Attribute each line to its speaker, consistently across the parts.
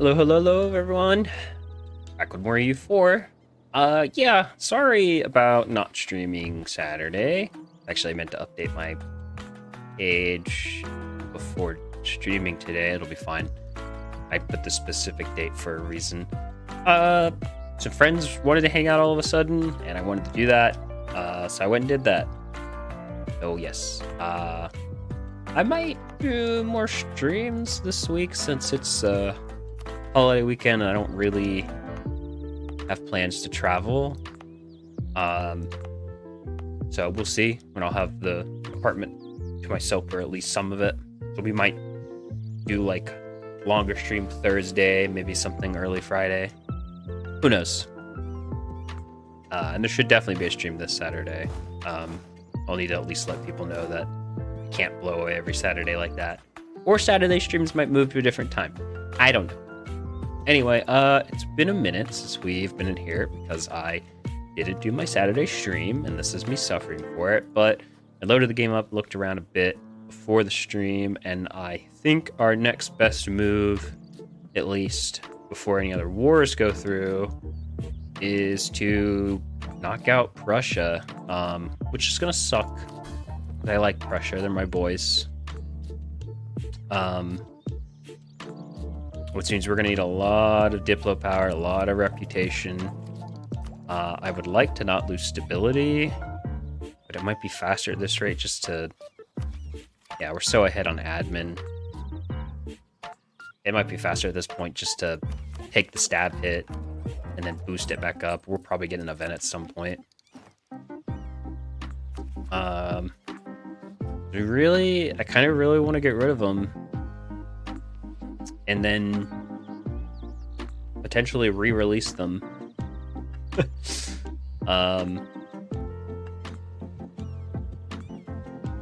Speaker 1: Hello, everyone. Back with more EU4. Yeah, sorry about not streaming Saturday. Actually, I meant to update my page before streaming today. It'll be fine. I put the specific date for a reason. Some friends wanted to hang out all of a sudden, and I wanted to do that. So I went and did that. Oh, yes. I might do more streams this week since it's, holiday weekend. I don't really have plans to travel. So we'll see when I'll have the apartment to myself, or at least some of it. So we might do like longer stream Thursday, maybe something early Friday. Who knows? And there should definitely be a stream this Saturday. I'll need to at least let people know that I can't blow away every Saturday like that. Or Saturday streams might move to a different time. I don't know. Anyway, it's been a minute since we've been in here because I didn't do my Saturday stream, and this is me suffering for it, but I loaded the game up, looked around a bit before the stream, and I think our next best move, at least before any other wars go through, is to knock out Prussia, which is gonna suck. I like Prussia, they're my boys. Which means we're going to need a lot of Diplo power, a lot of reputation. I would like to not lose stability, but it might be faster at this rate just to... Yeah, we're so ahead on admin. It might be faster at this point just to take the stab hit and then boost it back up. We'll probably get an event at some point. I kind of really want to get rid of them. And then potentially re-release them.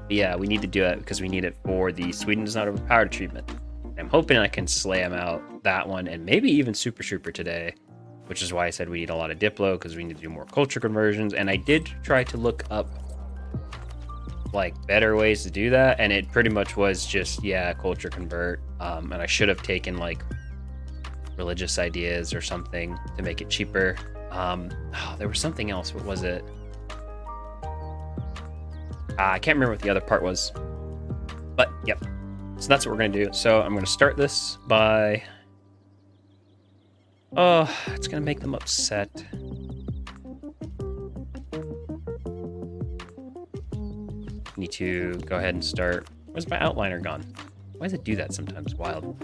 Speaker 1: Yeah, we need to do it because we need it for the Sweden does not overpower treatment. I'm hoping I can slay him out that one and maybe even Super Trooper today, which is why I said we need a lot of Diplo because we need to do more culture conversions. And I did try to look up like better ways to do that, and it pretty much was just culture convert, and I should have taken like religious ideas or something to make it cheaper. There was something else. What was it? I can't remember what the other part was, but yep. So that's what we're gonna do. So I'm gonna start this by it's gonna make them upset. Need to go ahead and start. Where's my outliner gone? Why does it do that sometimes? Wild.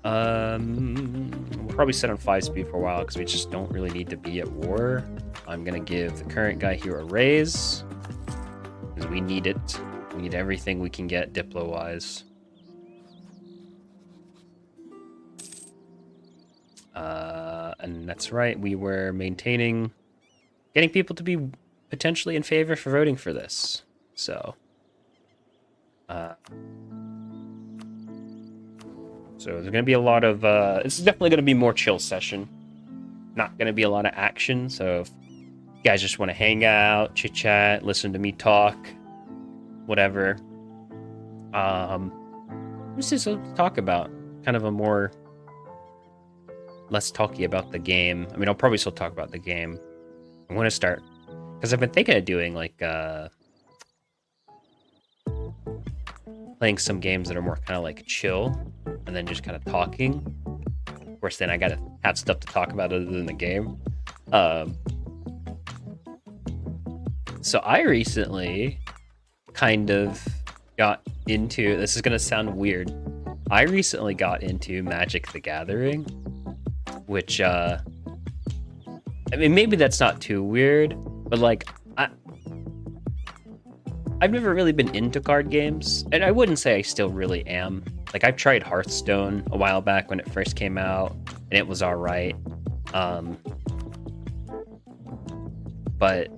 Speaker 1: We'll probably set on 5 speed for a while because we just don't really need to be at war. I'm gonna give the current guy here a raise because we need it. We need everything we can get Diplo wise. And that's right, we were getting people to be potentially in favor for voting for this. So there's going to be a lot of this is definitely going to be more chill session, not going to be a lot of action. So if you guys just want to hang out, chit chat, listen to me talk, whatever, this is to talk about kind of a more less talky about the game. I mean, I'll probably still talk about the game. I'm going to start because I've been thinking of doing like playing some games that are more kind of like chill and then just kind of talking. Of course, then I gotta have stuff to talk about other than the game. So I recently kind of got into, this is gonna sound weird, I recently got into Magic the Gathering, which I mean, maybe that's not too weird, but like, I've never really been into card games, and I wouldn't say I still really am. Like, I've tried Hearthstone a while back when it first came out, and it was alright. But,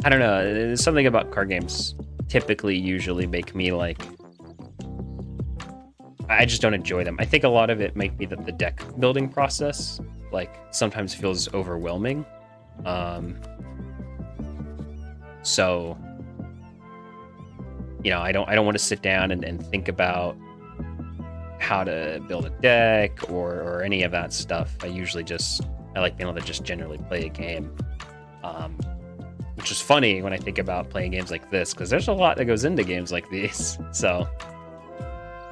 Speaker 1: I don't know, there's something about card games typically usually make me, like, I just don't enjoy them. I think a lot of it might be that the deck building process, like, sometimes feels overwhelming. So, you know, I don't want to sit down and think about how to build a deck or any of that stuff. I like being able to just generally play a game. Which is funny when I think about playing games like this, because there's a lot that goes into games like these. So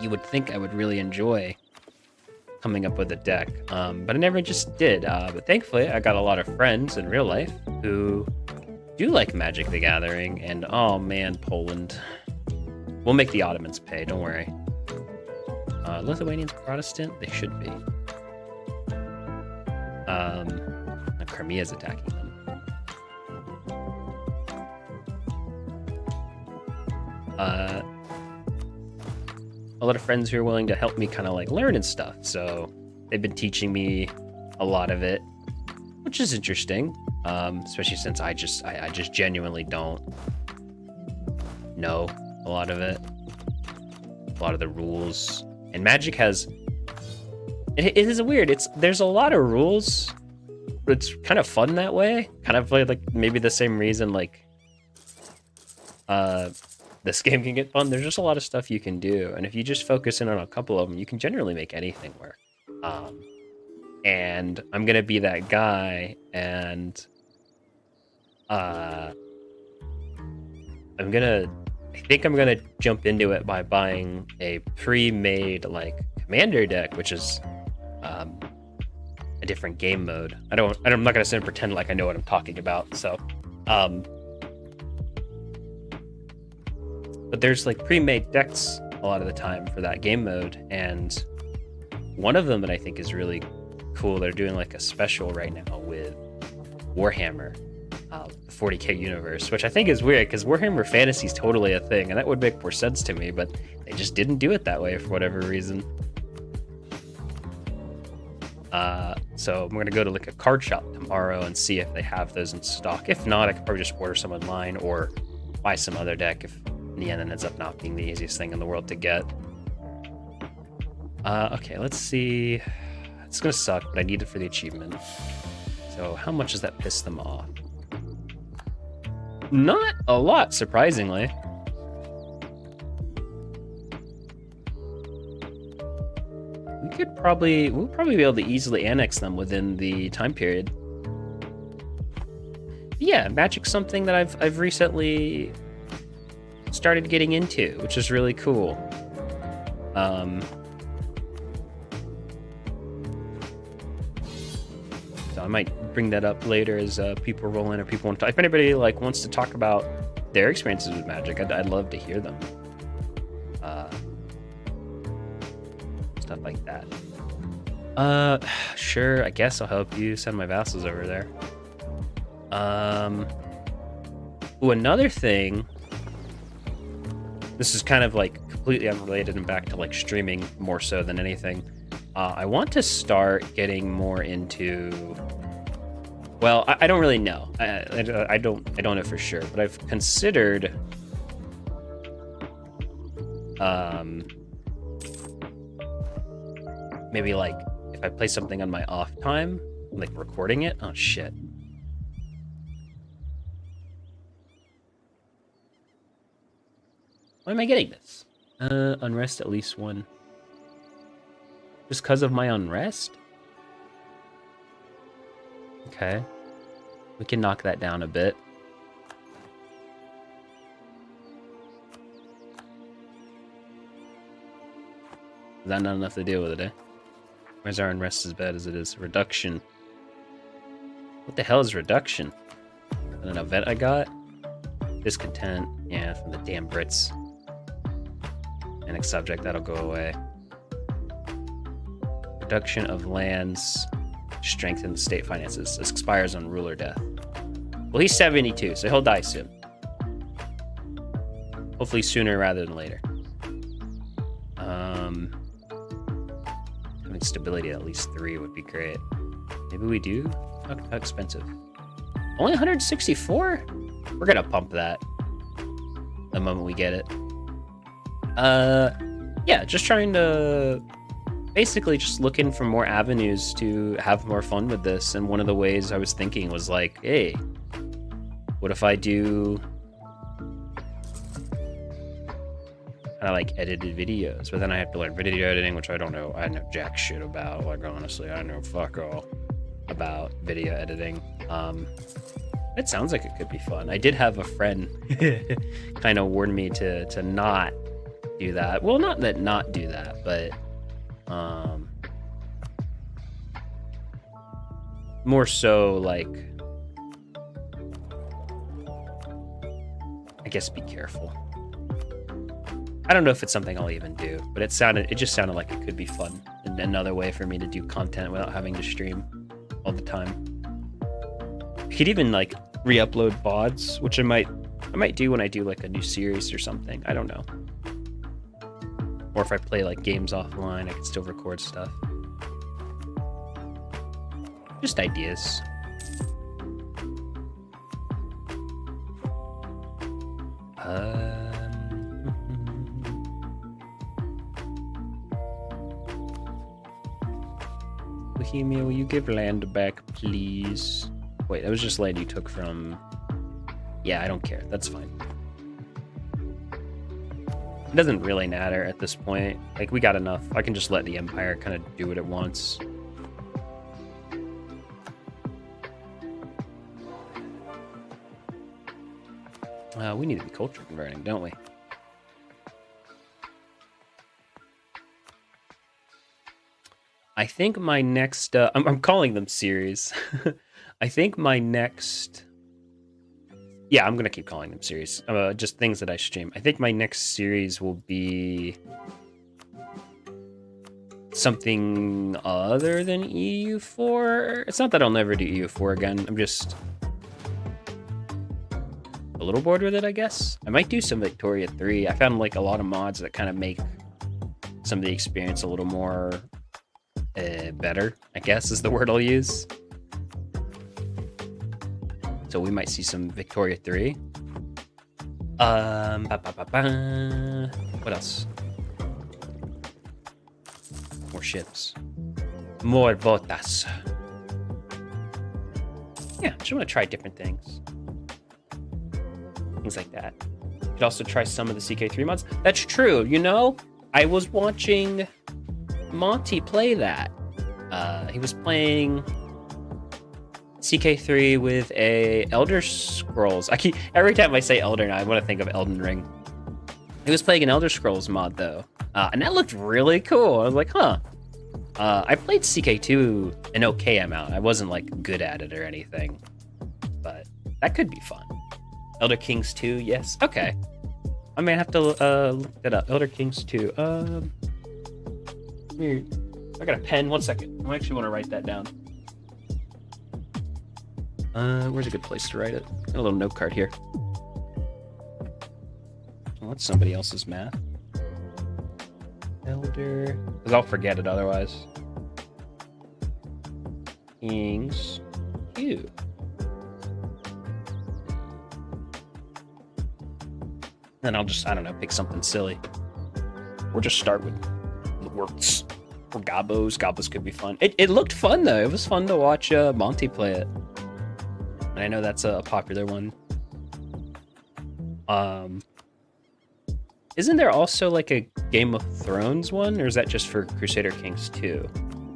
Speaker 1: you would think I would really enjoy coming up with a deck, but I never just did. But thankfully, I got a lot of friends in real life who do like Magic the Gathering, and oh man, Poland. We'll make the Ottomans pay, don't worry. Lithuanians Protestant? They should be. Crimea's attacking them. A lot of friends who are willing to help me kind of like learn and stuff. So they've been teaching me a lot of it, which is interesting. Especially since I just genuinely don't know a lot of it. A lot of the rules. And Magic has, it is weird. There's a lot of rules, but it's kind of fun that way. Kind of like maybe the same reason like this game can get fun. There's just a lot of stuff you can do, and if you just focus in on a couple of them, you can generally make anything work. And I'm gonna be that guy, and I think I'm gonna jump into it by buying a pre-made like commander deck, which is a different game mode. I'm not gonna sit and pretend like I know what I'm talking about. So, but there's like pre-made decks a lot of the time for that game mode, and one of them that I think is really cool, they're doing like a special right now with Warhammer, the 40k universe, which I think is weird because Warhammer Fantasy is totally a thing, and that would make more sense to me, but they just didn't do it that way for whatever reason. So I'm gonna go to like a card shop tomorrow and see if they have those in stock. If not, I could probably just order some online or buy some other deck if in the end it ends up not being the easiest thing in the world to get. Okay, let's see. It's gonna suck, but I need it for the achievement. So how much does that piss them off? Not a lot, surprisingly. We'll probably be able to easily annex them within the time period. Yeah, Magic's something that I've recently started getting into, which is really cool. So I might bring that up later as people roll in or people want to talk. If anybody like wants to talk about their experiences with Magic, I'd love to hear them. Stuff like that. Sure, I guess I'll help you send my vassals over there. Ooh, another thing. This is kind of like completely unrelated and back to like streaming more so than anything. I want to start getting more into. Well, I don't really know. I don't know for sure, but I've considered. Maybe like if I play something on my off time, like recording it. Oh shit. Why am I getting this? Unrest at least one. Just because of my unrest? Okay. We can knock that down a bit. Is that not enough to deal with it, eh? Where's our unrest as bad as it is? Reduction. What the hell is reduction? And then a vet I got? Discontent. Yeah, from the damn Brits. Next subject, that'll go away. Reduction of lands. Strengthen the state finances. This expires on ruler death. Well, he's 72, so he'll die soon. Hopefully sooner rather than later. Having stability at least 3 would be great. Maybe we do? How expensive? Only 164? We're gonna pump that the moment we get it. Yeah, just trying to basically just looking for more avenues to have more fun with this. And one of the ways I was thinking was like, hey, what if I do I like edited videos, but then I have to learn video editing, which I don't know. I know jack shit about. Like, honestly, I know fuck all about video editing. It sounds like it could be fun. I did have a friend kind of warn me to not do that. Well, not do that, but more so like, I guess be careful. I don't know if it's something I'll even do, but it just sounded like it could be fun. And another way for me to do content without having to stream all the time. You could even like re-upload VODs, which I might do when I do like a new series or something. I don't know. Or if I play like games offline, I can still record stuff. Just ideas. Bohemia, will you give land back, please? Wait, that was just land you took from... Yeah, I don't care. That's fine. It doesn't really matter at this point. Like, we got enough. I can just let the Empire kind of do what it wants. We need to be culture converting, don't we? I think my next... I'm calling them series. I think my next... Yeah, I'm going to keep calling them series. Just things that I stream. I think my next series will be... something other than EU4. It's not that I'll never do EU4 again. I'm just... a little bored with it, I guess. I might do some Victoria 3. I found like a lot of mods that kind of make some of the experience a little more better, I guess is the word I'll use. So we might see some Victoria 3. What else? More ships. More botas. Yeah, just want to try different things. Things like that. You could also try some of the CK3 mods. That's true, you know? I was watching Monty play that. He was playing CK3 with a Elder Scrolls. Every time I say Elder now, I want to think of Elden Ring. He was playing an Elder Scrolls mod though, and that looked really cool. I was like, huh. I played CK2 an okay amount. I wasn't like good at it or anything, but that could be fun. Elder Kings 2, yes. Okay. I may have to look that up. Elder Kings 2. Here. I got a pen. 1 second. I actually want to write that down. Where's a good place to write it? Got a little note card here. Oh, that's somebody else's math. Elder... because I'll forget it otherwise. Kings 2. Then I'll just, I don't know, pick something silly. Or just start with the works. Or Gabos. Gabos could be fun. It looked fun, though. It was fun to watch Monty play it. And I know that's a popular one. Isn't there also, like, a Game of Thrones one? Or is that just for Crusader Kings 2?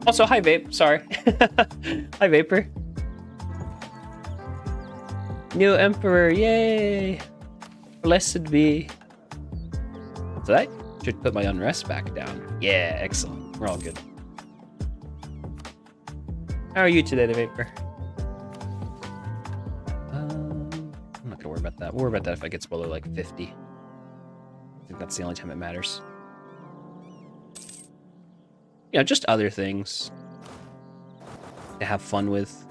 Speaker 1: Also, hi, Vape. Sorry. Hi, Vapor. New Emperor. Yay. Blessed be. So that should put my unrest back down. Yeah, excellent. We're all good. How are you today, the Vapor? I'm not gonna worry about that. We'll worry about that if I get below like 50. I think that's the only time it matters. Yeah, just other things to have fun with.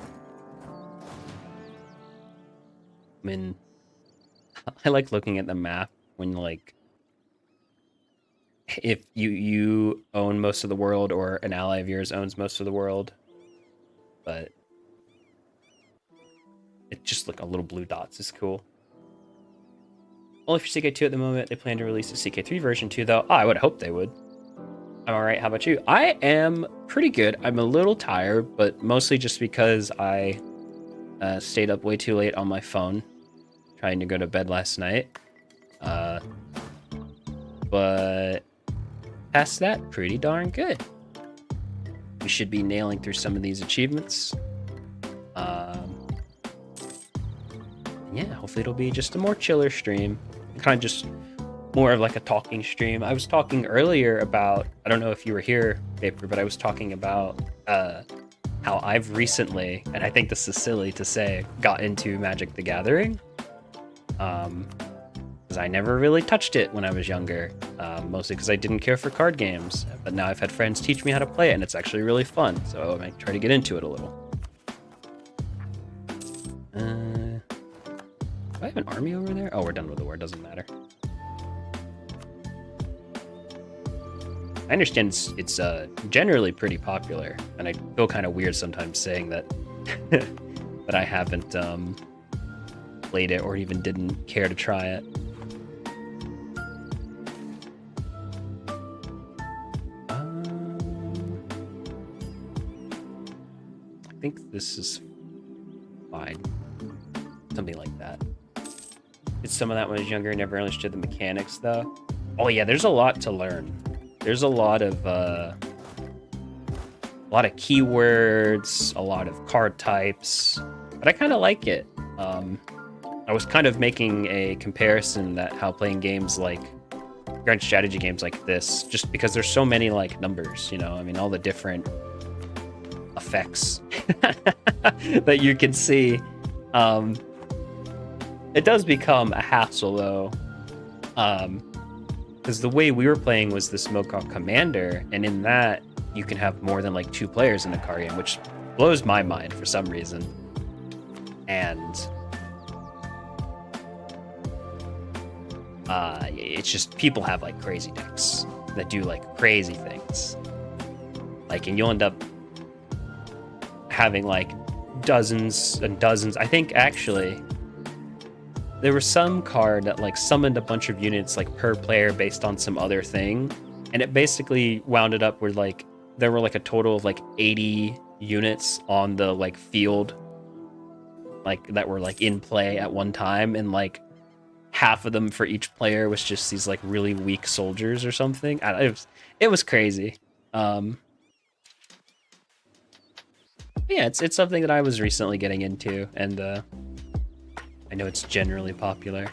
Speaker 1: I mean, I like looking at the map when, like, if you own most of the world or an ally of yours owns most of the world, but it's just like a little blue dots is cool. Only for CK2 at the moment. They plan to release a CK3 version too, though. Oh, I would hope they would. I'm all right. How about you? I am pretty good. I'm a little tired, but mostly just because I stayed up way too late on my phone trying to go to bed last night. but past that, pretty darn good. We should be nailing through some of these achievements. Yeah, hopefully it'll be just a more chiller stream. Kind of just more of like a talking stream. I was talking earlier about, I don't know if you were here, Vapor, but I was talking about how I've recently, and I think this is silly to say, got into Magic the Gathering. Because I never really touched it when I was younger, mostly because I didn't care for card games. But now I've had friends teach me how to play it, and it's actually really fun. So I might try to get into it a little. Do I have an army over there? Oh, we're done with the war. Doesn't matter. I understand it's generally pretty popular, and I feel kind of weird sometimes saying that that I haven't played it or even didn't care to try it. I think this is fine. Something like that. It's some of that when I was younger. Never understood the mechanics though. Oh yeah, there's a lot to learn. There's a lot of keywords, a lot of card types, but I kind of like it. I was kind of making a comparison that how playing games like grand strategy games like this, just because there's so many like numbers, you know, I mean, all the different effects that you can see. It does become a hassle though, because the way we were playing was this mode called Commander, and in that you can have more than like 2 players in a card game, which blows my mind for some reason. And it's just people have like crazy decks that do like crazy things, like, and you'll end up having like dozens and dozens. I think actually there was some card that like summoned a bunch of units like per player based on some other thing, and it basically wound it up where like there were like a total of like 80 units on the like field, like that were like in play at one time, and like half of them for each player was just these like really weak soldiers or something. It was crazy. Yeah, it's something that I was recently getting into, and I know it's generally popular.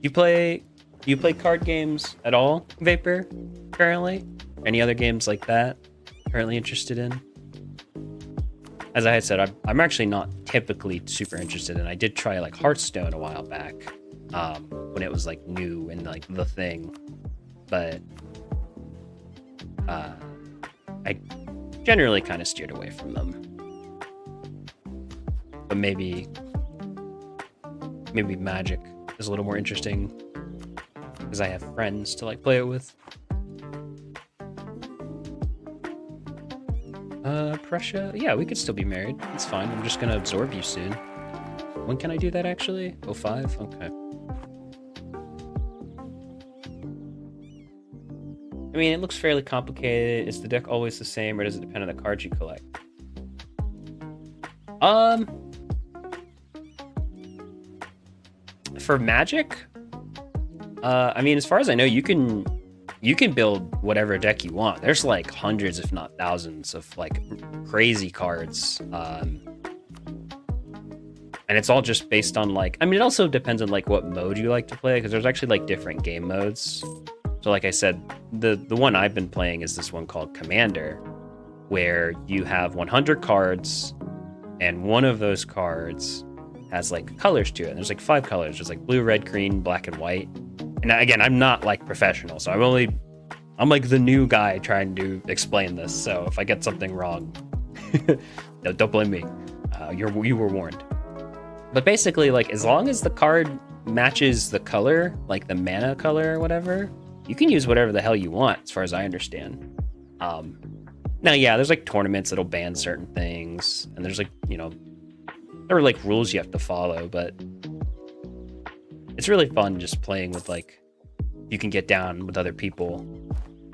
Speaker 1: You play card games at all, Vapor, currently? Any other games like that currently interested in? As I had said, I'm actually not typically super interested in. I did try like Hearthstone a while back, when it was like new and like the thing, but I generally kind of steered away from them. But maybe Magic is a little more interesting because I have friends to like play it with. Prussia? Yeah, we could still be married. It's fine. I'm just gonna absorb you soon. When can I do that actually? 05? Okay. I mean, it looks fairly complicated. Is the deck always the same, or does it depend on the cards you collect? For Magic, I mean, as far as I know, you can build whatever deck you want. There's like hundreds, if not thousands, of like crazy cards, and it's all just based on like, I mean, it also depends on like what mode you like to play, because there's actually like different game modes. So like I said, the one I've been playing is this one called Commander, where you have 100 cards, and one of those cards has like colors to it. And there's like 5 colors. There's like blue, red, green, black, and white. And again, I'm not like professional, so I'm like the new guy trying to explain this. So if I get something wrong, no, don't blame me. You were warned. But basically, like, as long as the card matches the color, like the mana color or whatever, you can use whatever the hell you want, as far as I understand. Now, yeah, there's like tournaments that'll ban certain things, and there's like, you know, there are like rules you have to follow, but it's really fun just playing with like, you can get down with other people.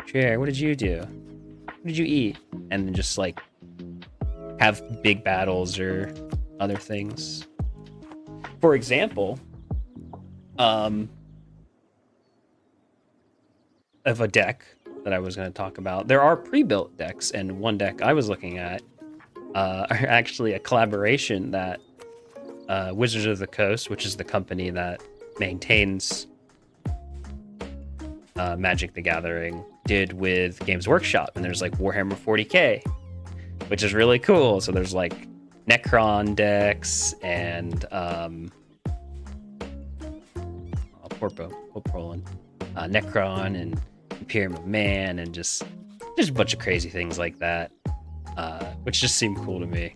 Speaker 1: Share, what did you do? What did you eat? And then just like have big battles or other things. For example, of a deck that I was going to talk about. There are pre-built decks, and one deck I was looking at are actually a collaboration that Wizards of the Coast, which is the company that maintains Magic the Gathering, did with Games Workshop. And there's like Warhammer 40k, which is really cool. So there's like Necron decks and Necron and Imperium of Man and just a bunch of crazy things like that, which just seem cool to me.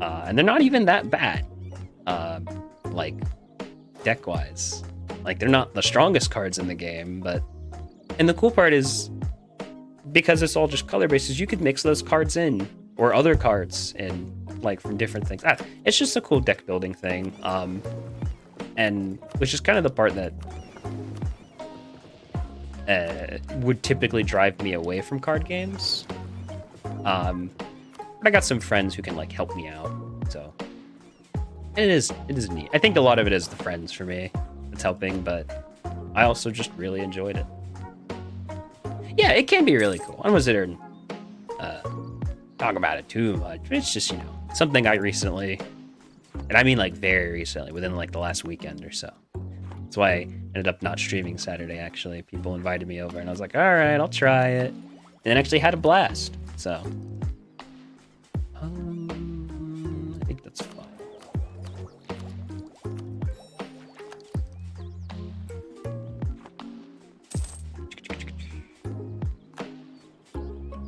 Speaker 1: And they're not even that bad, like deck-wise. Like they're not the strongest cards in the game, and the cool part is because it's all just color-based, is you could mix those cards in or other cards in, like from different things. It's just a cool deck building thing, and which is kind of the part that would typically drive me away from card games. But I got some friends who can like help me out, so it is neat. I think a lot of it is the friends for me that's helping, but I also just really enjoyed it. Yeah, it can be really cool. I wasn't talk about it too much. It's just, something I recently, and I mean like very recently, within like the last weekend or so. That's why I ended up not streaming Saturday, actually. People invited me over, and I was like, all right, I'll try it. And then actually had a blast, so. I think that's fine.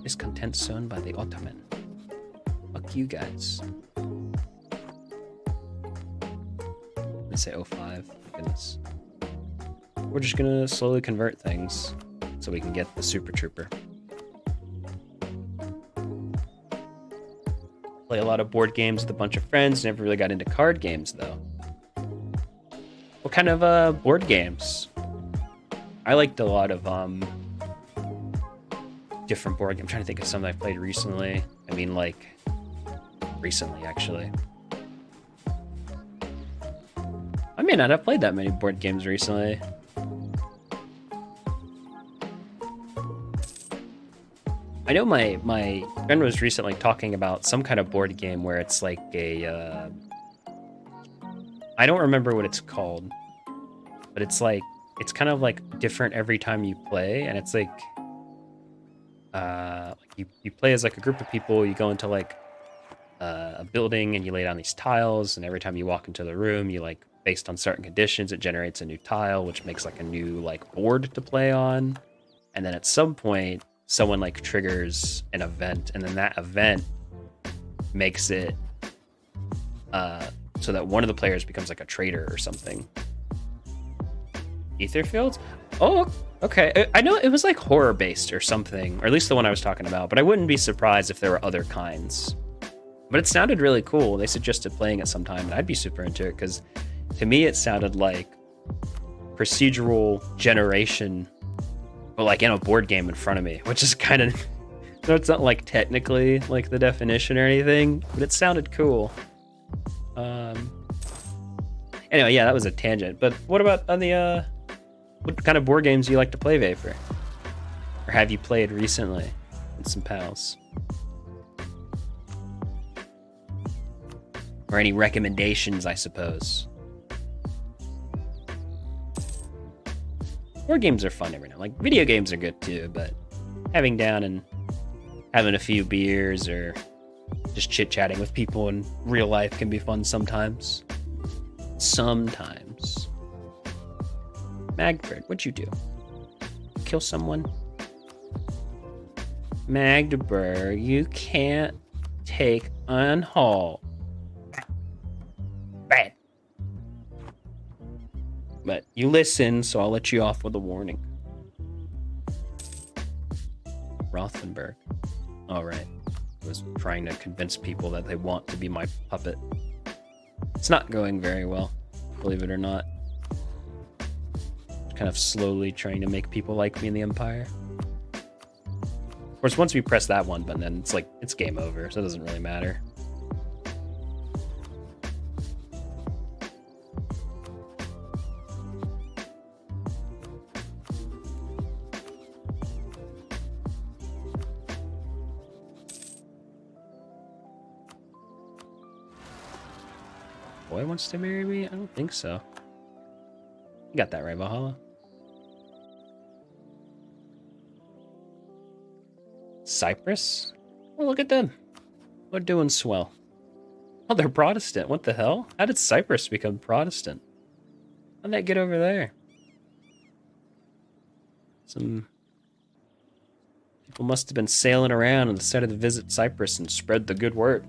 Speaker 1: Discontent sown by the Ottoman. Fuck you guys. Let's say 05. Goodness. We're just gonna slowly convert things so we can get the Super Trooper. Play a lot of board games with a bunch of friends. Never really got into card games though. What kind of board games? I liked a lot of different board games. I'm trying to think of some that I played recently. I mean, like recently actually. I may not have played that many board games recently. I know my friend was recently talking about some kind of board game where it's like a I don't remember what it's called, but it's kind of like different every time you play, and it's like you play as like a group of people. You go into like a building and you lay down these tiles, and every time you walk into the room, you like, based on certain conditions, it generates a new tile, which makes like a new like board to play on. And then at some point, someone like triggers an event, and then that event makes it so that one of the players becomes like a traitor or something. Etherfields? Oh, okay. I know it was like horror based or something, or at least the one I was talking about, but I wouldn't be surprised if there were other kinds. But it sounded really cool. They suggested playing it sometime, and I'd be super into it, because to me it sounded like procedural generation, but like in a board game in front of me, which is kind of, no, it's not like technically like the definition or anything, but it sounded cool. Anyway, yeah, that was a tangent. But what about on the what kind of board games do you like to play, Vapor? Or have you played recently with some pals? Or any recommendations, I suppose? Board games are fun every now and then. Like, video games are good too, but having down and having a few beers or just chit-chatting with people in real life can be fun sometimes. Sometimes. Magbird, what'd you do? Kill someone? Magdeburg, you can't take on Hall. Bad. But you listen, so I'll let you off with a warning. Rothenberg. All right. I was trying to convince people that they want to be my puppet. It's not going very well, believe it or not. Kind of slowly trying to make people like me in the Empire. Of course, once we press that one button, then it's like, it's game over, so it doesn't really matter. boy wants to marry me? I don't think so. You got that right, Valhalla. Cyprus? Oh, look at them. They're doing swell. Oh, they're Protestant. What the hell? How did Cyprus become Protestant? How'd that get over there? Some people must have been sailing around and decided to visit Cyprus and spread the good word.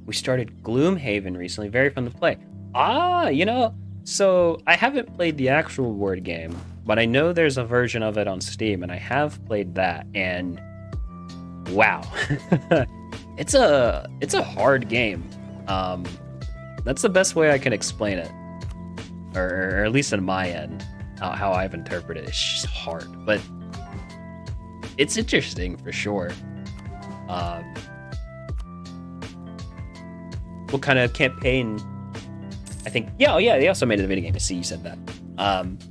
Speaker 1: We started Gloomhaven recently. Very fun to play. Ah, you know, so I haven't played the actual board game, but I know there's a version of it on Steam, and I have played that, and wow. It's a hard game. That's the best way I can explain it, or at least on my end, how I've interpreted it. It's just hard, but it's interesting for sure. What kind of campaign? I think, yeah, oh yeah, they also made it a video game. I see you said that.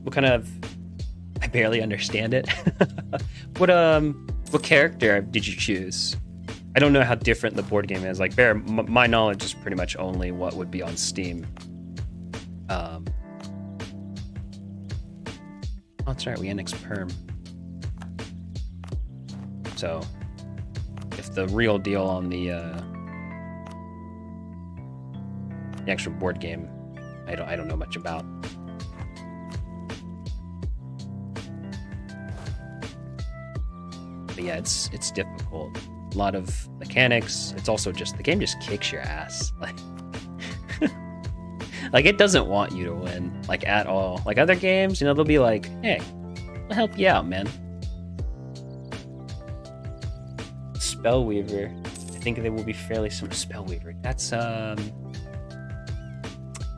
Speaker 1: What kind of? I barely understand it. What character did you choose? I don't know how different the board game is. Like, my knowledge is pretty much only what would be on Steam. Oh, that's right, we annexed Perm. So, if the real deal on the actual board game, I don't know much about. But yeah, it's difficult. A lot of mechanics. It's also just the game just kicks your ass. Like it doesn't want you to win, like at all. Like other games, you know, they'll be like, "Hey, I'll help you out, man." Spellweaver. I think they will be fairly similar. Spellweaver. That's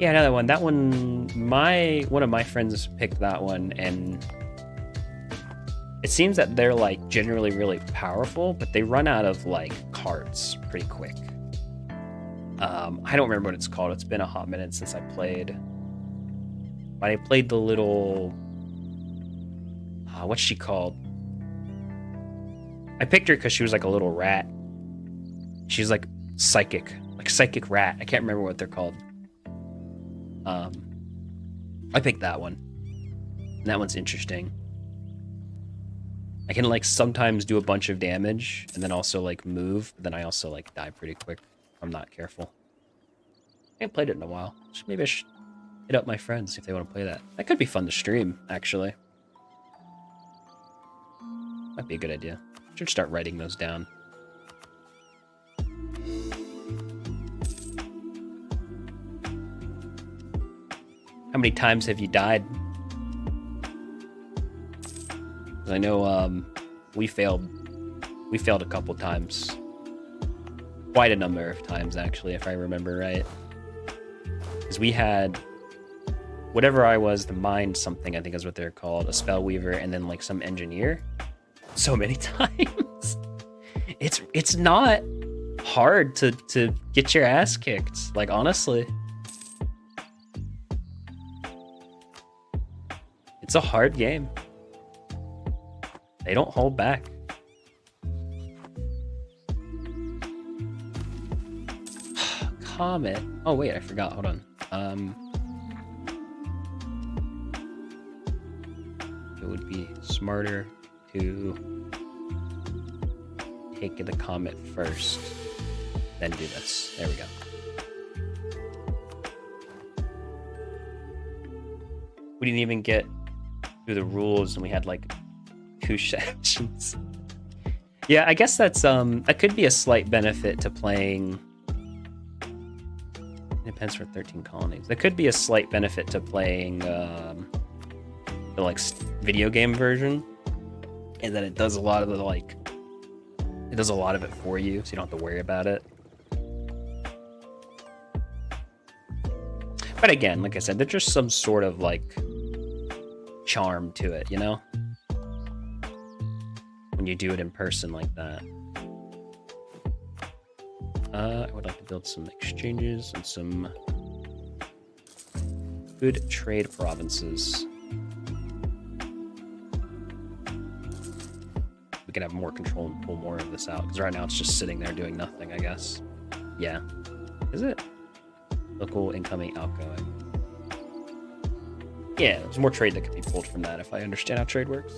Speaker 1: yeah, another one. That one, one of my friends picked that one, and it seems that they're like generally really powerful, but they run out of like cards pretty quick. I don't remember what it's called. It's been a hot minute since I played. But I played the little, what's she called? I picked her because she was like a little rat. She's like psychic rat. I can't remember what they're called. I picked that one. And that one's interesting. I can like sometimes do a bunch of damage and then also like move, but then I also like die pretty quick if I'm not careful. I haven't played it in a while. Maybe I should hit up my friends if they want to play that. That could be fun to stream, actually. Might be a good idea. Should start writing those down. How many times have you died? I know we failed a couple times. Quite a number of times, actually, if I remember right. Because we had whatever I was, the mind something, I think is what they're called, a spellweaver, and then like some engineer. So many times. It's not hard to get your ass kicked, like honestly. It's a hard game. They don't hold back. Comet. Oh wait, I forgot. Hold on. It would be smarter to take the comet first, then do this. There we go. We didn't even get through the rules, and we had like 2 sessions. Yeah, I guess that's that could be a slight benefit to playing. It depends for 13 colonies. That could be a slight benefit to playing the like video game version, and then it does a lot of the like. It does a lot of it for you, so you don't have to worry about it. But again, like I said, there's just some sort of like charm to it, you know? When you do it in person like that. I would like to build some exchanges and some good trade provinces. we can have more control and pull more of this out. Because right now it's just sitting there doing nothing, I guess. Yeah. Is it? Local, incoming, outgoing. Yeah, there's more trade that could be pulled from that if I understand how trade works.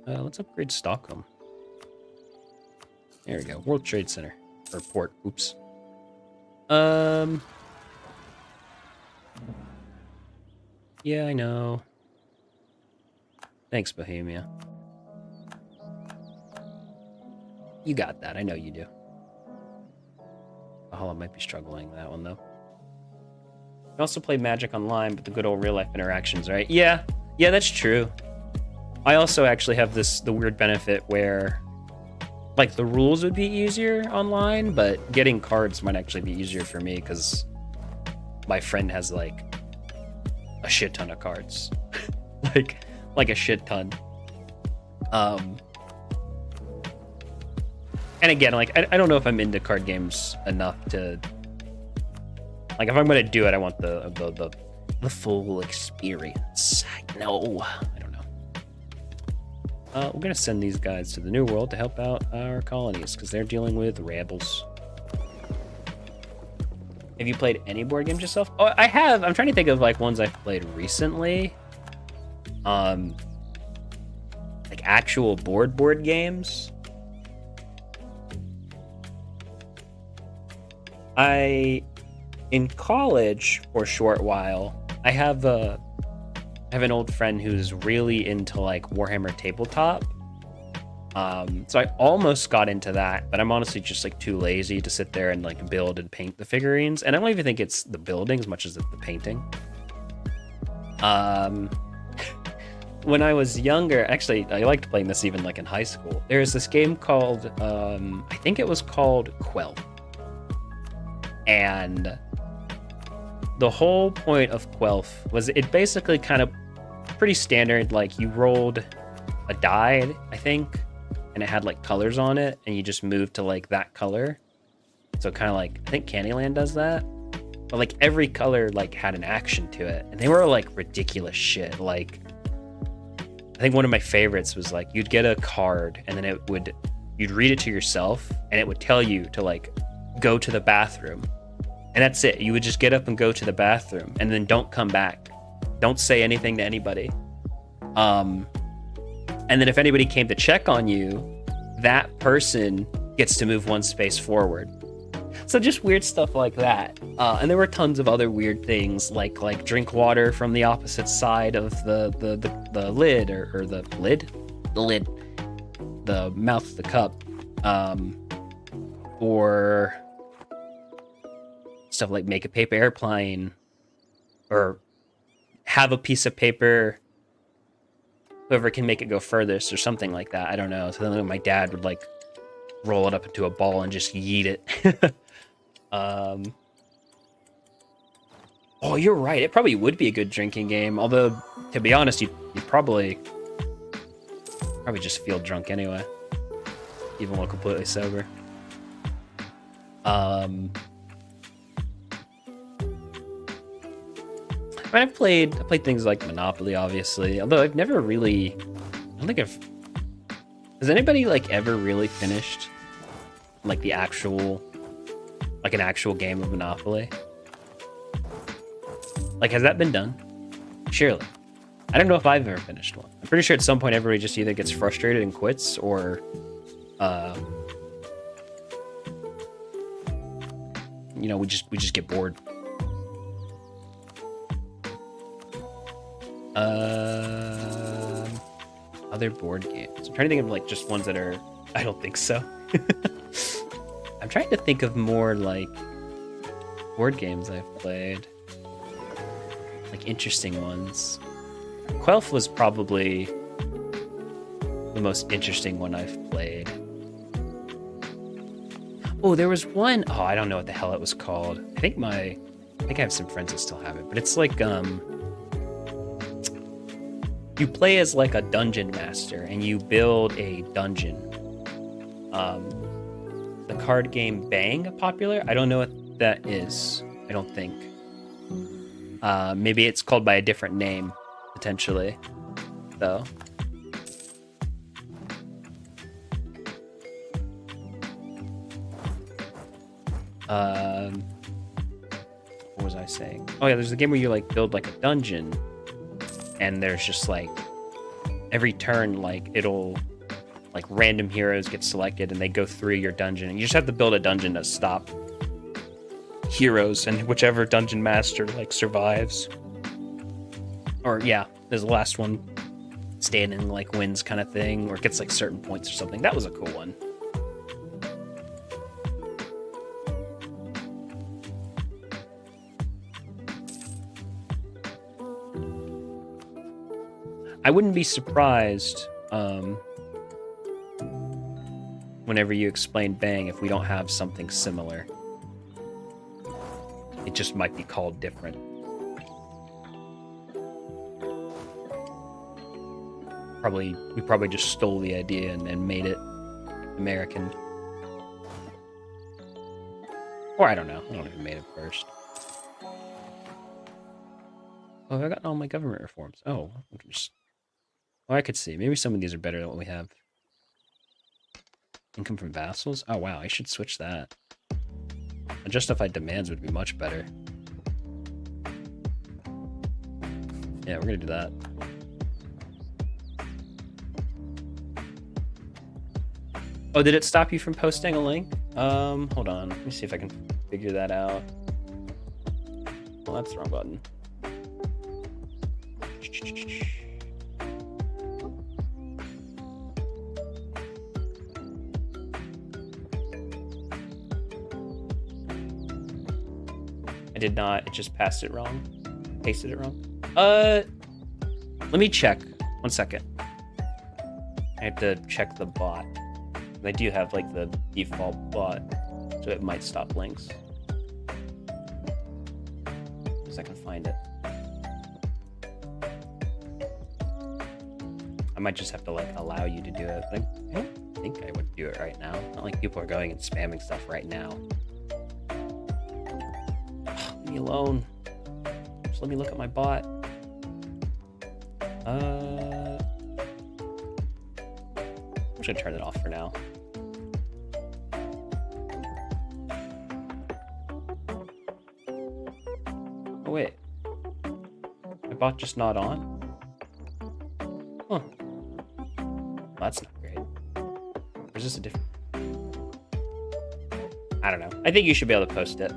Speaker 1: Let's upgrade Stockholm. There we go. World Trade Center. Or port. Oops. Yeah, I know. Thanks, Bohemia. You got that. I know you do. Valhalla might be struggling with that one, though. You can also play Magic online, but the good old real-life interactions, right? Yeah. Yeah, that's true. I also actually have the weird benefit where, like, the rules would be easier online, but getting cards might actually be easier for me because my friend has, like, a shit ton of cards. like a shit ton. And again, like, I don't know if I'm into card games enough to, like, if I'm gonna do it, I want the full experience. No, I don't know. We're gonna send these guys to the New World to help out our colonies because they're dealing with rebels. Have you played any board games yourself? Oh, I have. I'm trying to think of like ones I've played recently. Like actual board games. In college for a short while, I have an old friend who's really into like Warhammer tabletop. So I almost got into that, but I'm honestly just like too lazy to sit there and like build and paint the figurines. And I don't even think it's the building as much as the painting. When I was younger, actually, I liked playing this even like in high school. There's this game called, I think it was called Quelf. And the whole point of Quelf was it basically kind of pretty standard, like you rolled a die, I think, and it had like colors on it, and you just moved to like that color. So kind of like, I think Candyland does that. But like every color like had an action to it, and they were like ridiculous shit. Like, I think one of my favorites was like you'd get a card, and then you'd read it to yourself, and it would tell you to like go to the bathroom. And that's it. You would just get up and go to the bathroom and then don't come back. Don't say anything to anybody. And then if anybody came to check on you, that person gets to move one space forward. So just weird stuff like that. And there were tons of other weird things like drink water from the opposite side of the lid or the lid? The lid. The mouth of the cup. Or stuff like make a paper airplane or have a piece of paper, whoever can make it go furthest or something like that. I don't know. So then my dad would like roll it up into a ball and just yeet it. Oh, you're right. It probably would be a good drinking game. Although, to be honest, you'd probably just feel drunk anyway, even while completely sober. I mean, I've played things like Monopoly, obviously. Although I've never really, has anybody like ever really finished like an actual game of Monopoly? Like, has that been done? Surely. I don't know if I've ever finished one. I'm pretty sure at some point everybody just either gets frustrated and quits, or we just get bored. Other board games. I'm trying to think of like just ones that are. I don't think so. I'm trying to think of more like board games I've played, like interesting ones. Quelf was probably the most interesting one I've played. Oh, there was one. Oh, I don't know what the hell it was called. I think I have some friends that still have it, but it's like you play as like a dungeon master and you build a dungeon. The card game Bang popular? I don't know what that is. I don't think. Maybe it's called by a different name, potentially, though. What was I saying? Oh yeah, there's a game where you like build like a dungeon, and there's just like every turn, like it'll like random heroes get selected and they go through your dungeon, and you just have to build a dungeon to stop heroes, and whichever dungeon master like survives, or yeah, there's the last one standing like wins kind of thing, or gets like certain points or something. That was a cool one. I wouldn't be surprised whenever you explain Bang if we don't have something similar. It just might be called different. We probably just stole the idea and made it American. Or I don't know. I don't know who made it first. Oh, have I gotten all my government reforms? Oh, I could see. Maybe some of these are better than what we have. Income from vassals? Oh, wow. I should switch that. Unjustified demands would be much better. Yeah, we're gonna do that. Oh, did it stop you from posting a link? Hold on. Let me see if I can figure that out. Well, that's the wrong button. I did not. It just passed it wrong. Pasted it wrong. Let me check. 1 second. I have to check the bot. I do have like the default bot, so it might stop links. Because I can find it. I might just have to like allow you to do it. But I don't think I would do it right now. Not like people are going and spamming stuff right now. Leave me alone. Just let me look at my bot. I'm just gonna turn it off for now. Oh wait, my bot just not on? Huh. Well, that's not great. Or is this a different? I don't know. I think you should be able to post it.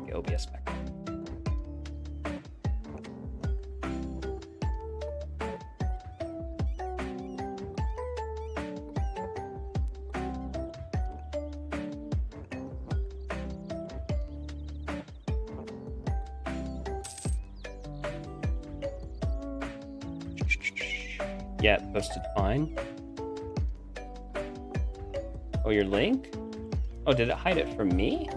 Speaker 1: The OBS back. Yeah, posted fine. Oh, your link? Oh, did it hide it from me?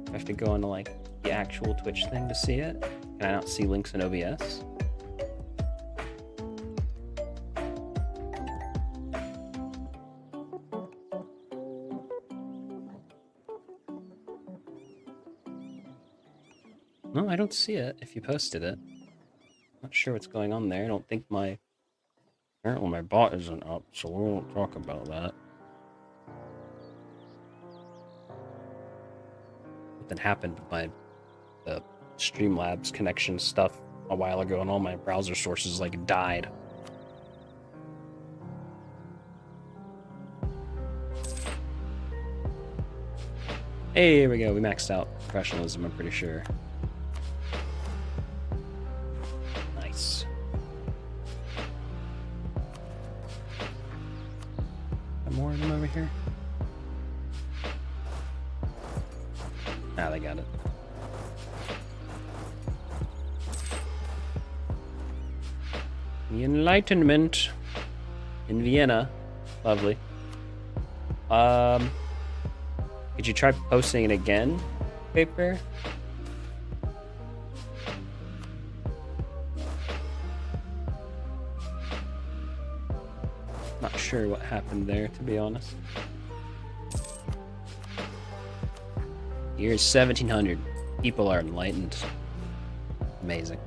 Speaker 1: I have to go into like the actual Twitch thing to see it. Can I not see links in OBS? No, I don't see it if you posted it. Not sure what's going on there. I don't think apparently my bot isn't up, so we won't talk about that. Something happened with the Streamlabs connection stuff a while ago, and all my browser sources like died. Hey, here we go. We maxed out professionalism, I'm pretty sure. Nice. Got more of them over here? Ah, they got it. The Enlightenment in Vienna. Lovely. Could you try posting it again, Paper? Not sure what happened there, to be honest. Year 1700. People are enlightened. Amazing.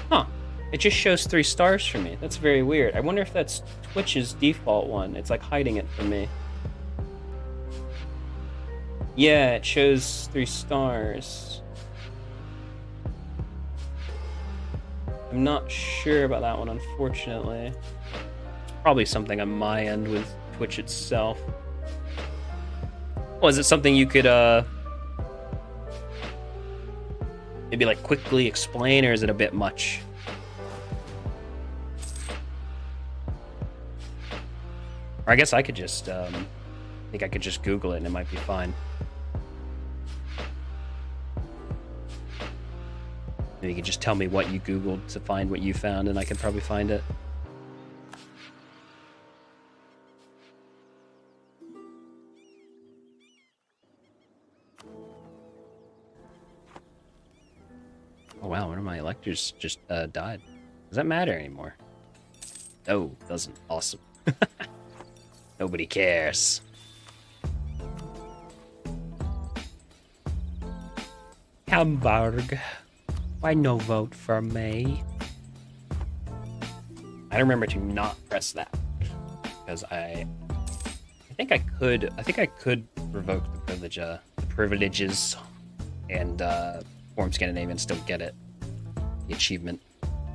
Speaker 1: Huh. It just shows 3 stars for me. That's very weird. I wonder if that's Twitch's default one. It's like hiding it from me. Yeah, it shows 3 stars. I'm not sure about that one, unfortunately. It's probably something on my end with Twitch itself. Oh, is it something you could, maybe like quickly explain, or is it a bit much? Or I guess I could just, I think I could just Google it and it might be fine. Maybe you could just tell me what you Googled to find what you found, and I could probably find it. Oh wow, one of my electors just died. Does that matter anymore? No, it doesn't. Awesome. Nobody cares. Hamburg. Why no vote for me? I remember to not press that because I think I could revoke the privileges and form Scandinavian and still get it, the achievement.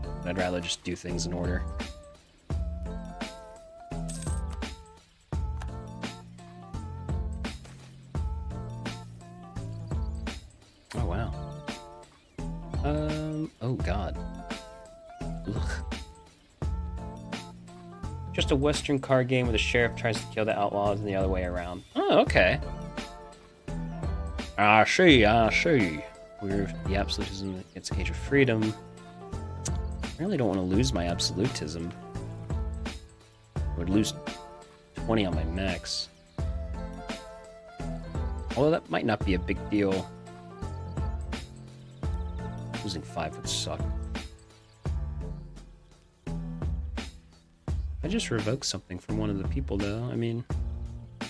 Speaker 1: But I'd rather just do things in order. Oh wow. Oh god. Ugh. Just a Western card game where the sheriff tries to kill the outlaws and the other way around. Oh, okay. I see. We're the absolutism against Age of Freedom. I really don't want to lose my absolutism. I would lose 20 on my max. Although that might not be a big deal. Losing 5 would suck. I just revoked something from one of the people, though. I mean, I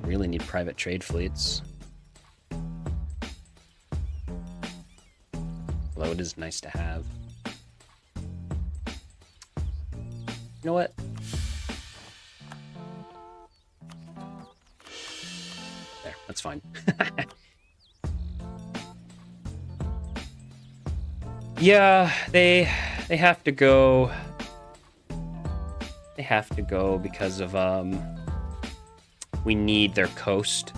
Speaker 1: really need private trade fleets. Although it is nice to have. You know what? There, that's fine. Yeah, they have to go. They have to go because of we need their coast.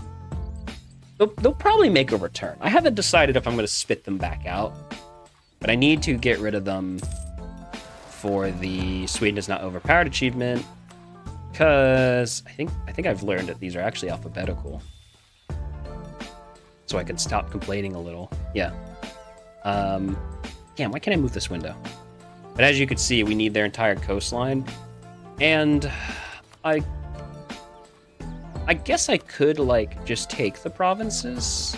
Speaker 1: They'll probably make a return. I haven't decided if I'm going to spit them back out, but I need to get rid of them for the Sweden is not overpowered achievement, because I think I've learned that these are actually alphabetical, so I can stop complaining a little. Yeah. Damn, why can't I move this window? But as you can see, we need their entire coastline. And I guess I could, like, just take the provinces.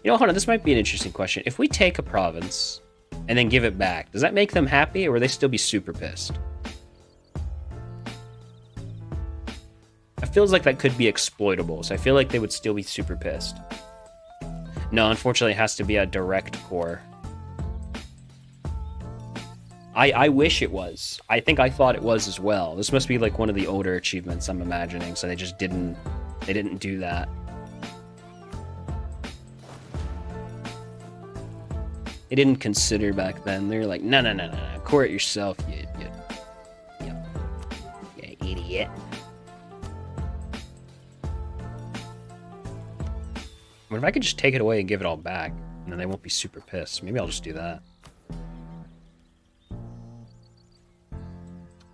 Speaker 1: You know, hold on, this might be an interesting question. If we take a province and then give it back, does that make them happy, or will they still be super pissed? It feels like that could be exploitable, so I feel like they would still be super pissed. No, unfortunately, it has to be a direct core. I wish it was. I think I thought it was as well. This must be like one of the older achievements I'm imagining, so they just didn't do that. They didn't consider back then. They were like, no, core it yourself, you idiot. What if I could just take it away and give it all back, and then they won't be super pissed? Maybe I'll just do that.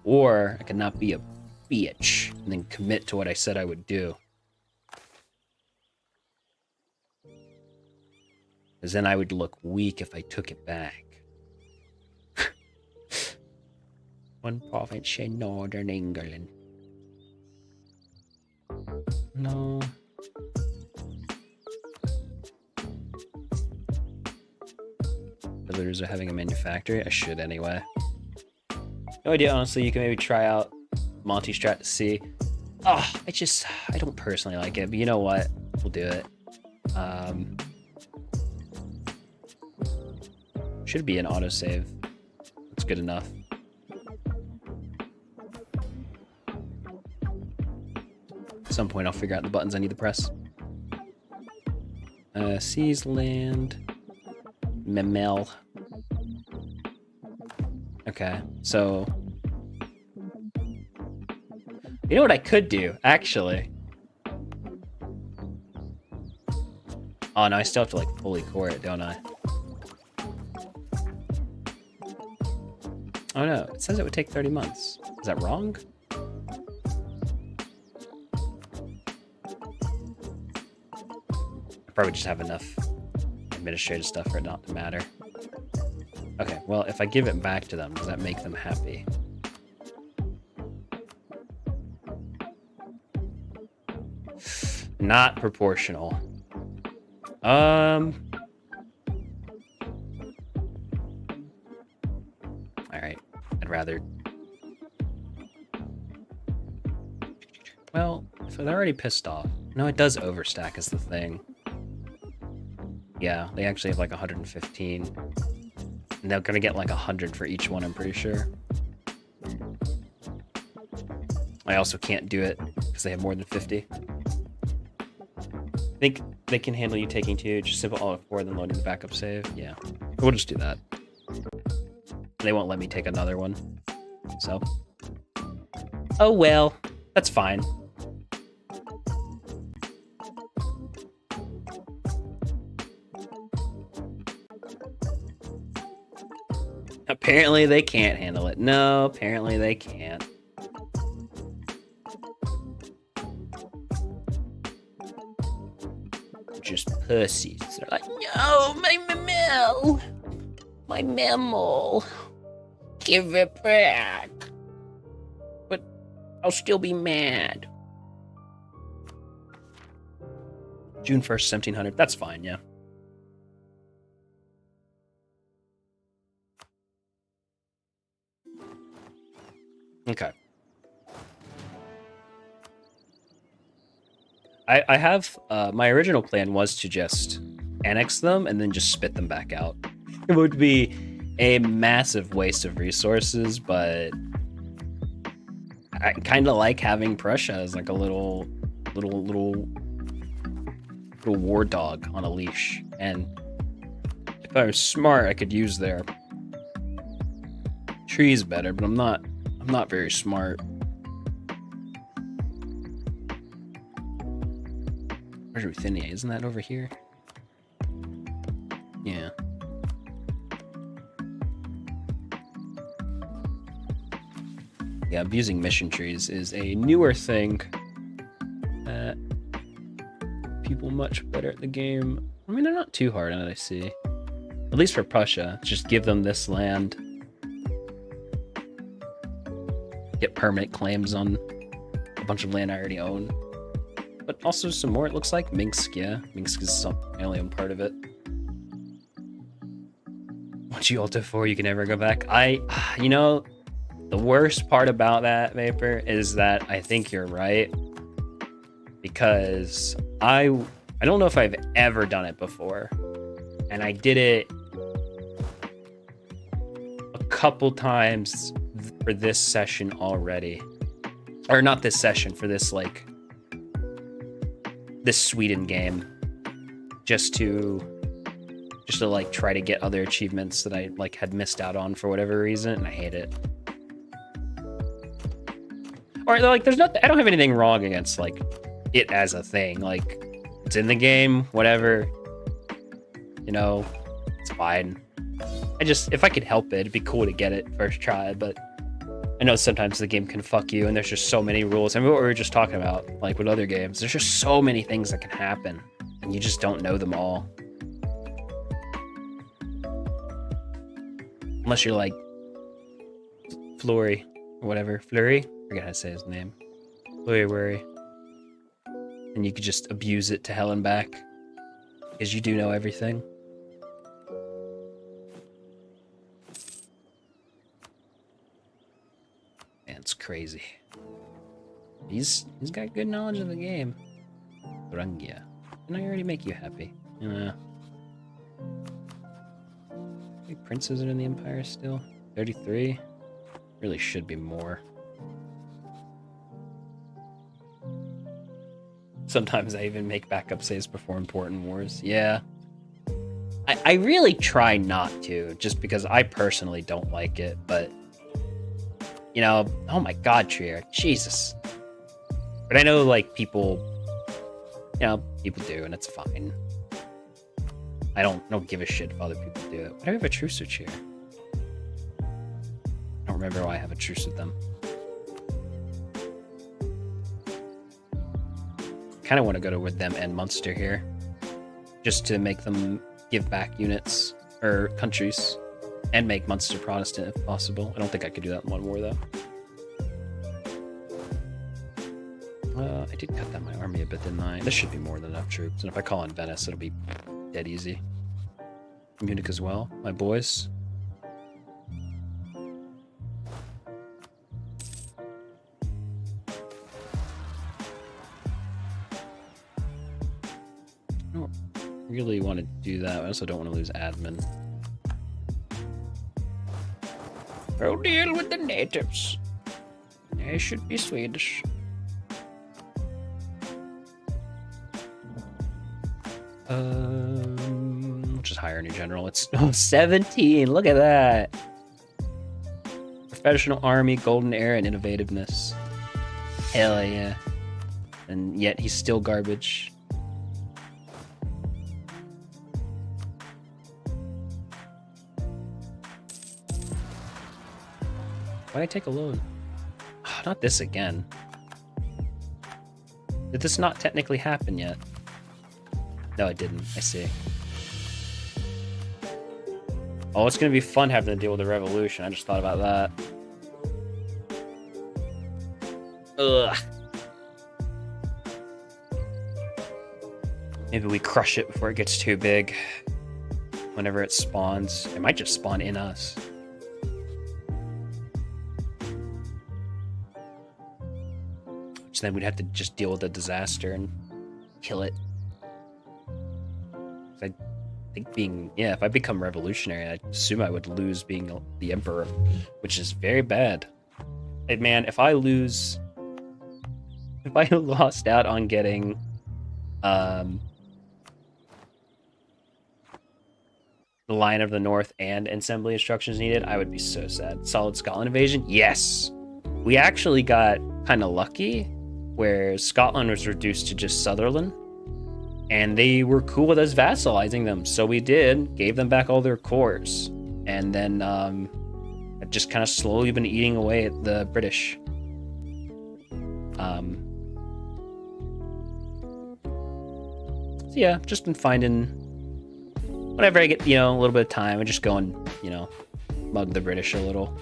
Speaker 1: Or I could not be a bitch and then commit to what I said I would do. Because then I would look weak if I took it back. One province in northern England. No. Villagers are having a manufactory. I should anyway. No idea, honestly. You can maybe try out Monty Strat to see. Oh, I don't personally like it, but you know what? We'll do it. Should be an autosave. That's good enough. At some point, I'll figure out the buttons I need to press. Seize land. Memel. Okay, so... You know what I could do, actually? Oh, no, I still have to, like, fully core it, don't I? Oh, no, it says it would take 30 months. Is that wrong? I probably just have enough administrative stuff for it not to matter. Okay, well, if I give it back to them, does that make them happy? Not proportional. Alright. I'd rather... Well, if they're already pissed off... No, it does overstack is the thing. Yeah, they actually have like 115. And they're gonna get like 100 for each one, I'm pretty sure. I also can't do it because they have more than 50. I think they can handle you taking 2, just simple Alt F4, then loading the backup save. Yeah, we'll just do that. They won't let me take another one, so. Oh well, that's fine. Apparently they can't handle it. No, apparently they can't. Just pussies. They're like, no, my memo. My memo. Give it back. But I'll still be mad. June 1st, 1700. That's fine, yeah. Okay. I have, my original plan was to just annex them and then just spit them back out. It would be a massive waste of resources, but I kind of like having Prussia as like a little war dog on a leash. And if I was smart, I could use their trees better, but I'm not very smart. Where's Ruthenia? Isn't that over here? Yeah. Yeah, abusing mission trees is a newer thing that people much better at the game. I mean, they're not too hard on it, I see. At least for Prussia, just give them this land. Get permanent claims on a bunch of land I already own. But also some more, it looks like. Minsk, yeah. Minsk is I only own part of it. Once you Alt F4, you can never go back. You know, the worst part about that, Vapor, is that I think you're right. Because I don't know if I've ever done it before. And I did it a couple times for this session already. Or not this session, for this, like, this Sweden game. Just to like try to get other achievements that I like had missed out on for whatever reason, and I hate it. Or like I don't have anything wrong against like it as a thing. Like it's in the game, whatever. You know, it's fine. If I could help it, it'd be cool to get it first try, but I know sometimes the game can fuck you and there's just so many rules. I mean, what we were just talking about, like with other games, there's just so many things that can happen and you just don't know them all. Unless you're like Fleury or whatever. Fleury? I forget how to say his name. Fleury. And you could just abuse it to hell and back. Because you do know everything. Man, it's crazy. He's got good knowledge of the game. Rangia. Didn't I already make you happy? Yeah. How many princes are in the Empire still? 33? Really should be more. Sometimes I even make backup saves before important wars. Yeah. I really try not to, just because I personally don't like it, but... You know, oh my god, Trier. Jesus. But I know, like, people... You know, people do, and it's fine. I don't give a shit if other people do it. Why do I have a truce with Trier? I don't remember why I have a truce with them. Kind of want to go to with them and Munster here, just to make them give back units or countries and make Munster Protestant if possible. I don't think I could do that in one war though. I did cut down my army a bit, didn't I? This should be more than enough troops, and if I call in Venice, it'll be dead easy. Munich as well, my boys. Really want to do that. I also don't want to lose admin. I'll deal with the natives. They should be Swedish. We'll just hire a new general. It's 17. Look at that. Professional army, golden era, and innovativeness. Hell yeah. And yet he's still garbage. Why'd I take a loan? Oh, not this again. Did this not technically happen yet? No, it didn't. I see. Oh, it's gonna be fun having to deal with the revolution. I just thought about that. Ugh. Maybe we crush it before it gets too big. Whenever it spawns. It might just spawn in us. So then we'd have to just deal with the disaster and kill it. I think if I become revolutionary, I assume I would lose being the emperor, which is very bad. Hey man, if I lost out on getting, the Lion of the North and assembly instructions needed, I would be so sad. Solid Scotland invasion? Yes! We actually got kind of lucky, where Scotland was reduced to just Sutherland, and they were cool with us vassalizing them, so we gave them back all their cores, and then I've just kind of slowly been eating away at the British. So yeah, just been finding, whenever I get, a little bit of time, I just go and, mug the British a little.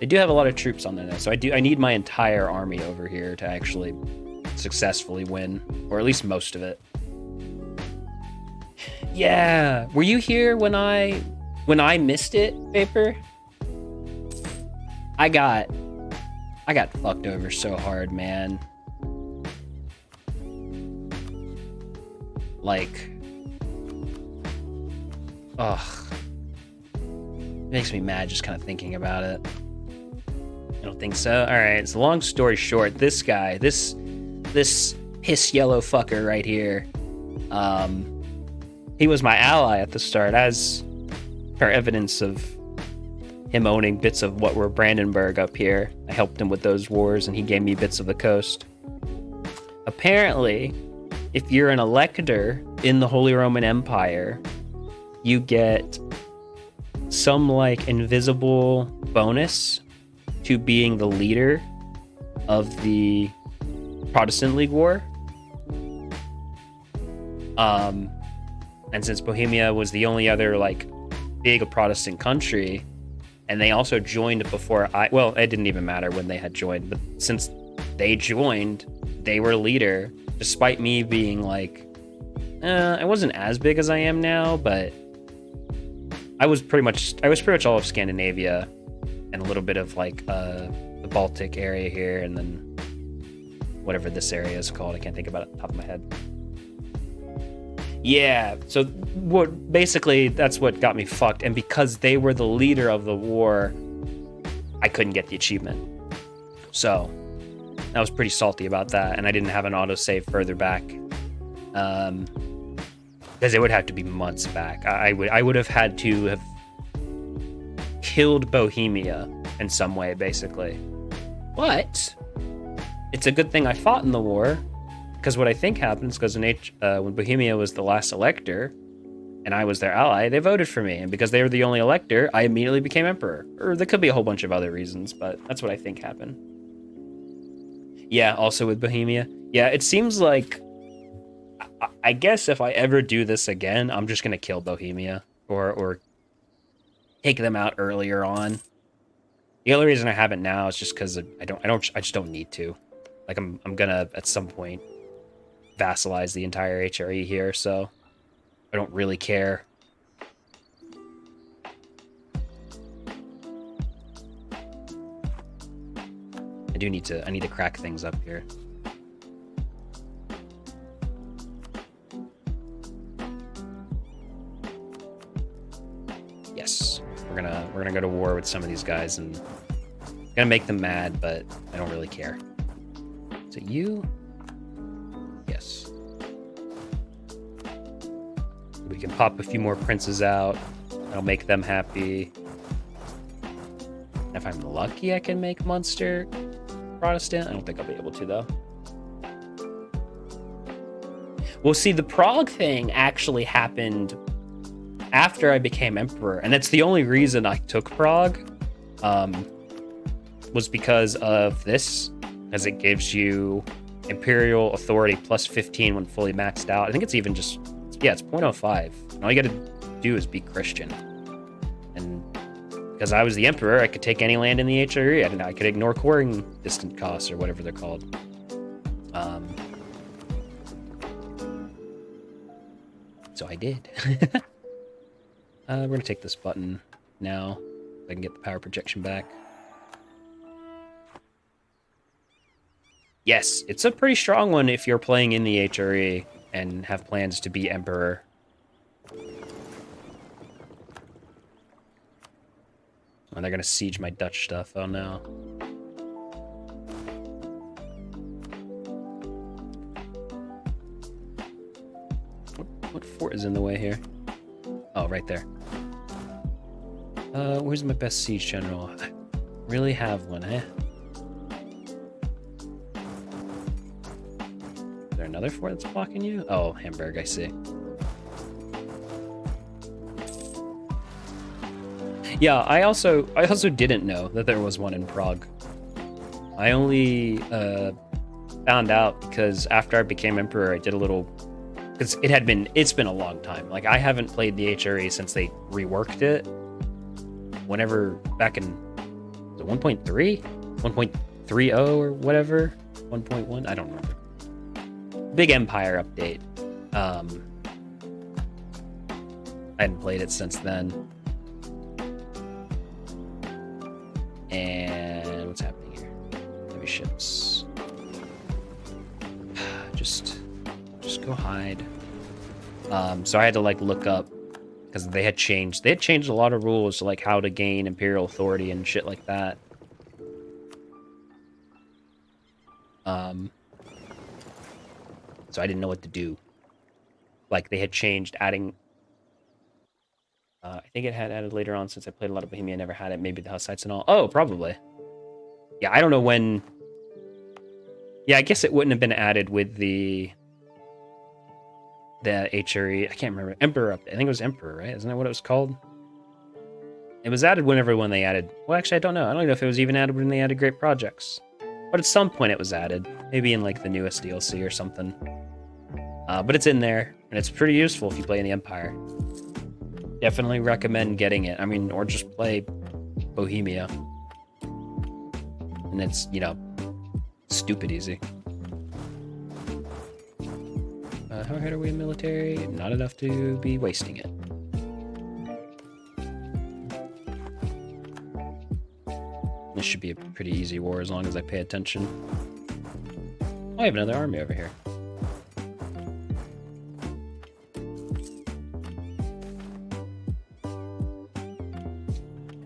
Speaker 1: They do have a lot of troops on there, though, so I need my entire army over here to actually successfully win, or at least most of it. Yeah, were you here when I missed it, Vapor? I got fucked over so hard, man. Like, ugh, it makes me mad just kind of thinking about it. I don't think so. All right. So long story short, this guy, this piss yellow fucker right here, he was my ally at the start, as per evidence of him owning bits of what were Brandenburg up here. I helped him with those wars, and he gave me bits of the coast. Apparently, if you're an elector in the Holy Roman Empire, you get some like invisible bonus to being the leader of the Protestant League War. And since Bohemia was the only other like big a Protestant country, and they also joined before well, it didn't even matter when they had joined, but since they joined, they were leader, despite me being like, I wasn't as big as I am now, but I was pretty much all of Scandinavia and a little bit of like the Baltic area here, and then whatever this area is called. I can't think about it off the top of my head. Yeah, so basically that's what got me fucked, and because they were the leader of the war, I couldn't get the achievement. So I was pretty salty about that, and I didn't have an autosave further back. Because it would have to be months back. I would have had to have killed Bohemia in some way, basically. But it's a good thing I fought in the war, because what I think happens, because when Bohemia was the last elector, and I was their ally, they voted for me, and because they were the only elector, I immediately became emperor. Or there could be a whole bunch of other reasons, but that's what I think happened. Yeah, also with Bohemia. Yeah, it seems like, I guess if I ever do this again, I'm just gonna kill Bohemia or take them out earlier on. The only reason I haven't now is just because I just don't need to. Like I'm gonna at some point vassalize the entire HRE here, so I don't really care. I need to crack things up here. Yes, we're gonna go to war with some of these guys and gonna make them mad, but I don't really care. Is it you? Yes. We can pop a few more princes out. That'll make them happy. If I'm lucky, I can make Munster Protestant. I don't think I'll be able to, though. Well, see, the Prague thing actually happened after I became emperor, and that's the only reason I took Prague, was because of this, as it gives you imperial authority plus 15 when fully maxed out. I think it's even just, yeah, it's 0.05. And all you gotta do is be Christian. And because I was the emperor, I could take any land in the HRE. I could ignore coring distant costs or whatever they're called. So I did. We're gonna take this button now so I can get the power projection back. Yes, it's a pretty strong one if you're playing in the HRE and have plans to be emperor. And they're gonna siege my Dutch stuff. Oh no. What fort is in the way here? Oh, right there. Where's my best siege general? I really have one, eh? Is there another fort that's blocking you? Oh, Hamburg, I see. Yeah, I also didn't know that there was one in Prague. I only found out because after I became emperor, I did a little, because it's been a long time. Like, I haven't played the HRE since they reworked it. Whenever back in, was it 1.3? 1.30 or whatever? 1.1? I don't remember. Big Empire update. I hadn't played it since then. And what's happening here? Heavy ships. Just go hide. So I had to like look up, because they had changed a lot of rules to like how to gain imperial authority and shit like that. So I didn't know what to do. Like, they had changed adding, I think it had added later on, since I played a lot of Bohemia. I never had it. Maybe the house sites and all. Oh, probably. Yeah, I don't know when. Yeah, I guess it wouldn't have been added with the HRE. I can't remember. Emperor update. I think it was Emperor, right? Isn't that what it was called? It was added when they added. Well, actually, I don't know. I don't even know if it was even added when they added Great Projects. But at some point it was added. Maybe in like the newest DLC or something. But it's in there, and it's pretty useful if you play in the Empire. Definitely recommend getting it. I mean, or just play Bohemia. And it's, you know, stupid easy. How ahead are we in military? Not enough to be wasting it. This should be a pretty easy war as long as I pay attention. Oh, I have another army over here.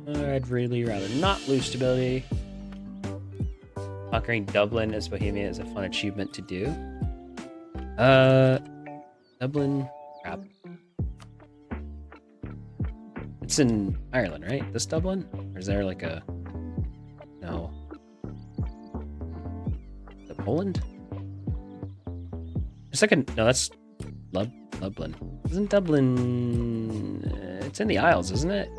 Speaker 1: I'd really rather not lose stability. Conquering Dublin as Bohemia is a fun achievement to do. Dublin, crap. It's in Ireland, right? This Dublin? Or is there like a... No. Is it Poland? It's like a... No, that's Lublin. Isn't Dublin... it's in the Isles, isn't it?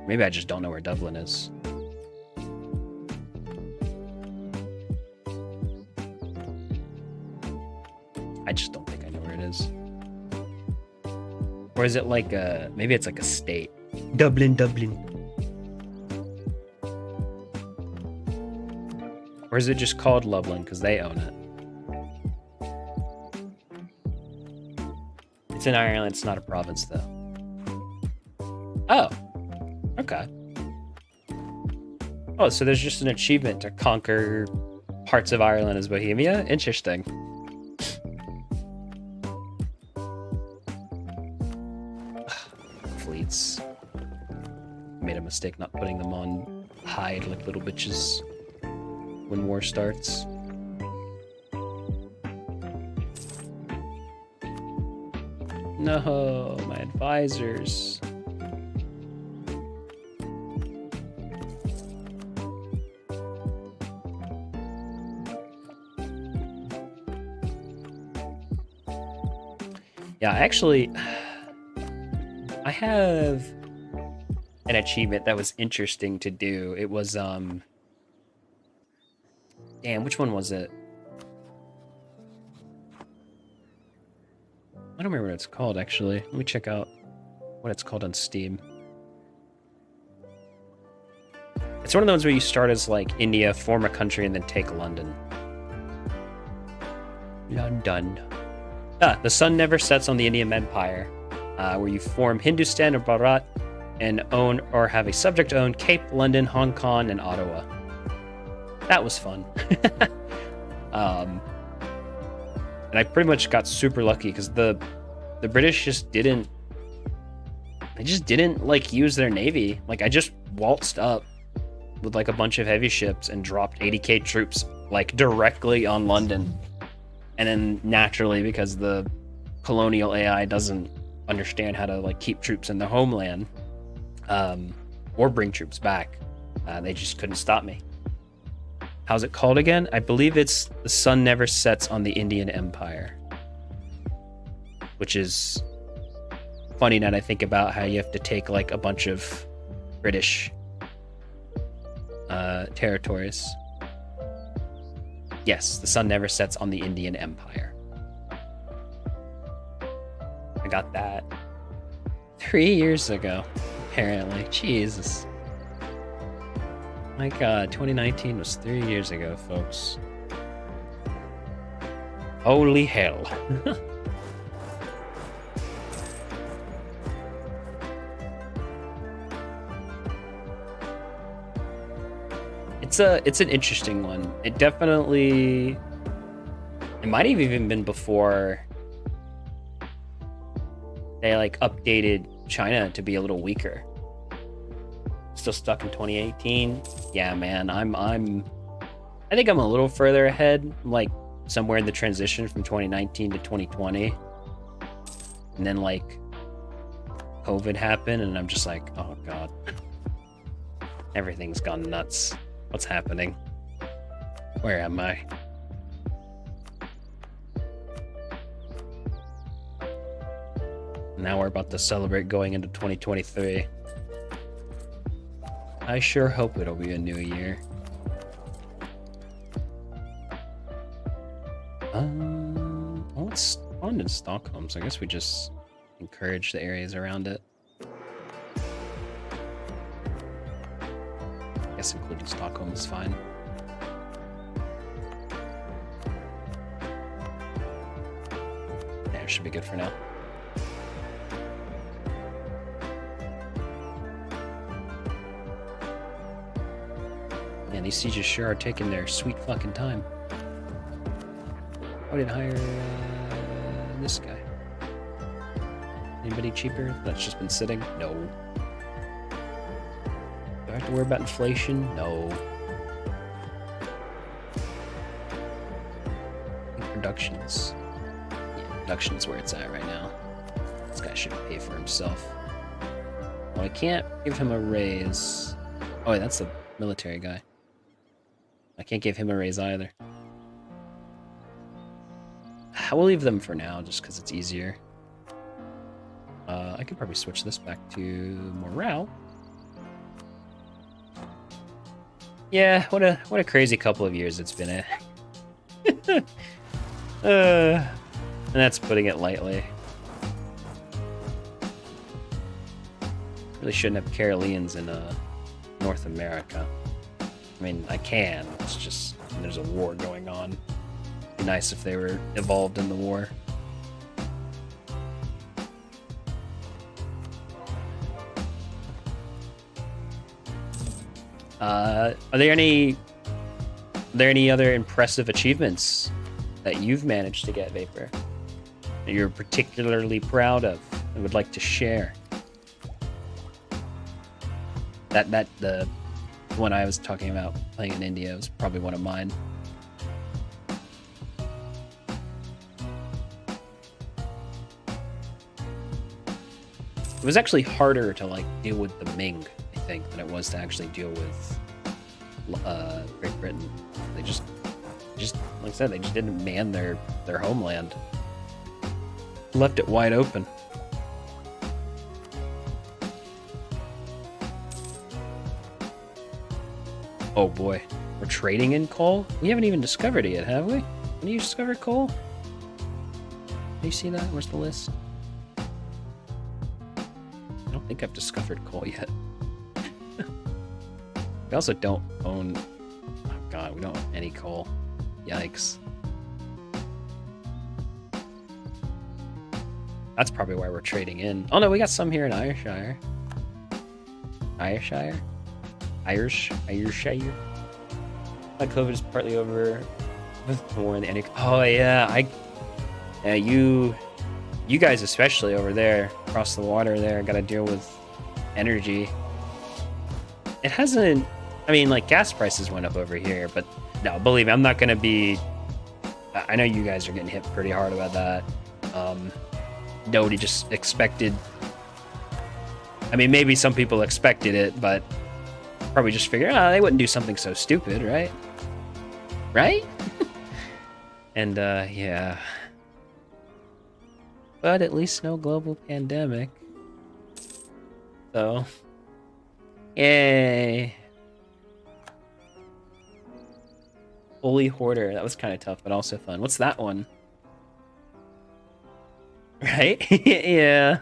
Speaker 1: Maybe I just don't know where Dublin is. I just don't think I know where it is. Or is it like a... maybe it's like a state. Dublin. Or is it just called Lublin because they own it? It's in Ireland. It's not a province, though. Oh. Okay. Oh, so there's just an achievement to conquer parts of Ireland as Bohemia? Interesting. Fleets. Made a mistake not putting them on hide like little bitches when war starts. No, my advisors. Yeah, actually, I have an achievement that was interesting to do. It was, damn, which one was it? I don't remember what it's called, actually. Let me check out what it's called on Steam. It's one of the ones where you start as, like, India, form a country, and then take London. London. The sun never sets on the Indian Empire, where you form Hindustan or Bharat and own or have a subject own Cape, London, Hong Kong, and Ottawa. That was fun. And I pretty much got super lucky because the British just didn't like use their navy. Like I just waltzed up with like a bunch of heavy ships and dropped 80k troops like directly on London. And then naturally, because the colonial AI doesn't understand how to like keep troops in their homeland, or bring troops back, they just couldn't stop me. How's it called again? I believe it's The Sun Never Sets on the Indian Empire, which is funny now that I think about how you have to take like a bunch of British territories. Yes, the sun never sets on the Indian Empire. I got that 3 years ago, apparently. Jesus. My God, 2019 was 3 years ago, folks. Holy hell. It's an interesting one. It definitely... It might have even been before they like updated China to be a little weaker. Still stuck in 2018. Yeah, man, I think I'm a little further ahead, like somewhere in the transition from 2019 to 2020. And then like COVID happened and I'm just like, oh God. Everything's gone nuts. What's happening? Where am I? Now we're about to celebrate going into 2023. I sure hope it'll be a new year. I spawned in Stockholm, so I guess we just encourage the areas around it. I guess including Stockholm is fine. Yeah, it should be good for now. Man, these sieges sure are taking their sweet fucking time. I didn't hire this guy. Anybody cheaper? That's just been sitting? No. Do I have to worry about inflation? No. Productions. Yeah, production is where it's at right now. This guy should pay for himself. Well, I can't give him a raise. Oh, wait, that's the military guy. I can't give him a raise either. We'll leave them for now, just because it's easier. I could probably switch this back to morale. Yeah, what a crazy couple of years it's been. And that's putting it lightly. Really shouldn't have Caroleans in North America. I mean, I can. It's just there's a war going on. Be nice if they were involved in the war. Are there any other impressive achievements that you've managed to get, Vapor, that you're particularly proud of and would like to share? That the one I was talking about playing in India was probably one of mine. It was actually harder to like deal with the Ming, I think, than it was to actually deal with Great Britain. They just like I said, they just didn't man their homeland. Left it wide open. Oh boy, we're trading in coal? We haven't even discovered it yet, have we? When you discover coal? Do you see that? Where's the list? I don't think I've discovered coal yet. We also don't own... Oh god, we don't own any coal. Yikes. That's probably why we're trading in. Oh no, we got some here in Ayrshire. Ayrshire? Ayrshire? Like COVID is partly over with more in the end. Oh yeah, you guys especially over there across the water there got to deal with energy. It hasn't. I mean, like gas prices went up over here, but no, believe me, I'm not gonna be. I know you guys are getting hit pretty hard about that. Nobody just expected. I mean, maybe some people expected it, but probably just figured, they wouldn't do something so stupid, right? Right? And, yeah. But at least no global pandemic. So, yay. Holy Hoarder, that was kind of tough, but also fun. What's that one? Right? Yeah.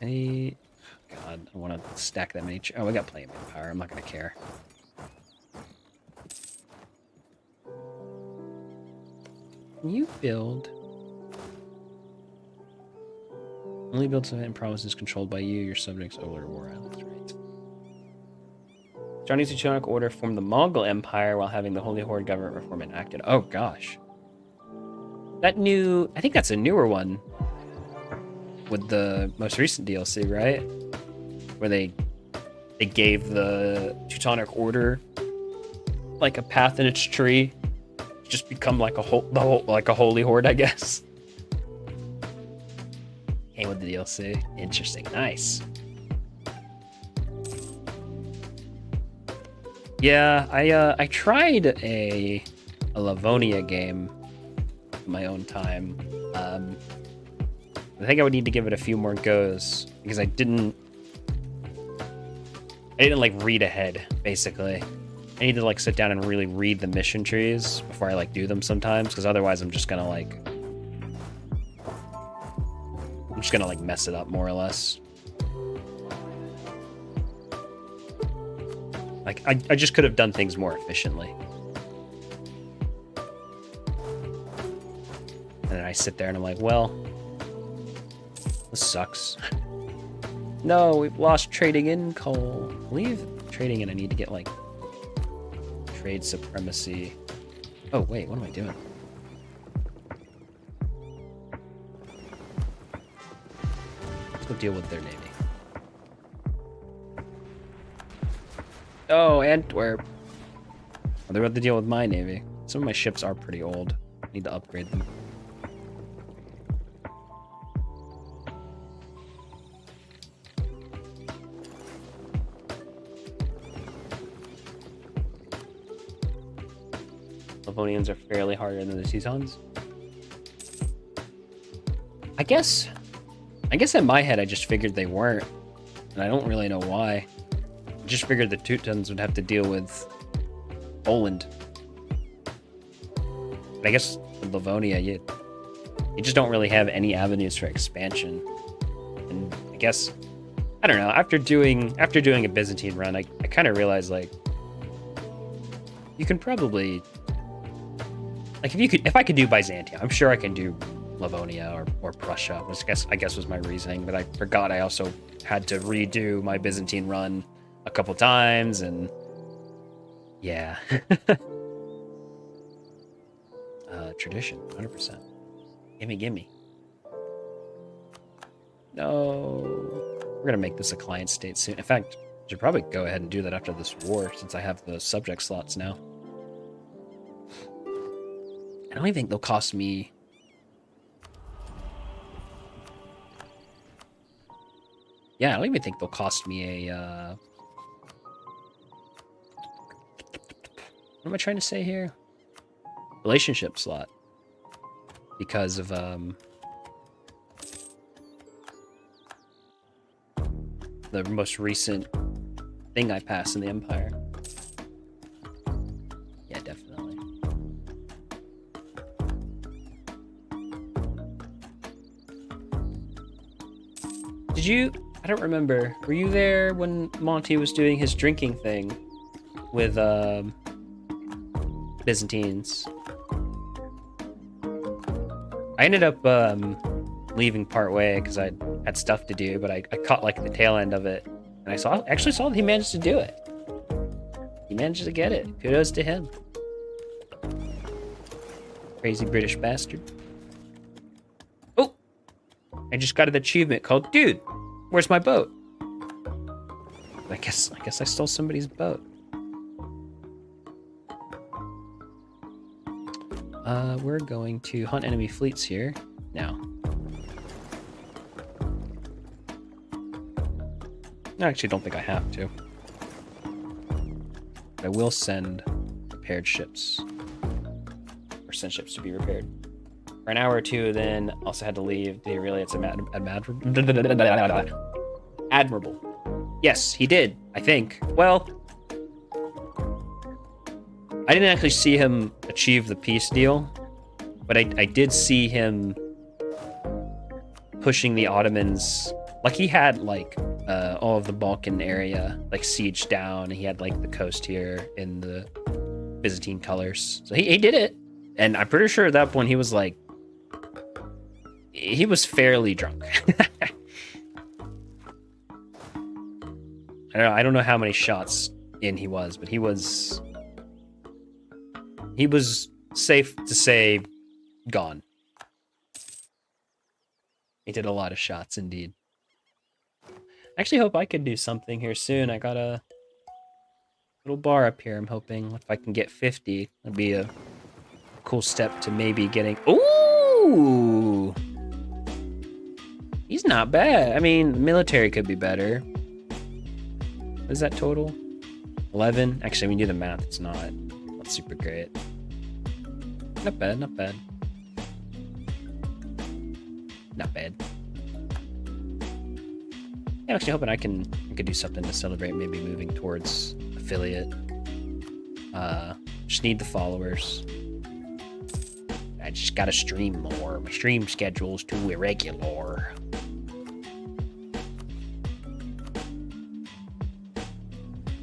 Speaker 1: God, I want to stack that many. Oh, we got plenty of manpower. I'm not gonna care. Can you build? Only build some in provinces controlled by you. Your subjects over war islands, right? Johnny's Teutonic Order formed the Mongol Empire while having the Holy Horde government reform enacted. Oh gosh, that new. I think that's a newer one. With the most recent DLC, right? Where they gave the Teutonic Order like a path in its tree, just become like a holy horde, I guess. Came with the DLC. Interesting, nice. Yeah, I tried a Livonia game in my own time. I think I would need to give it a few more goes because I didn't like read ahead, basically. I need to like sit down and really read the mission trees before I like do them sometimes, because otherwise I'm just gonna like mess it up more or less. Like I just could have done things more efficiently. And then I sit there and I'm like, well, this sucks. No, we've lost trading in coal. Leave trading in. I need to get like trade supremacy. Oh wait, what am I doing? Let's go deal with their navy. Oh, Antwerp. Oh, they're about to deal with my navy. Some of my ships are pretty old. I need to upgrade them. Livonians are fairly harder than the Teutons. I guess in my head I just figured they weren't, and I don't really know why. I just figured the Teutons would have to deal with Poland. But I guess with Livonia, you just don't really have any avenues for expansion. And I guess, I don't know, after doing a Byzantine run, I kind of realized like you can probably, like if I could do Byzantium, I'm sure I can do Livonia or Prussia, which I guess was my reasoning, but I forgot I also had to redo my Byzantine run a couple times, and yeah. Tradition, 100%. Gimme. No. We're gonna make this a client state soon. In fact, I should probably go ahead and do that after this war, since I have the subject slots now. I don't even think they'll cost me... Yeah, I don't even think they'll cost me a... What am I trying to say here? Relationship slot. Because of, the most recent thing I passed in the Empire. Yeah, definitely. Did you... I don't remember. Were you there when Monty was doing his drinking thing with, Byzantines? I ended up, leaving part way because I had stuff to do, but I caught like the tail end of it, and I actually saw that he managed to do it. He managed to get it. Kudos to him. Crazy British bastard. Oh, I just got an achievement called "Dude, where's my boat?" I guess I stole somebody's boat. We're going to hunt enemy fleets here now. I actually don't think I have to. But I will send repaired ships. Or send ships to be repaired. For an hour or two, then also had to leave. Did he really? It's admirable. Yes, he did, I think. Well, I didn't actually see him achieve the peace deal, but I did see him pushing the Ottomans. Like, he had, like, all of the Balkan area, like, sieged down, and he had, like, the coast here in the Byzantine colors. So he did it, and I'm pretty sure at that point he was, like, he was fairly drunk. I don't know how many shots in he was, but he was safe to say gone. He did a lot of shots indeed. I actually hope I could do something here soon. I got a little bar up here. I'm hoping if I can get 50, that'd be a cool step to maybe getting... Ooh! He's not bad. I mean, military could be better. What is that total? 11? Actually, when you do the math, it's not super great. Not bad, not bad. Not bad. Yeah, I'm actually hoping I could do something to celebrate, maybe moving towards affiliate. Just need the followers. I just gotta stream more. My stream schedule's too irregular.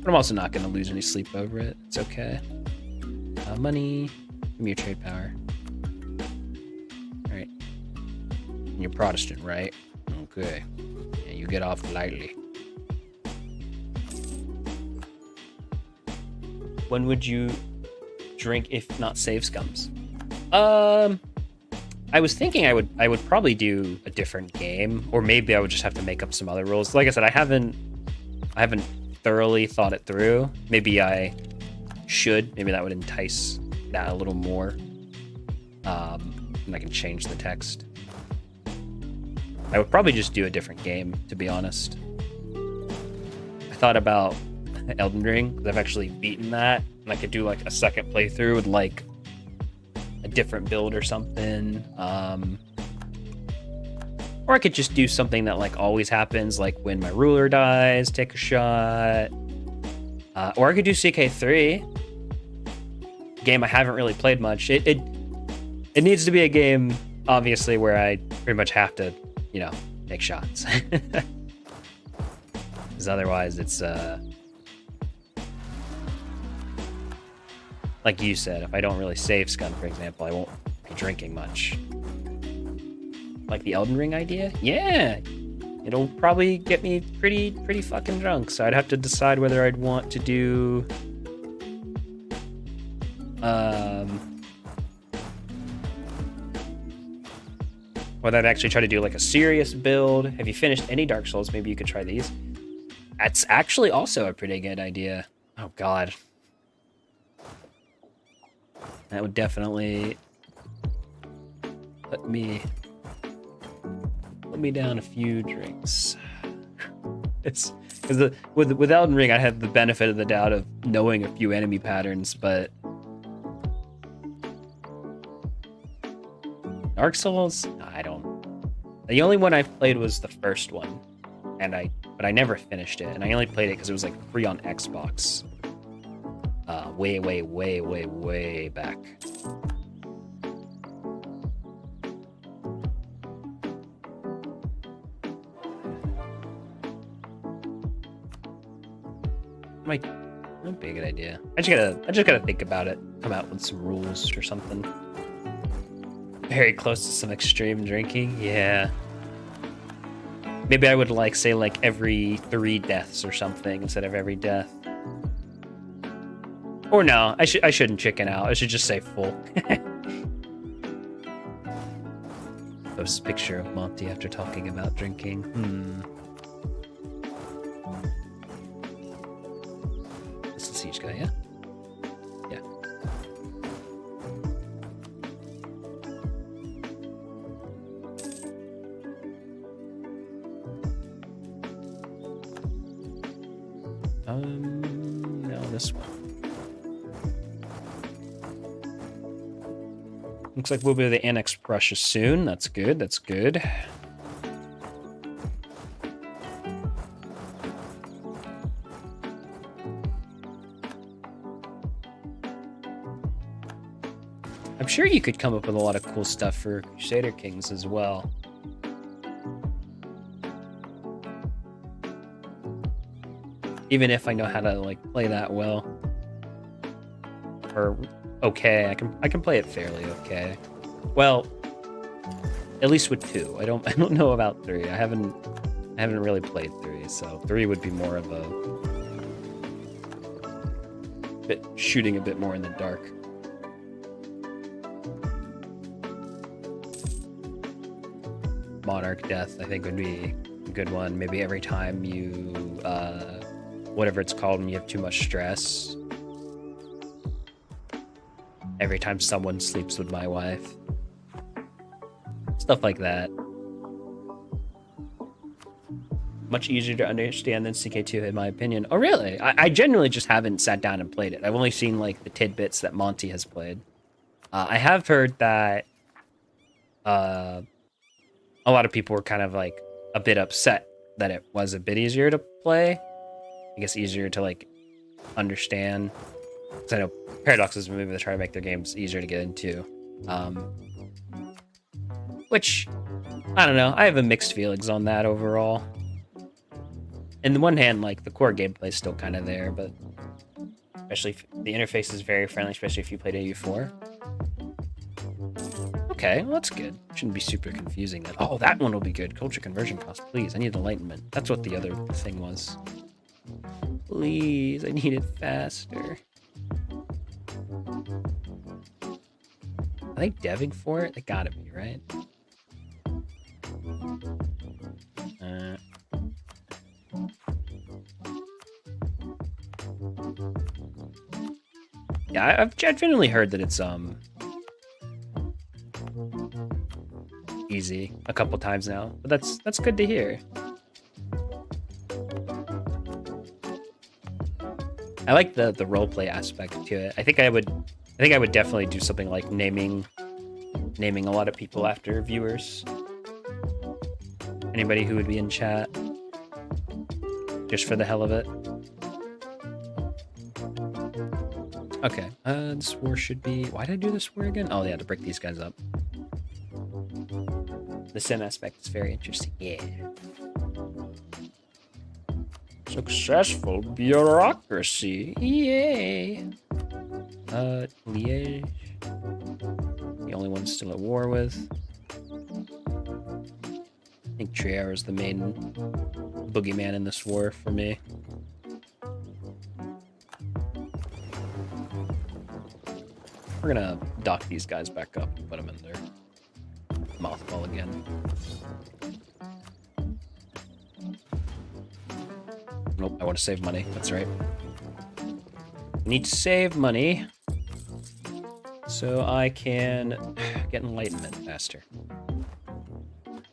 Speaker 1: But I'm also not gonna lose any sleep over it. It's okay. Money. Give me your trade power. Alright. And you're Protestant, right? Okay. Yeah, you get off lightly. When would you drink if not save scums? I was thinking I would probably do a different game, or maybe I would just have to make up some other rules. Like I said, I haven't thoroughly thought it through. Maybe I should. Maybe that would entice that a little more. And I can change the text. I would probably just do a different game, to be honest. I thought about Elden Ring, because I've actually beaten that, and I could do like a second playthrough with like a different build or something. Or I could just do something that like always happens, like when my ruler dies, take a shot. Or I could do CK3, game I haven't really played much. It needs to be a game, obviously, where I pretty much have to, you know, make shots. Because otherwise it's like you said, if I don't really save scum, for example, I won't be drinking much. Like the Elden Ring idea? Yeah! It'll probably get me pretty fucking drunk, so I'd have to decide whether I'd want to do... whether I'd actually try to do like a serious build. Have you finished any Dark Souls? Maybe you could try these. That's actually also a pretty good idea. Oh god. That would definitely let me down a few drinks. It's because with Elden Ring, I had the benefit of the doubt of knowing a few enemy patterns, but Dark Souls, I don't. The only one I've played was the first one, but I never finished it, and I only played it because it was like free on Xbox. Way back. Might be a good idea. I just gotta think about it. Come out with some rules or something. Very close to some extreme drinking. Yeah. Maybe I would like say like every 3 deaths or something instead of every death. Or no, I shouldn't chicken out. I should just say full. Post picture of Monty after talking about drinking. This is the Siege guy, yeah? Yeah. No, this one. Looks like we'll be able to annex Prussia soon. That's good, that's good. I'm sure you could come up with a lot of cool stuff for Crusader Kings as well. Even if I know how to like play that well. Or okay, I can play it fairly okay. Well, at least with 2. I don't know about 3. I haven't really played 3, so 3 would be more of a bit shooting a bit more in the dark. Monarch Death, I think, would be a good one. Maybe every time you whatever it's called when you have too much stress. Every time someone sleeps with my wife. Stuff like that. Much easier to understand than CK2 in my opinion. Oh really? I genuinely just haven't sat down and played it. I've only seen like the tidbits that Monty has played. I have heard that a lot of people were kind of like a bit upset that it was a bit easier to play. I guess easier to like understand. 'Cause I know Paradox is moving to try to make their games easier to get into. Which, I don't know. I have a mixed feelings on that overall. In the one hand, like, the core gameplay is still kind of there, but especially if the interface is very friendly, especially if you played EU4. Okay, well, that's good. Shouldn't be super confusing then. Oh, that one will be good. Culture conversion cost, please. I need enlightenment. That's what the other thing was. Please, I need it faster. Are they deving for it? They gotta be, right? Yeah, I've genuinely heard that it's easy a couple times now, but that's good to hear. I like the roleplay aspect to it. I think I would definitely do something like naming a lot of people after viewers. Anybody who would be in chat, just for the hell of it. Okay, this war should be... Why did I do this war again? Oh yeah, to break these guys up. The sim aspect is very interesting. Yeah. Successful bureaucracy. Yay. Liège. The only one still at war with. I think Trier is the main boogeyman in this war for me. We're gonna dock these guys back up and put them in their mothball again. Nope, I want to save money. That's right. I need to save money so I can get enlightenment faster.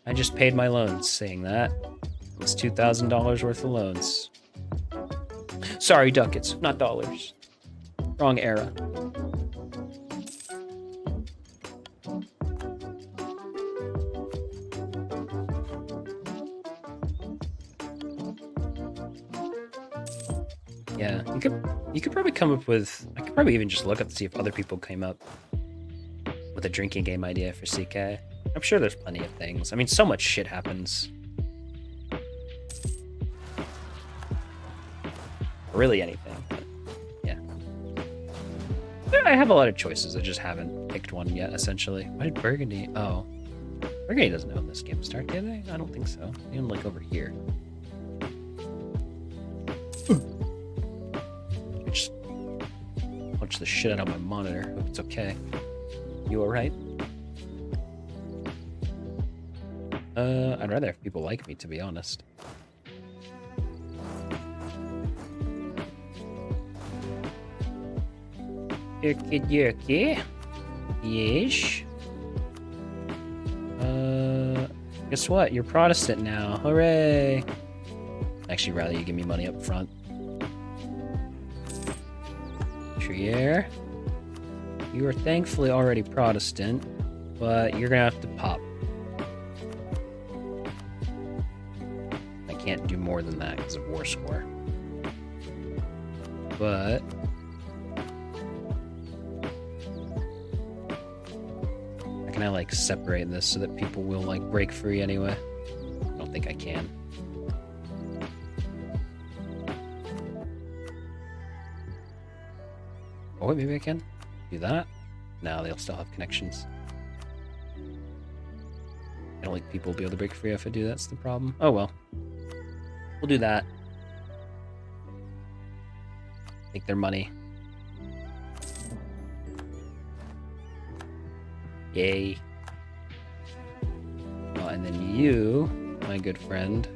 Speaker 1: I just paid my loans saying that. It's $2,000 worth of loans. Sorry, ducats, not dollars. Wrong era. Yeah, you could probably come up with... I could probably even just look up to see if other people came up with a drinking game idea for CK. I'm sure there's plenty of things. I mean, so much shit happens. Really anything, but yeah. I have a lot of choices. I just haven't picked one yet, essentially. Why did Burgundy... Oh. Burgundy doesn't own this game start, do they? I don't think so. They own, like, over here. I just punched the shit out of my monitor. Hope it's okay. You alright? I'd rather have people like me, to be honest. Okie Yeesh. Guess what? You're Protestant now. Hooray! Actually, rather you give me money up front. Trier. You are thankfully already Protestant, but you're gonna have to pop. I can't do more than that because of war score. But can I like separate this so that people will like break free anyway? I don't think I can. Oh wait, maybe I can do that. No, they'll still have connections. I don't think people will be able to break free if I do. That's the problem. Oh well, we'll do that. Take their money. Yay. Oh, and then you, my good friend,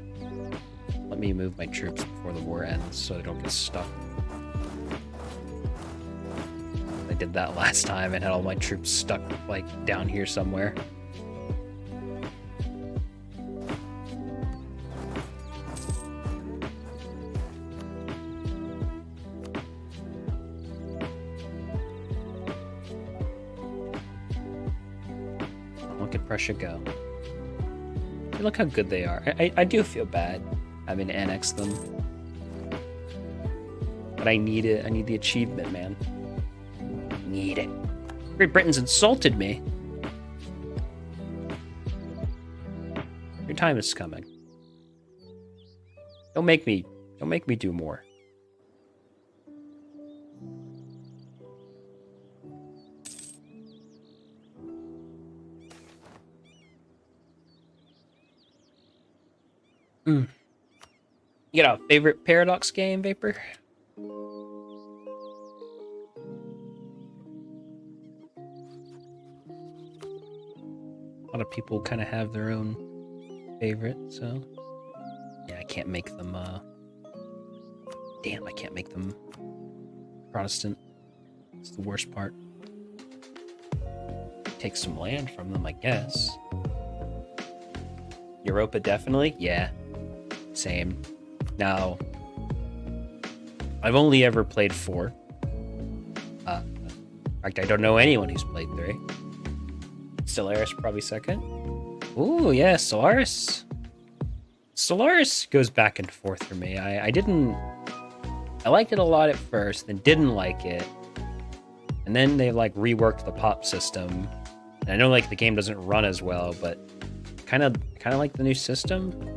Speaker 1: let me move my troops before the war ends so I don't get stuck. I did that last time and had all my troops stuck, like, down here somewhere. Look at Prussia go. Look how good they are. I do feel bad having to annex them. But I need it. I need the achievement, man. Need it. Great Britain's insulted me. Your time is coming. Don't make me do more. You got a favorite Paradox game, Vapor? A lot of people kind of have their own favorite, so yeah, I can't make them. Damn, I can't make them Protestant. It's the worst part. Take some land from them, I guess. Europa, definitely. Yeah, same. Now, I've only ever played 4. In fact, I don't know anyone who's played 3. Stellaris probably second. Ooh, yeah, Stellaris. Stellaris goes back and forth for me. I liked it a lot at first, then didn't like it. And then they like reworked the pop system. And I know like the game doesn't run as well, but kind of like the new system.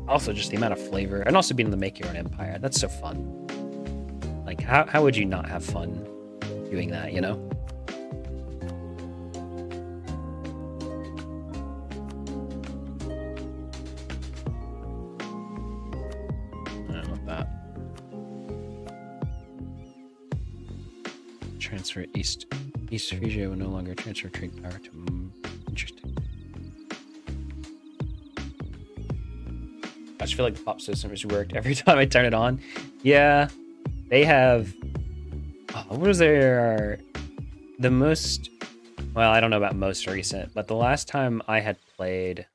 Speaker 1: Also just the amount of flavor, and also being able to make your own empire. That's so fun. Like how would you not have fun doing that, you know? Transfer East Frisia will no longer transfer trade power to. Interesting. I just feel like the pop system has worked every time I turn it on. Yeah, they have. What was their the most? Well, I don't know about most recent, but the last time I had played,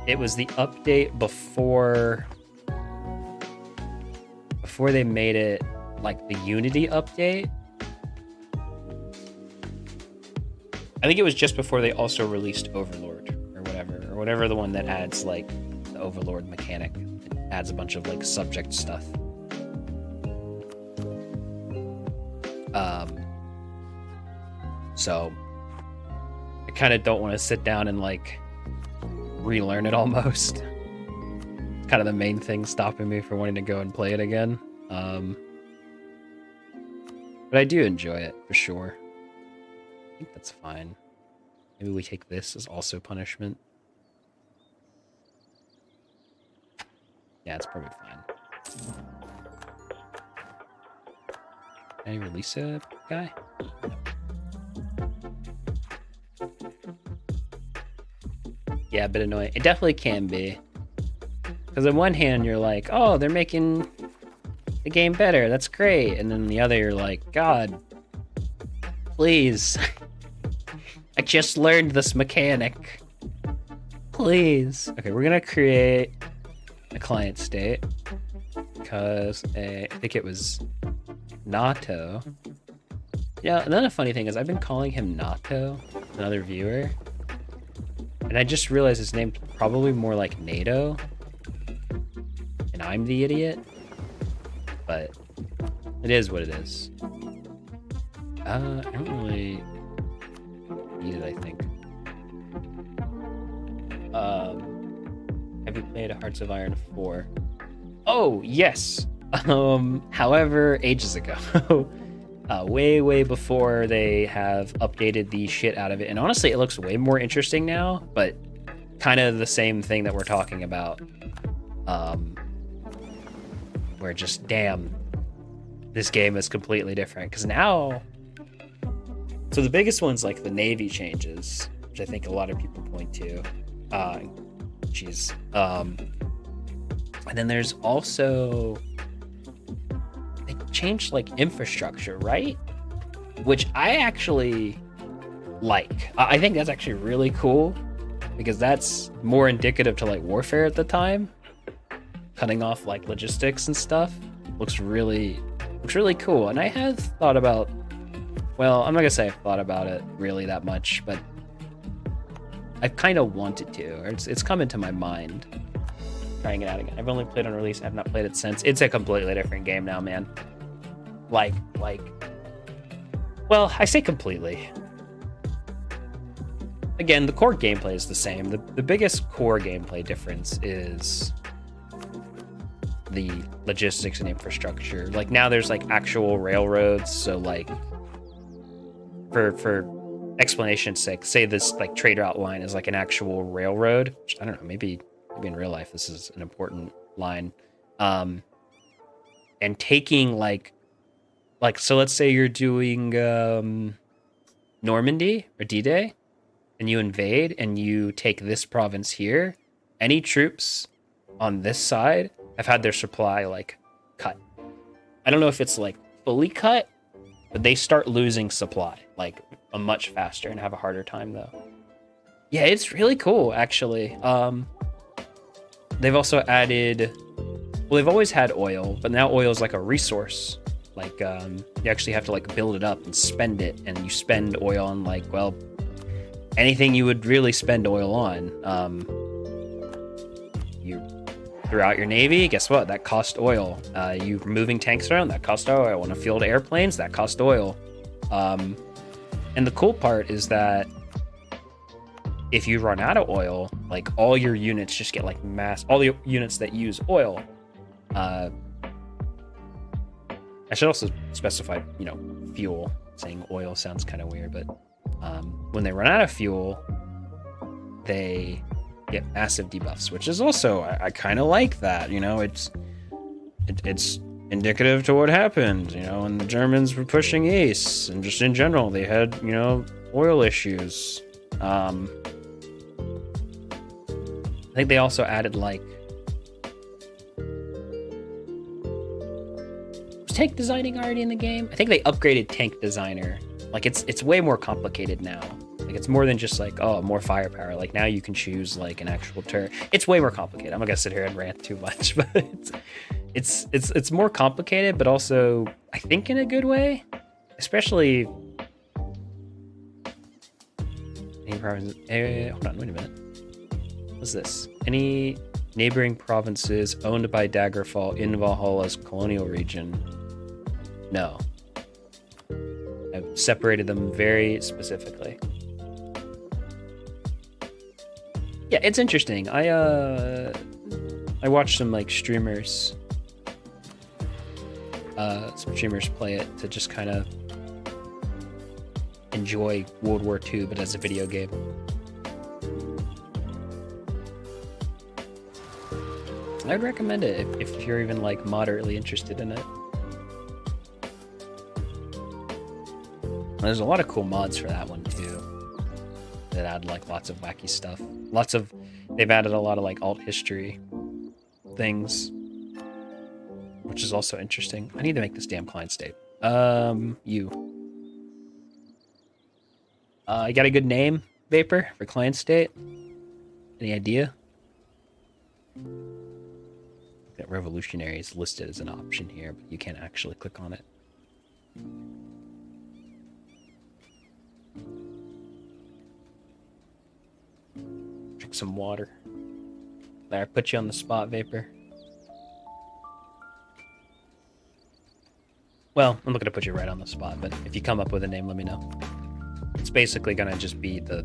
Speaker 1: it was the update before they made it like the Unity update. I think it was just before they also released Overlord or whatever the one that adds like the Overlord mechanic. It adds a bunch of like subject stuff. So I kind of don't want to sit down and like relearn it almost. It's kind of the main thing stopping me from wanting to go and play it again. But I do enjoy it for sure. I think that's fine. Maybe we take this as also punishment. Yeah, it's probably fine. Can I release a guy? Yeah, a bit annoying. It definitely can be. Because on one hand, you're like, oh, they're making the game better. That's great. And then on the other, you're like, God, please. I just learned this mechanic. Please. Okay, we're going to create a client state. Because I think it was Nato. Yeah, another funny thing is I've been calling him Nato, another viewer. And I just realized his name's probably more like NATO. And I'm the idiot. But it is what it is. I don't really need it, I think. Have you played Hearts of Iron 4? Oh, yes! However, ages ago. Way before they have updated the shit out of it. And honestly, it looks way more interesting now, but kind of the same thing that we're talking about. Where just, damn, this game is completely different. Because now, so the biggest one's like the Navy changes, which I think a lot of people point to. And then there's also, they changed like infrastructure, right? Which I actually like. I think that's actually really cool because that's more indicative to like warfare at the time. Cutting off like logistics and stuff looks really cool. And I have thought about, well, I'm not gonna say I've thought about it really that much, but I've kind of wanted to, or it's come into my mind. trying it out again. I've only played on release. I have not played it since. It's a completely different game now, man. Like, well, I say completely. Again, the core gameplay is the same. The biggest core gameplay difference is the logistics and infrastructure. Like now there's like actual railroads, so like for explanation's sake, say this like trade route line is like an actual railroad, which I don't know, maybe in real life this is an important line. And taking like so let's say you're doing Normandy or D-Day and you invade and you take this province here, any troops on this side have had their supply like cut. I don't know if it's like fully cut, but they start losing supply like a much faster and have a harder time though. Yeah, it's really cool actually. They've also added, well, they've always had oil, but now oil is like a resource. Like you actually have to like build it up and spend it, and you spend oil on like, well, anything you would really spend oil on. You throughout your navy, guess what? That cost oil. You moving tanks around, that cost oil. On a field airplanes, that cost oil. And the cool part is that if you run out of oil, like all your units just get like all the units that use oil. I should also specify, fuel. Saying oil sounds kind of weird, but when they run out of fuel, they get massive debuffs, which is also, I kind of like that. It's indicative to what happened, when the Germans were pushing east, and just in general, they had, oil issues. I think they also added like, was tank designing already in the game? I think they upgraded tank designer. Like it's way more complicated now. Like it's more than just like, oh, more firepower. Like now you can choose like an actual turret. It's way more complicated. I'm not gonna sit here and rant too much, but it's more complicated, but also I think in a good way. Especially hold on, wait a minute. What's this? Any neighboring provinces owned by Daggerfall in Valhalla's colonial region? No. I've separated them very specifically. Yeah, it's interesting. I watched some like streamers play it to just kind of enjoy World War II, but as a video game. I'd recommend it if you're even like moderately interested in it. There's a lot of cool mods for that one too, that add like lots of wacky stuff. They've added a lot of like alt history things, which is also interesting. I need to make this damn client state. You got a good name, Vapor, for client state? Any idea? That revolutionary is listed as an option here, but you can't actually click on it. Drink some water. There, I put you on the spot, Vapor. Well, I'm not gonna put you right on the spot, but if you come up with a name, let me know. It's basically gonna just be the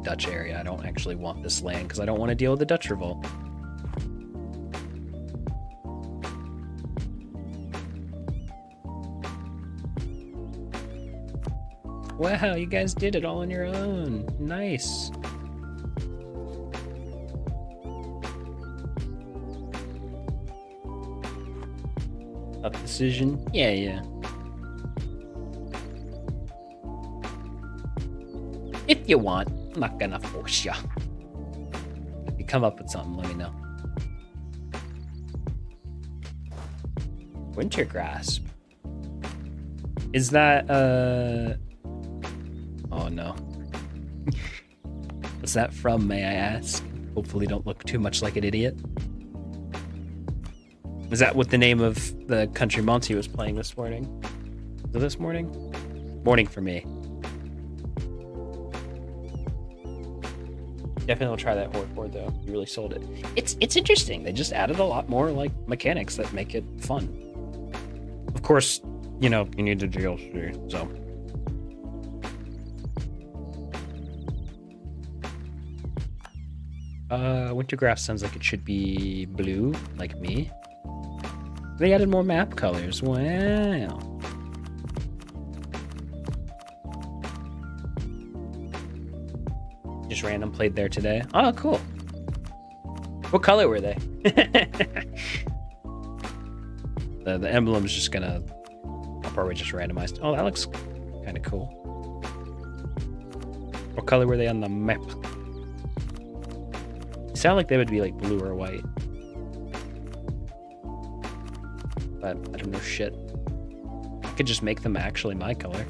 Speaker 1: Dutch area. I don't actually want this land because I don't want to deal with the Dutch revolt. Wow, you guys did it all on your own. Nice. Tough decision? Yeah. If you want, I'm not gonna force ya. If you come up with something, let me know. Winter Grasp. Is that, oh no. What's that from, may I ask? Hopefully don't look too much like an idiot. Is that what the name of the country Monty was playing this morning? Was it this morning? Morning for me. Definitely will try that horde board though. You really sold it. It's interesting. They just added a lot more like mechanics that make it fun. Of course, you know, you need the DLC, so. Wintergrass sounds like it should be blue, like me. They added more map colors. Wow. Just random played there today. Oh, cool. What color were they? the emblem's just gonna... I'll probably just randomized. Oh, that looks kind of cool. What color were they on the map? They sound like they would be like blue or white. But I don't know shit. I could just make them actually my color.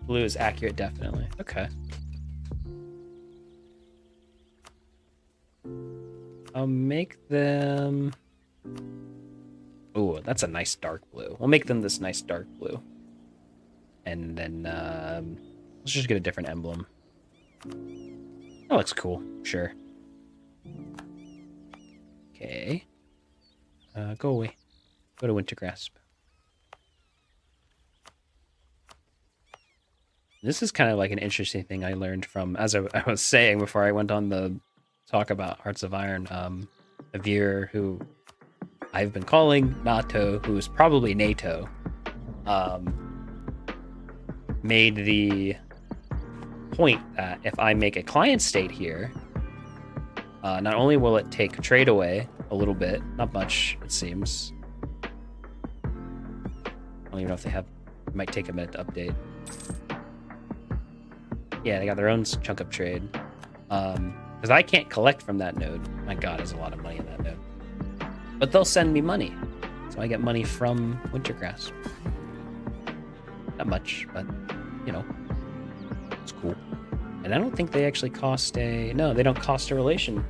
Speaker 1: Blue is accurate, definitely. Okay. I'll make them... Ooh, that's a nice dark blue. We'll make them this nice dark blue. And then, let's just get a different emblem. That looks cool. Sure. Okay. Go away. Go to Wintergrasp. This is kind of like an interesting thing I learned from, as I was saying before I went on the talk about Hearts of Iron, a viewer who I've been calling Nato, who is probably NATO, made the point that if I make a client state here, not only will it take trade away a little bit, not much, it seems. I don't even know if they have, it might take a minute to update. Yeah, they got their own chunk of trade. Because I can't collect from that node. My god, there's a lot of money in that node. But they'll send me money. So I get money from Wintergrass. Not much, but, you know, it's cool. And I don't think they actually cost a... No, they don't cost a relation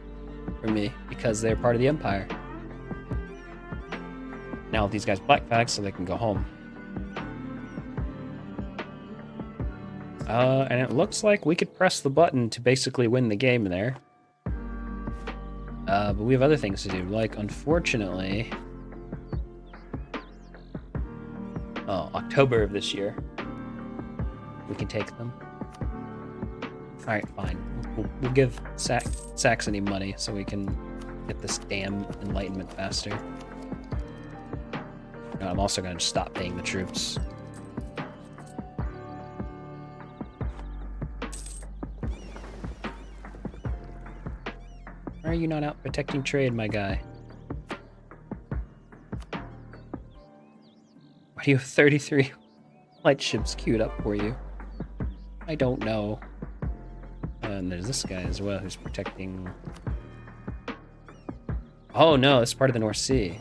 Speaker 1: for me because they're part of the Empire. Now these guys black flag so they can go home. And it looks like we could press the button to basically win the game there. But we have other things to do, like, unfortunately... Oh, October of this year. We can take them. Alright, fine. We'll give Saxony money so we can get this damn enlightenment faster. No, I'm also going to stop paying the troops. Why are you not out protecting trade, my guy? Why do you have 33 light ships queued up for you? I don't know. And there's this guy as well who's protecting... Oh no, this is part of the North Sea.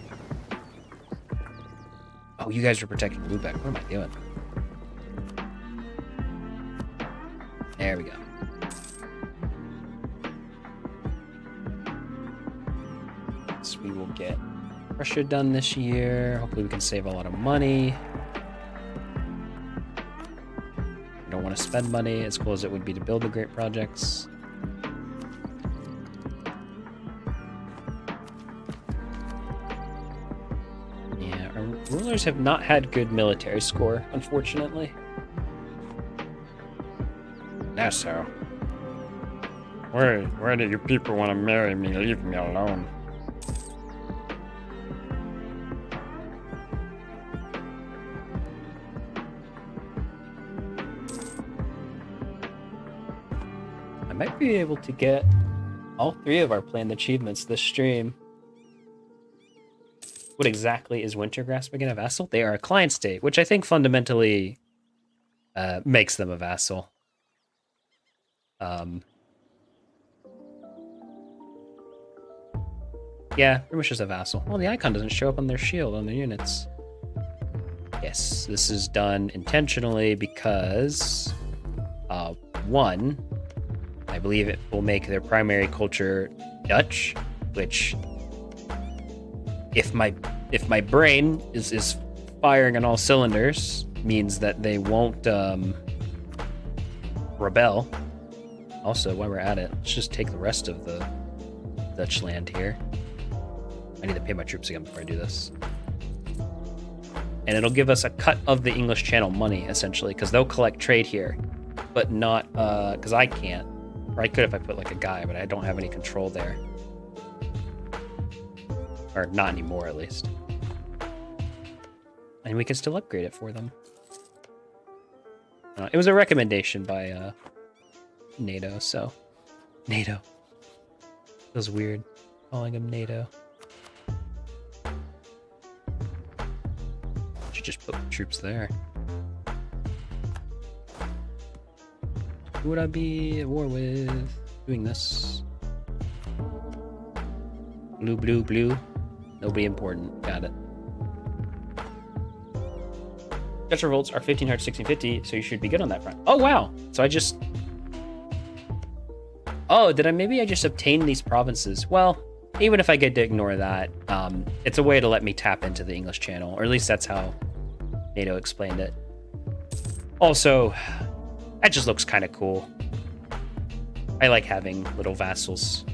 Speaker 1: Oh, you guys are protecting Lubeck. What am I doing? There we go. So we will get Russia done this year. Hopefully we can save a lot of money. We don't want to spend money as cool as it would be to build the great projects. Yeah, our rulers have not had good military score, unfortunately. That's so. Where do you people want to marry me? Leave me alone. I might be able to get all 3 of our planned achievements this stream. What exactly is Wintergrasp again, a vassal? They are a client state, which I think fundamentally makes them a vassal. Yeah, pretty much just a vassal. Well, the icon doesn't show up on their shield on their units. Yes, this is done intentionally because, 1, I believe it will make their primary culture Dutch, which, if my brain is firing on all cylinders, means that they won't rebel. Also, while we're at it, let's just take the rest of the Dutch land here. I need to pay my troops again before I do this. And it'll give us a cut of the English Channel money, essentially, because they'll collect trade here, but not, because I can't. Or I could if I put like a guy, but I don't have any control there. Or not anymore, at least. And we can still upgrade it for them. It was a recommendation by NATO, so... NATO. Feels weird calling him NATO. Should just put troops there. Who would I be at war with doing this? Blue, blue, blue. Nobody important. Got it. Dutch revolts are 1500, 1650, so you should be good on that front. Oh, wow. So I just... Oh, maybe I just obtained these provinces? Well, even if I get to ignore that, it's a way to let me tap into the English Channel, or at least that's how NATO explained it. Also, that just looks kind of cool. I like having little vassals.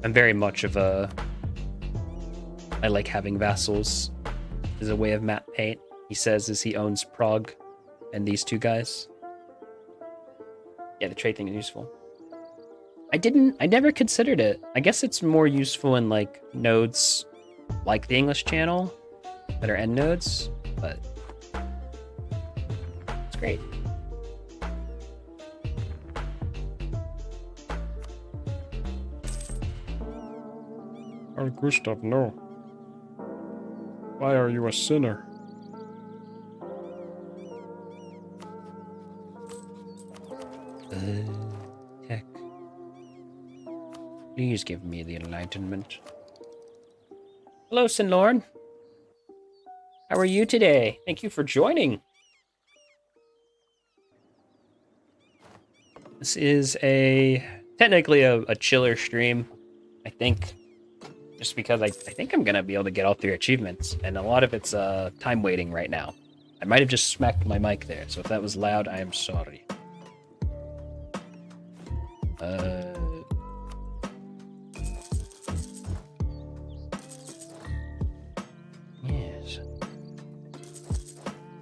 Speaker 1: I'm very much of a... I like having vassals as a way of map paint. He says as he owns Prague and these two guys. Yeah, the trade thing is useful. I never considered it. I guess it's more useful in like nodes like the English Channel that are end nodes, but it's great.
Speaker 2: Oh, Gustav, no. Why are you a sinner?
Speaker 1: Tech. Please give me the enlightenment. Hello, Sinlorn. How are you today? Thank you for joining. This is technically a chiller stream, I think. Just because I think I'm gonna be able to get all 3 achievements, and a lot of it's time waiting right now. I might have just smacked my mic there, so if that was loud, I am sorry. Yes.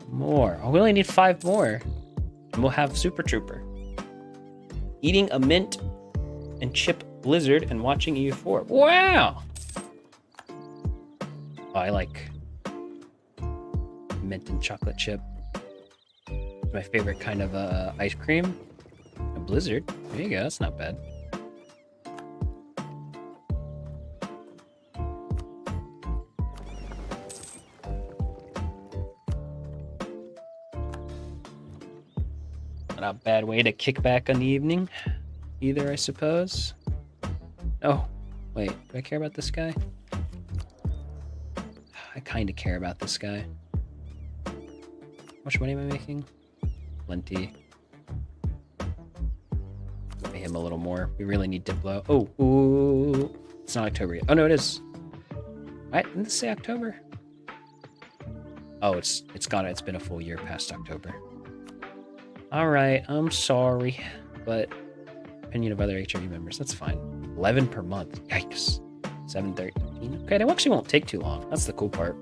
Speaker 1: More. Oh, we only need 5 more, and we'll have Super Trooper. Eating a mint and chip blizzard and watching EU4. Wow! Oh, I like mint and chocolate chip. It's my favorite kind of ice cream. A blizzard. There you go. That's not bad. Not a bad way to kick back on the evening either, I suppose. Oh, wait. Do I care about this guy? I kind of care about this guy. How much money am I making? Plenty. Pay him a little more. We really need Diplo. Oh, ooh. It's not October yet. Oh, no, it is. What? Didn't this say October? Oh, it's gone. It's been a full year past October. All right. I'm sorry. But opinion of other HRE members. That's fine. 11 per month. Yikes. 713. Okay, that actually won't take too long. That's the cool part.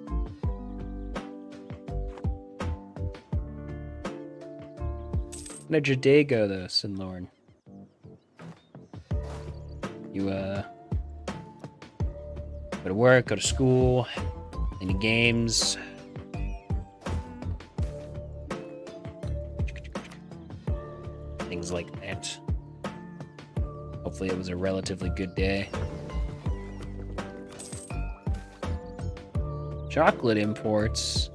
Speaker 1: How did your day go, though, Sinlorn? You, go to work, go to school, any games? Things like that. Hopefully it was a relatively good day. Chocolate imports.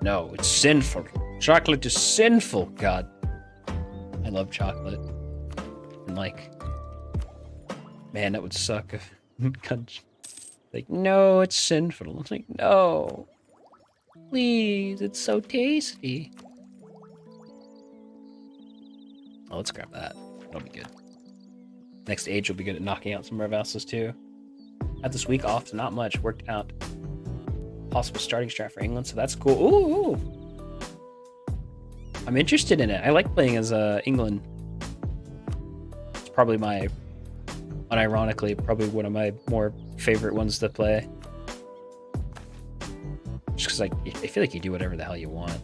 Speaker 1: No, it's sinful. Chocolate is sinful. God. I love chocolate. And like, man, that would suck if like, no, it's sinful. It's like, no. Please, it's so tasty. Oh, let's grab that. That'll be good. Next age will be good at knocking out some more vassals too. Had this week off, so not much. Worked out. possible starting strat for England, so that's cool. Ooh. I'm interested in it. I like playing as England. It's probably unironically, probably one of my more favorite ones to play. Just because I feel like you do whatever the hell you want,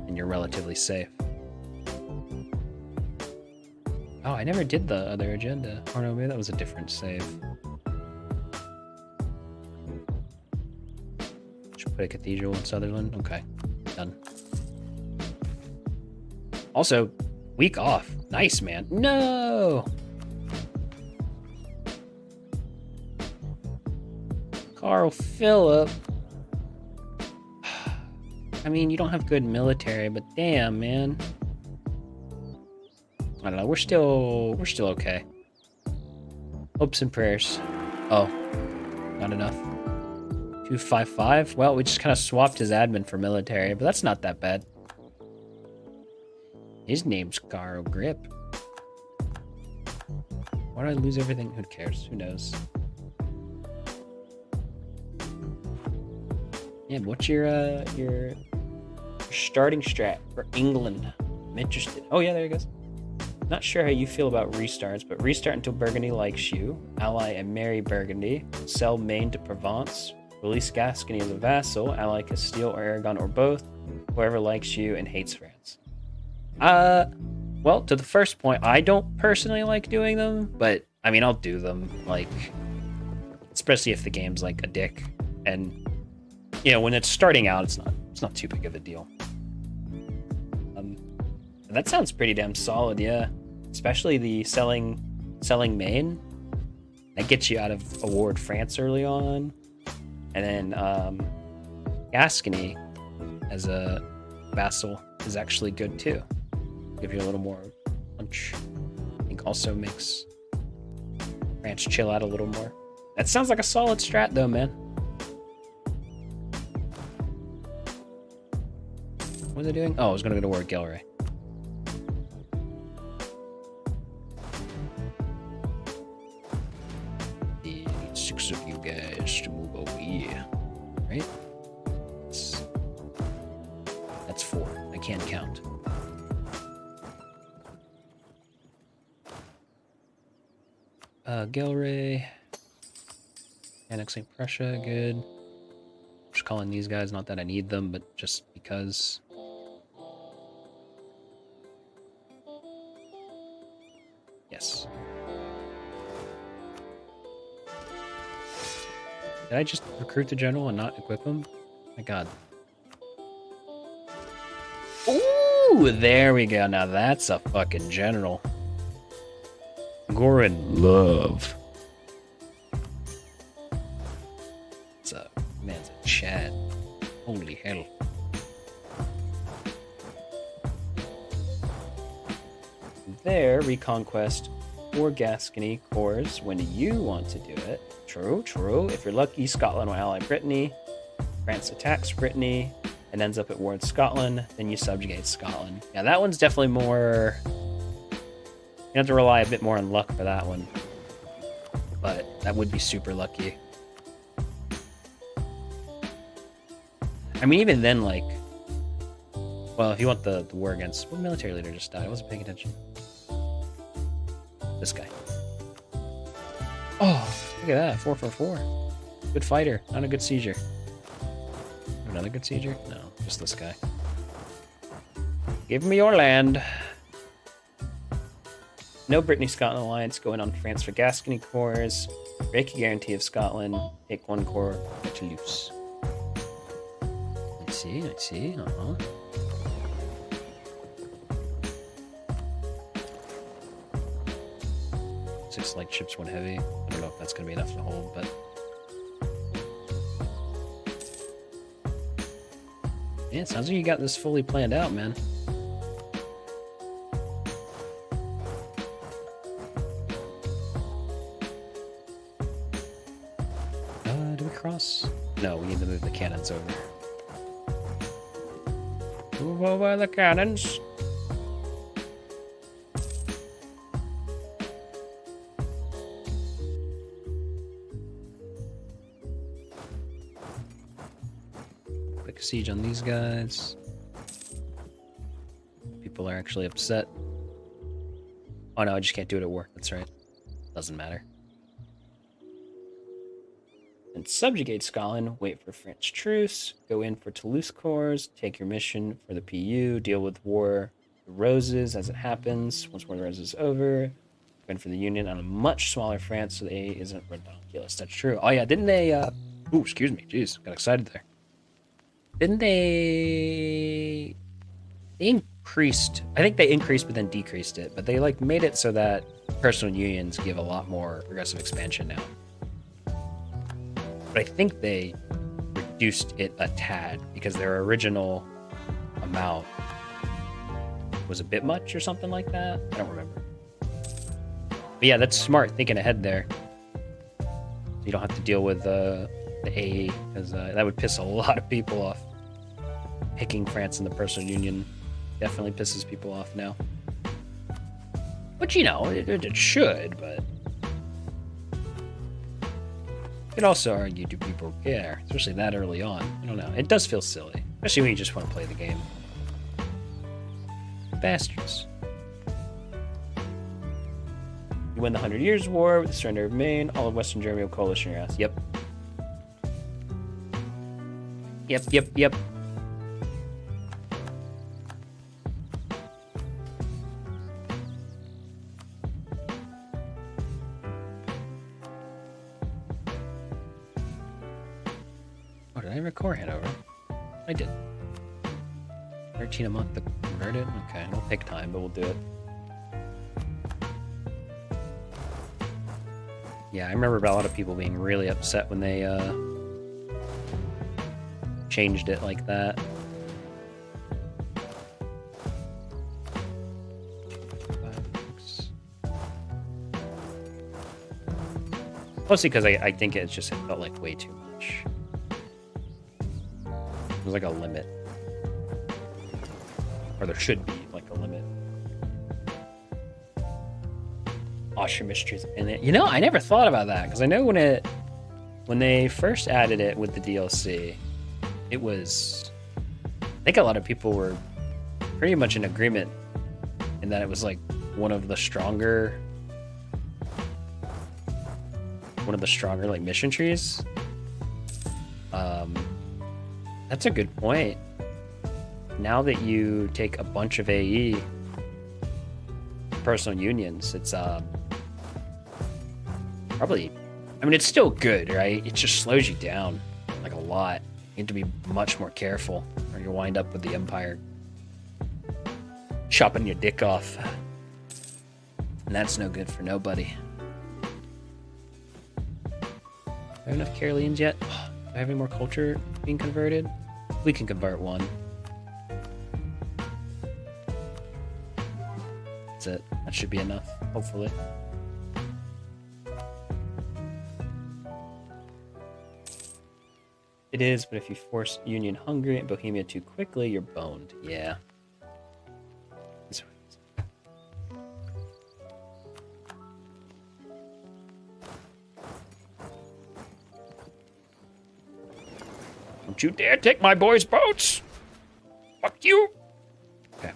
Speaker 1: and you're relatively safe. Oh, I never did the other agenda. Or no, maybe that was a different save. Should put a cathedral in Sutherland. Okay, done. Also, week off. Nice, man. No! Carl Phillip. I mean, you don't have good military, but damn, man. I don't know. We're still okay. Hopes and prayers. Oh, not enough. 255. Well, we just kind of swapped his admin for military, but that's not that bad. His name's Carl Grip. Why did I lose everything? Who cares? Who knows? Yeah, what's your starting strat for England? I'm interested. Oh yeah, there he goes. Not sure how you feel about restarts, but restart until Burgundy likes you. Ally and marry Burgundy. Sell Maine to Provence. Release Gascony as a vassal. Ally Castile or Aragon or both. Whoever likes you and hates France. Well, to the first point, I don't personally like doing them, but I mean, I'll do them, like, especially if the game's like a dick, and you know, when it's starting out, it's not too big of a deal. That sounds pretty damn solid, yeah. Especially the selling Maine. That gets you out of Award France early on, and then Gascony as a vassal is actually good too. Give you a little more punch. I think also makes France chill out a little more. That sounds like a solid strat though, man. What was I doing? Oh, I was gonna go to war with Gilray. Need 6 of you guys to move over here. Right? That's 4. I can't count. Gilray. Annexing Prussia, good. Just calling these guys, not that I need them, but just because. Yes. Did I just recruit the general and not equip him? My god. Ooh, there we go. Now that's a fucking general. Goran Love. It's a man's a Chad. Holy hell. There, Reconquest or Gascony cores when you want to do it. True, true. If you're lucky, Scotland will ally Brittany. France attacks Brittany and ends up at war with Scotland. Then you subjugate Scotland. Yeah, that one's definitely more... You have to rely a bit more on luck for that one. But that would be super lucky. I mean, even then, like... Well, if you want the war against... What military leader just died? I wasn't paying attention. This guy. Oh, look at that. 444. Good fighter. Not a good sieger. Another good sieger? No, just this guy. Give me your land. No Brittany-Scotland alliance going on France for Gascony cores. Break a guarantee of Scotland. Take 1 core to Toulouse. I see, I see. Uh-huh. Six light ships, 1 heavy. I don't know if that's going to be enough to hold, but... Yeah, it sounds like you got this fully planned out, man. Do we cross? No, we need to move the cannons over. Move over the cannons. siege on these guys. People are actually upset. Oh no, I just can't do it at war. That's right. Doesn't matter. And subjugate Scotland, wait for French truce, go in for Toulouse cores, take your mission for the PU, deal with war the roses as it happens. Once War of the Roses is over, go in for the Union on a much smaller France so the A isn't ridiculous. That's true. Oh yeah, didn't they ooh, excuse me, jeez, got excited there. Didn't they increased, I think they increased but then decreased it, but they like made it so that personal unions give a lot more progressive expansion now. But I think they reduced it a tad because their original amount was a bit much or something like that. I don't remember. But yeah, that's smart thinking ahead there. So you don't have to deal with the AE because that would piss a lot of people off. Picking France in the personal union definitely pisses people off now. Which, you know, it should, but you could also argue, do people care? Especially that early on. I don't know. It does feel silly. Especially when you just want to play the game. Bastards. You win the 100 Years' War with the surrender of Maine. All of Western Germany will coalition your ass. Yep. Yep. Oh, did I have a core handover? I did. 13 a month to convert it? Okay, it'll take time, but we'll do it. Yeah, I remember about a lot of people being really upset when they changed it like that. Mostly because I think it felt like way too much. There's like a limit. Or there should be like a limit. Austria mysteries in it. You know, I never thought about that because I know when they first added it with the DLC, it was, I think a lot of people were pretty much in agreement in that it was like one of the stronger like mission trees. That's a good point. Now that you take a bunch of AE personal unions, it's probably, I mean, it's still good, right? It just slows you down like a lot. You need to be much more careful or you wind up with the Empire chopping your dick off. And that's no good for nobody. Do I have enough Carolians yet? Do I have any more culture being converted? We can convert one. That's it. That should be enough, hopefully. It is, but if you force Union Hungary and Bohemia too quickly, you're boned. Yeah. Don't you dare take my boys' boats! Fuck you! Okay.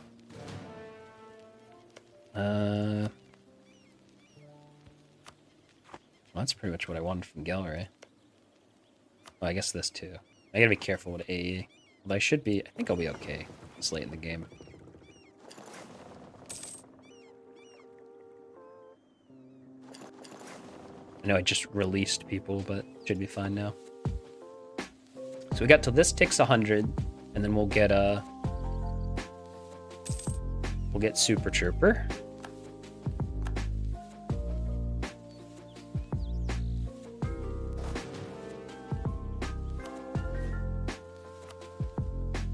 Speaker 1: Well, that's pretty much what I wanted from Gallery. Well, I guess this too. I gotta be careful with AE. But I should be, I think I'll be okay this late in the game. I know I just released people, but should be fine now. So we got till this ticks 100, and then we'll get Super Trooper.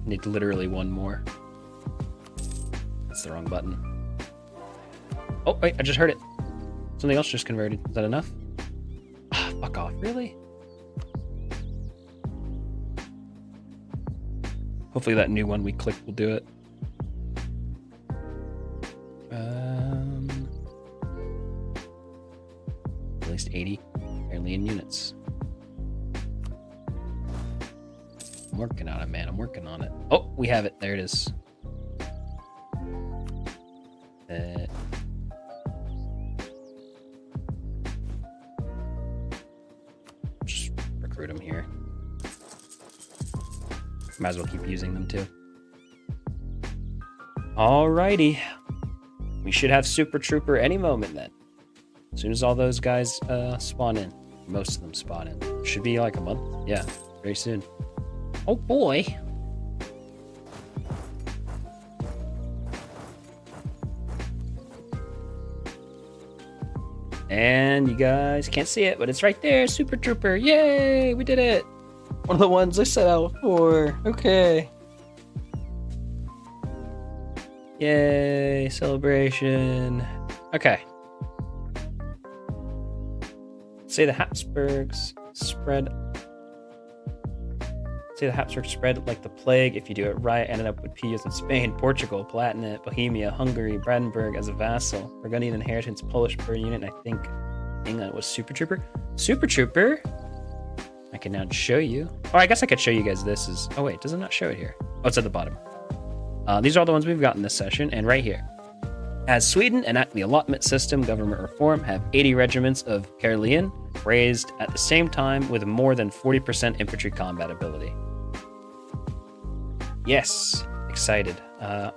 Speaker 1: Need literally one more. That's the wrong button. Oh, wait, I just heard it. Something else just converted. Is that enough? Ah, fuck off, really? Hopefully that new one we clicked will do it. At least 80, apparently in units. working on it, man. I'm working on it. Oh, we have it. There it is. Just recruit them here. Might as well keep using them too. Alrighty. We should have Super Trooper any moment then. As soon as all those guys spawn in. Most of them spawn in. Should be like a month. Yeah, very soon. Oh boy. And you guys can't see it, but it's right there. Super Trooper. Yay, we did it. One of the ones I set out for. Okay. Yay, celebration. Okay. Say the Habsburgs spread like the plague. If you do it right, ended up with Pius in Spain, Portugal, Palatinate, Bohemia, Hungary, Brandenburg as a vassal, Burgundian inheritance, Polish per unit, and I think England was Super Trooper. Super Trooper. I can now show you. Oh, I guess I could show you guys this is. Oh wait, does it not show it here? Oh, it's at the bottom. These are all the ones we've gotten this session, and right here. As Sweden enact the allotment system, government reform have 80 regiments of Karelian raised at the same time with more than 40% infantry combat ability. Yes, excited.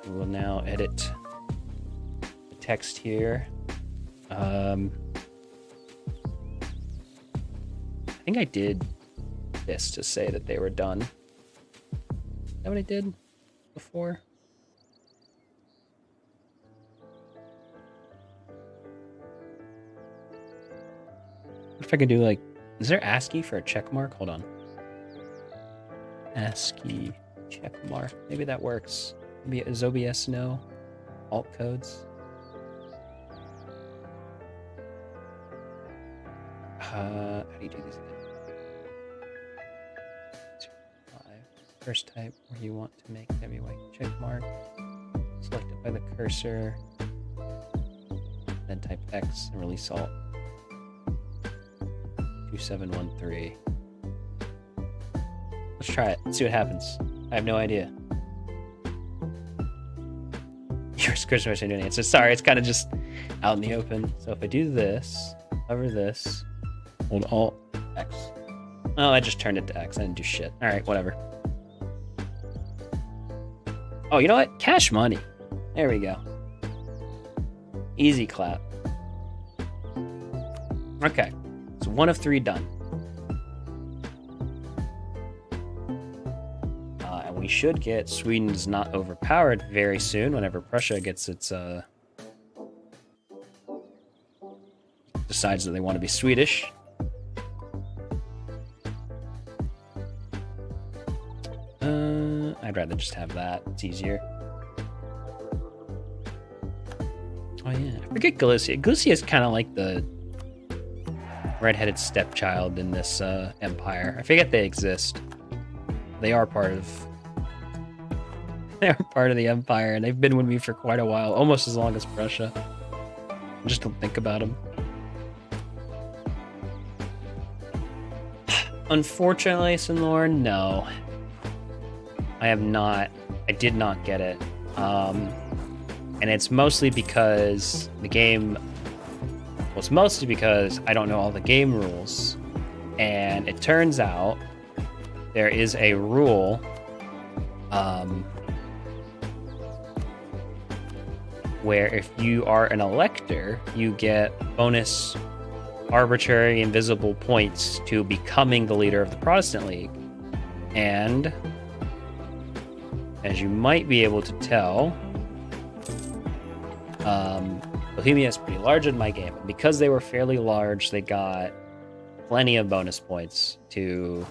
Speaker 1: We will now edit the text here. I think I did this to say that they were done. Is that what I did before? What if I could do like, is there ASCII for a check mark? Hold on. ASCII check mark. Maybe that works. Maybe is OBS no? Alt codes. How do you do this again? 5. First type where you want to make heavyweight check mark. Select it by the cursor. Then type X and release alt. 2713. Let's try it. Let's see what happens. I have no idea. Yours, Christmas, I'm doing it. So sorry, it's kind of just out in the open. So if I do this, cover this, hold Alt X. Oh, I just turned it to X. I didn't do shit. All right, whatever. Oh, you know what? Cash money. There we go. Easy clap. Okay. So 1 of 3 done. And we should get Sweden's not overpowered very soon whenever Prussia gets its decides that they want to be Swedish. I'd rather just have that. It's easier. Oh yeah, I forget Galicia. Galicia is kind of like the redheaded stepchild in this empire. I forget they exist. They are part of the empire, and they've been with me for quite a while, almost as long as Prussia. I just don't think about them. Unfortunately, Sinlorn, no. I have not. I did not get it. And it's mostly because the game... Well, it's mostly because I don't know all the game rules. And it turns out there is a rule where if you are an elector, you get bonus arbitrary invisible points to becoming the leader of the Protestant League. And as you might be able to tell, Bohemia is pretty large in my game. And because they were fairly large, they got plenty of bonus points to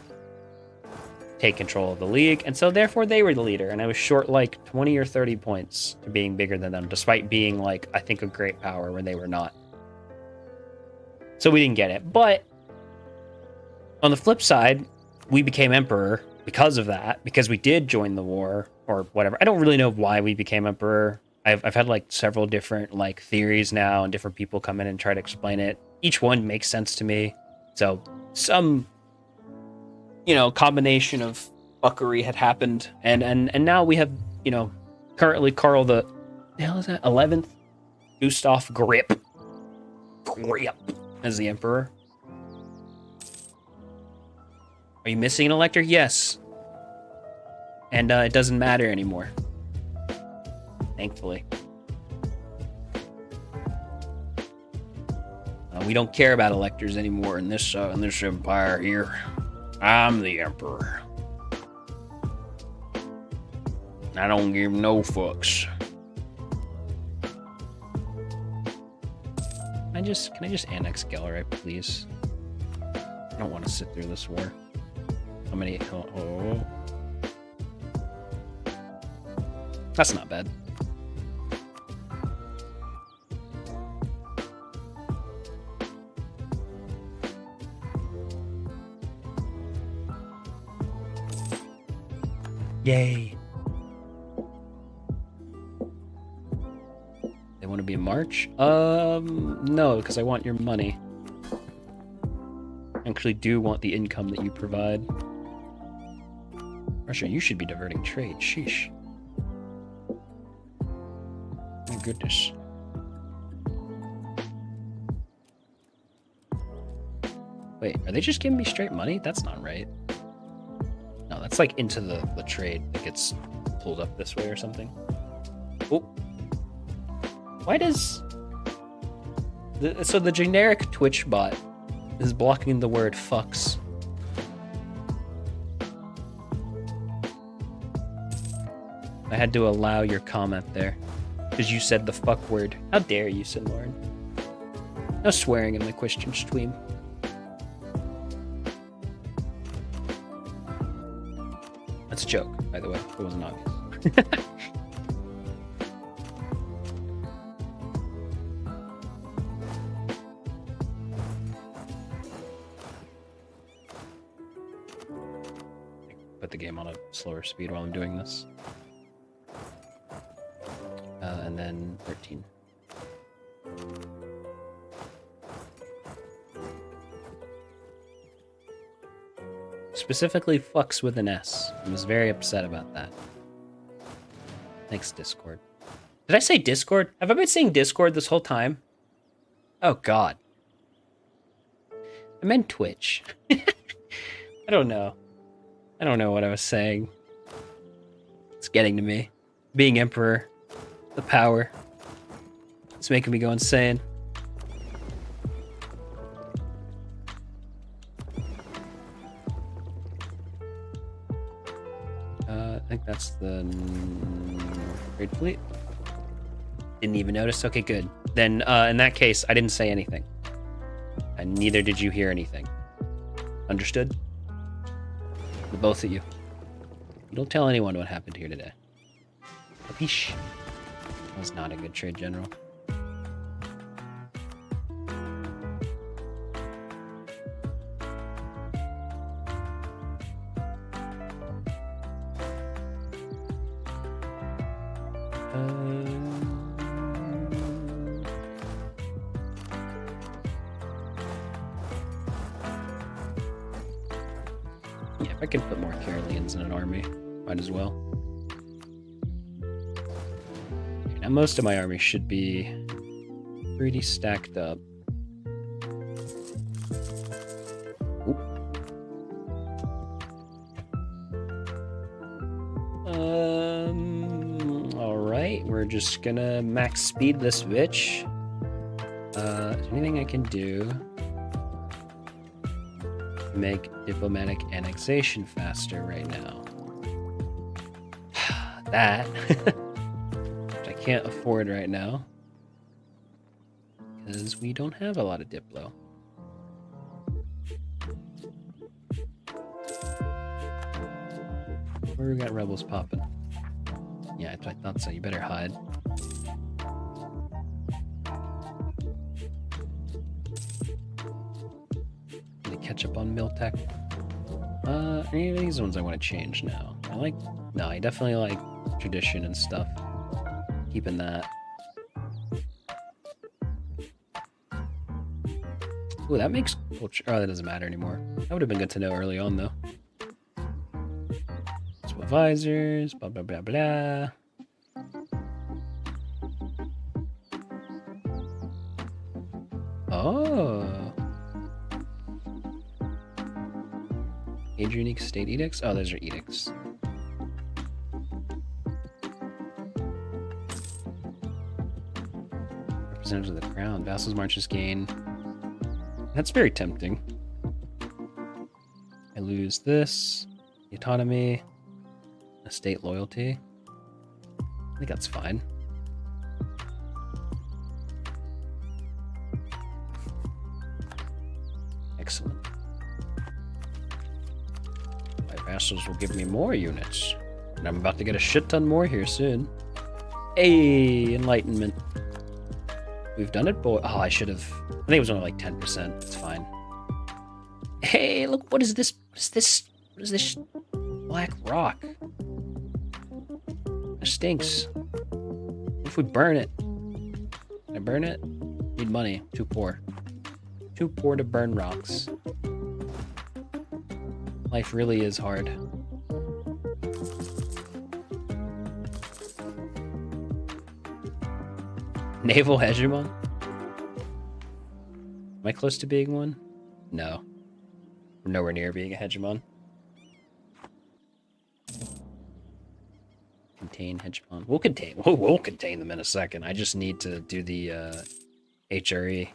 Speaker 1: take control of the league. And so therefore they were the leader. And I was short like 20 or 30 points to being bigger than them, despite being like, I think, a great power when they were not. So we didn't get it. But on the flip side, we became emperor because of that, because we did join the war or whatever. I don't really know why we became emperor. I've had like several different like theories now, and different people come in and try to explain it. Each one makes sense to me. So some, combination of fuckery had happened, and now we have, you know, currently Karl the hell is that 11th Gustav Grip as the emperor. Are you missing an elector? Yes. And it doesn't matter anymore. Thankfully. We don't care about electors anymore in this empire here. I'm the emperor. I don't give no fucks. Can I just annex Gallerite, please? I don't want to sit through this war. How many? Oh. That's not bad. Yay. They want to be in March? No, because I want your money. I actually do want the income that you provide. Russia, you should be diverting trade. Sheesh. My goodness. Wait, are they just giving me straight money? That's not right. No, that's like into the trade that gets pulled up this way or something. Oh. Why does... So the generic Twitch bot is blocking the word fucks. I had to allow your comment there. Because you said the fuck word. How dare you, Sin Lauren? No swearing in the Christian stream. That's a joke, by the way. It wasn't obvious. Put the game on a slower speed while I'm doing this. And then 13. Specifically fucks with an S. I was very upset about that. Thanks, Discord. Did I say Discord? Have I been saying Discord this whole time? Oh, God. I meant Twitch. I don't know. I don't know what I was saying. It's getting to me. Being Emperor. The power. It's making me go insane. I think that's the Great Fleet. Didn't even notice. Okay, good. Then in that case, I didn't say anything. And neither did you hear anything. Understood? The both of you. You don't tell anyone what happened here today. Capiche? That was not a good trade, General. Yeah, if I can put more Caroleans in an army, might as well. Now, most of my army should be pretty stacked up. Oop. Alright, we're just gonna max speed this bitch. Is there anything I can do to make diplomatic annexation faster right now? That. Can't afford right now because we don't have a lot of Diplo. Where we got rebels popping? Yeah, I thought so. You better hide. Need to catch up on Miltech. Any of these ones I want to change now. No, I definitely like tradition and stuff. Keeping that. Ooh, that makes culture. Oh, that doesn't matter anymore. That would have been good to know early on, though. advisors, blah, blah, blah, blah. Oh. Age unique state edicts? Oh, those are edicts. Representatives of the crown. Vassals marches gain. That's very tempting. I lose this. The autonomy. Estate loyalty. I think that's fine. Excellent. My vassals will give me more units. And I'm about to get a shit ton more here soon. Hey, enlightenment. We've done it, boy. Oh, I should have. I think it was only like 10%. It's fine. Hey, look, what is this? What is this? What is this black rock? It stinks. What if we burn it? Can I burn it? Need money. Too poor. Too poor to burn rocks. Life really is hard. Naval hegemon? Am I close to being one? No. I'm nowhere near being a hegemon. Contain hegemon. We'll contain them in a second. I just need to do the HRE.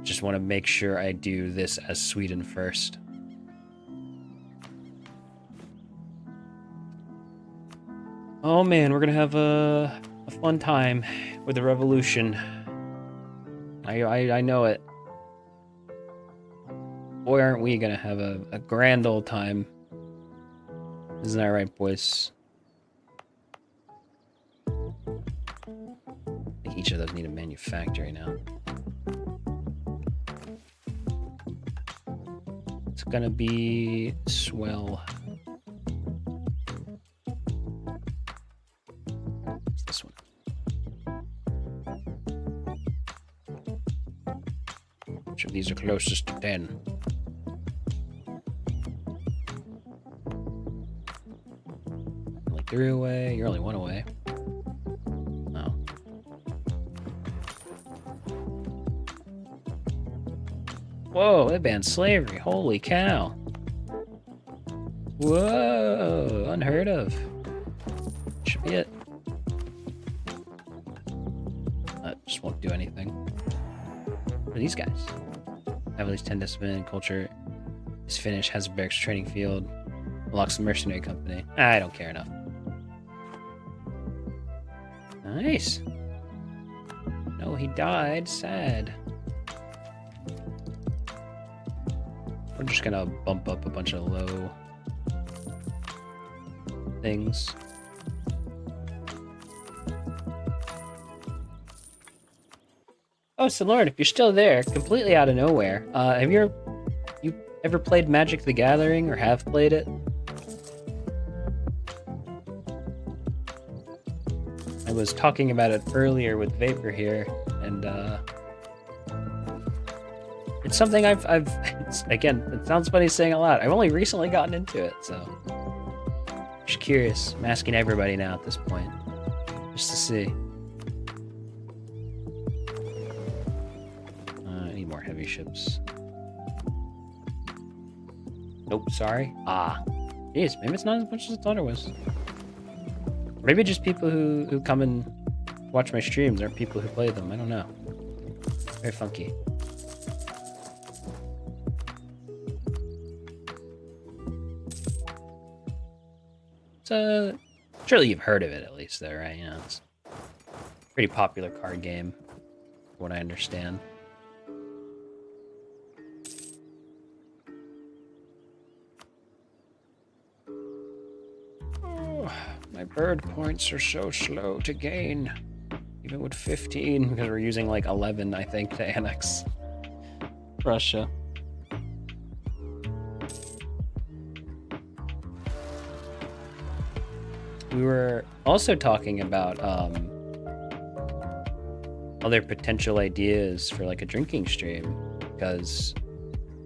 Speaker 1: Just want to make sure I do this as Sweden first. Oh man, we're gonna have a fun time with the revolution. I know it. Boy, aren't we gonna have a grand old time. Isn't that right, boys? I think each of those need a manufactory now. It's gonna be swell. What's this one? Which of these are closest to 10? Only 3 away. You're only 1 away. Oh. Whoa, they banned slavery. Holy cow. Whoa, unheard of. Should be it. That just won't do anything. What are these guys? Have at least 10 discipline, culture is finished, has a barracks training field, unlocks the mercenary company. I don't care enough. Nice. No, he died. Sad. We're just gonna bump up a bunch of low things. Oh, so Lauren, if you're still there, completely out of nowhere, have you ever played Magic the Gathering or have played it? I was talking about it earlier with Vapor here, and it's something again, it sounds funny saying it loud. I've only recently gotten into it, so just curious. I'm asking everybody now at this point, just to see. I need more heavy ships. Nope, sorry. Jeez, maybe it's not as much as I thought it was. Maybe just people who come and watch my streams aren't people who play them. I don't know. Very funky. It's surely you've heard of it at least, though, right? You know, it's a pretty popular card game, from what I understand. Oh, my bird points are so slow to gain, even with 15, because we're using like 11, I think, to annex Russia. We were also talking about other potential ideas for like a drinking stream, because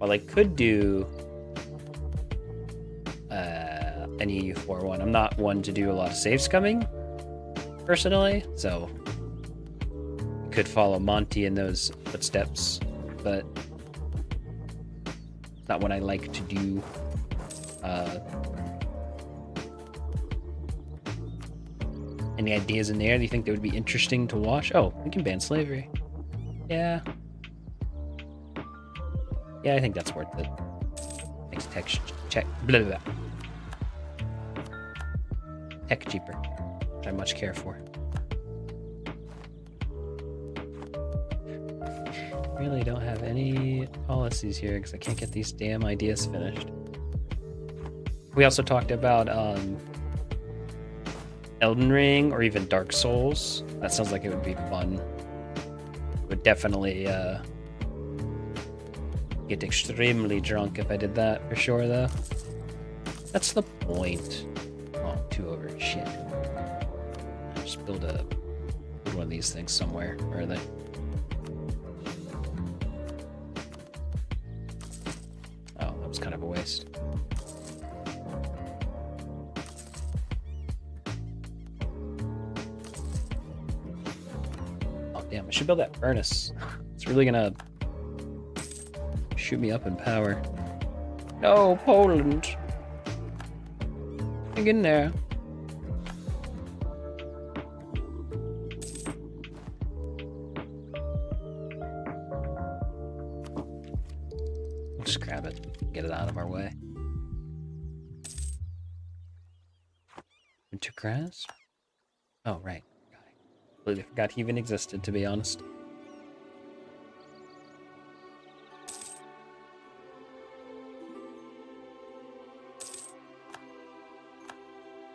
Speaker 1: While I could do an EU4 one, I'm not one to do a lot of save scumming, personally, so I could follow Monty in those footsteps, but it's not what I like to do. Any ideas in there? Do you think they would be interesting to watch? Oh, we can ban slavery. Yeah. Yeah, I think that's worth it. Makes tech check. Blah, blah, blah. Tech cheaper, which I much care for. Really don't have any policies here because I can't get these damn ideas finished. We also talked about Elden Ring or even Dark Souls. That sounds like it would be fun. Would definitely get extremely drunk if I did that for sure, though. That's the point. Oh, 2 over. Shit. Just build one of these things somewhere. Where are they? Oh, that was kind of a waste. Damn, I should build that furnace. It's really gonna shoot me up in power. No, Poland. Hang in there. We'll just grab it. Get it out of our way. Winter grass? Oh, right. Completely forgot he even existed, to be honest.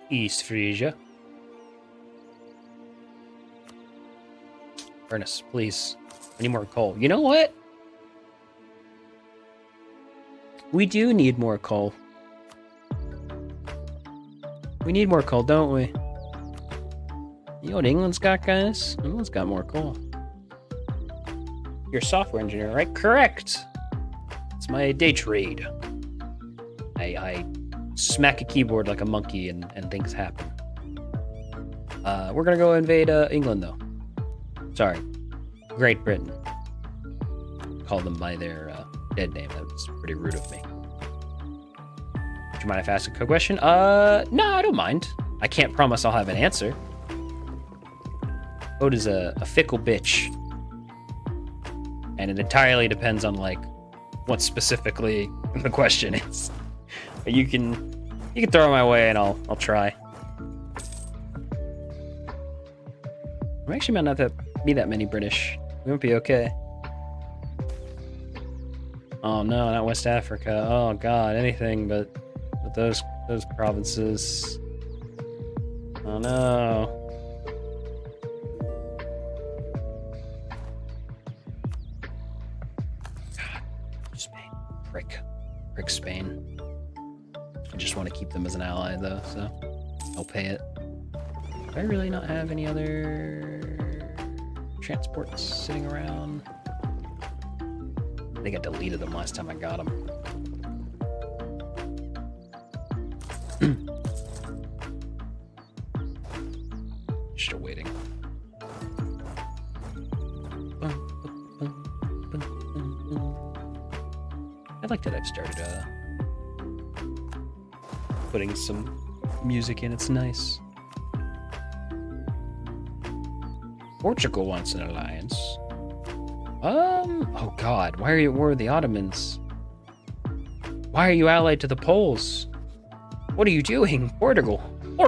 Speaker 1: East Frisia. Furnace, please. I need more coal. You know what? We do need more coal. We need more coal, don't we? You know what England's got, guys? England's got more coal. You're a software engineer, right? Correct! It's my day trade. I smack a keyboard like a monkey and things happen. We're gonna go invade England, though. Sorry. Great Britain. Call them by their dead name. That was pretty rude of me. Do you mind if I ask a question? No, I don't mind. I can't promise I'll have an answer. Code is a fickle bitch. And it entirely depends on, like, what specifically the question is. But you can throw it my way and I'll try. There actually might not be that many British. We won't be okay. Oh no, not West Africa. Oh god, anything but those provinces. Oh no. Spain. Prick Spain. I just want to keep them as an ally though, so I'll pay it. Do I really not have any other transports sitting around? I think I deleted them last time I got them. Still waiting. I like that I've started putting some music in. It's nice. Portugal wants an alliance. Oh god, why are you at war with the Ottomans? Why are you allied to the Poles? What are you doing? Portugal, why?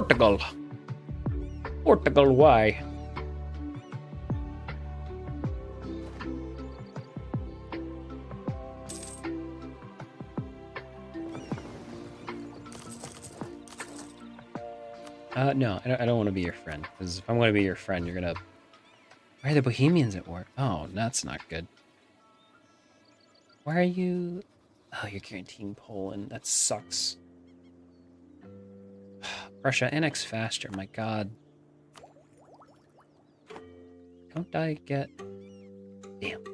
Speaker 1: No, I don't want to be your friend. Because if I'm going to be your friend, you're going to... Why are the Bohemians at war? Oh, that's not good. Why are you... Oh, you're guaranteeing Poland. That sucks. Russia, annex faster. My god. Don't I get... Damn. Is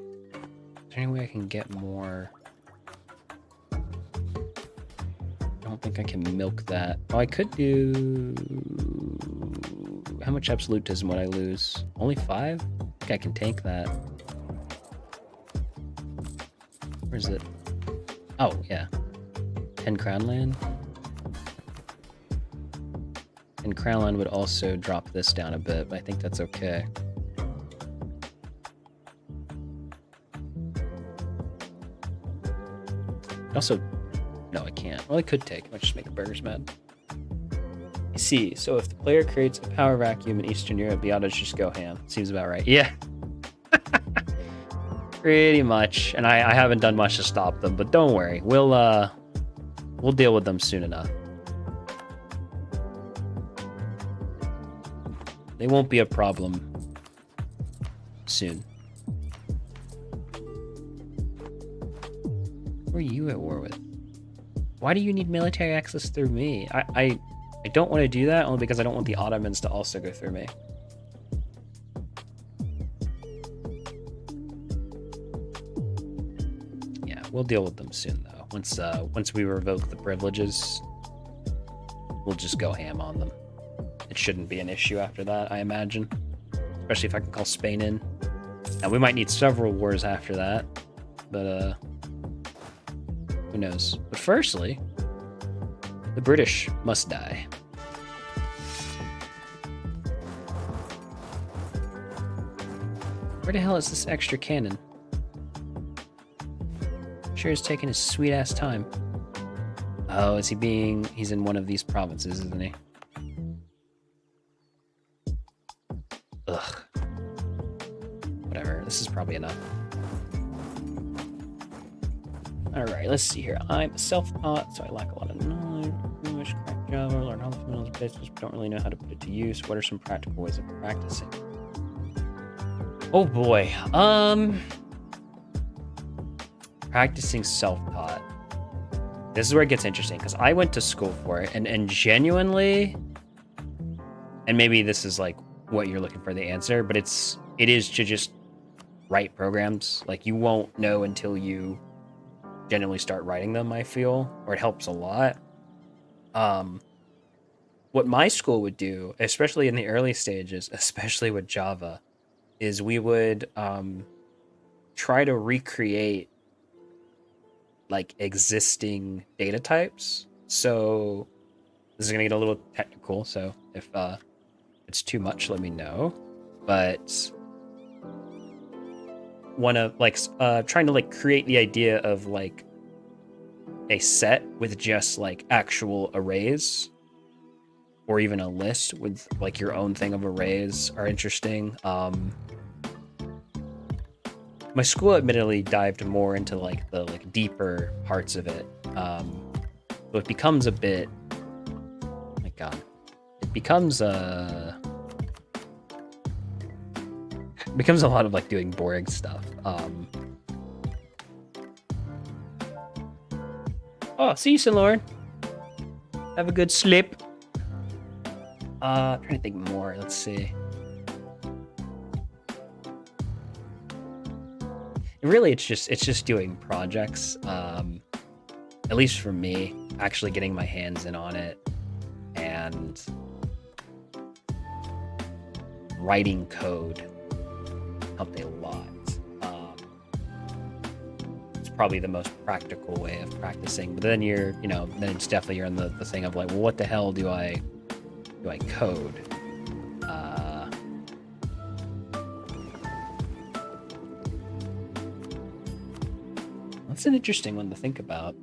Speaker 1: there any way I can get more don't think I can milk that. Oh, I could do... How much absolutism would I lose? Only 5? I think I can tank that. Where's it? Oh, yeah. 10 crown land. And crown land would also drop this down a bit, but I think that's okay. Also, no, I can't. Well, I could take. I might just make the burgers mad. I see. So if the player creates a power vacuum in Eastern Europe, the autos just go ham. Seems about right. Yeah. Pretty much. And I haven't done much to stop them, but don't worry. We'll deal with them soon enough. They won't be a problem soon. Who are you at war with? Why do you need military access through me? I don't want to do that only because I don't want the Ottomans to also go through me. Yeah, we'll deal with them soon though. Once we revoke the privileges, we'll just go ham on them. It shouldn't be an issue after that, I imagine. Especially if I can call Spain in. Now we might need several wars after that, but who knows? But firstly, the British must die. Where the hell is this extra cannon? Sure is taking his sweet ass time. Oh, is he being... He's in one of these provinces, isn't he? Ugh. Whatever, this is probably enough. Alright, let's see here. I'm self-taught, so I lack a lot of knowledge. English, crack Java, learn all the fundamentals of business, but don't really know how to put it to use. What are some practical ways of practicing? Oh boy. Practicing self-taught. This is where it gets interesting, because I went to school for it, and genuinely, and maybe this is like what you're looking for the answer, but it is to just write programs. Like, you won't know until you genuinely start writing them, I feel, or it helps a lot. What my school would do, especially in the early stages, especially with Java, is we would try to recreate like existing data types. So this is gonna get a little technical, so if it's too much, let me know. But one of like trying to like create the idea of like a set with just like actual arrays, or even a list with like your own thing of arrays are interesting. My school admittedly dived more into like the like deeper parts of it. So it becomes a bit, oh my god, it becomes a lot of like doing boring stuff. Oh, see you, St. Lauren. Have a good sleep. I'm trying to think more. Let's see. Really, it's just doing projects. At least for me, actually getting my hands in on it and writing code helped a lot. It's probably the most practical way of practicing. But then then it's definitely you're in the thing of like, well, what the hell do I code? That's an interesting one to think about.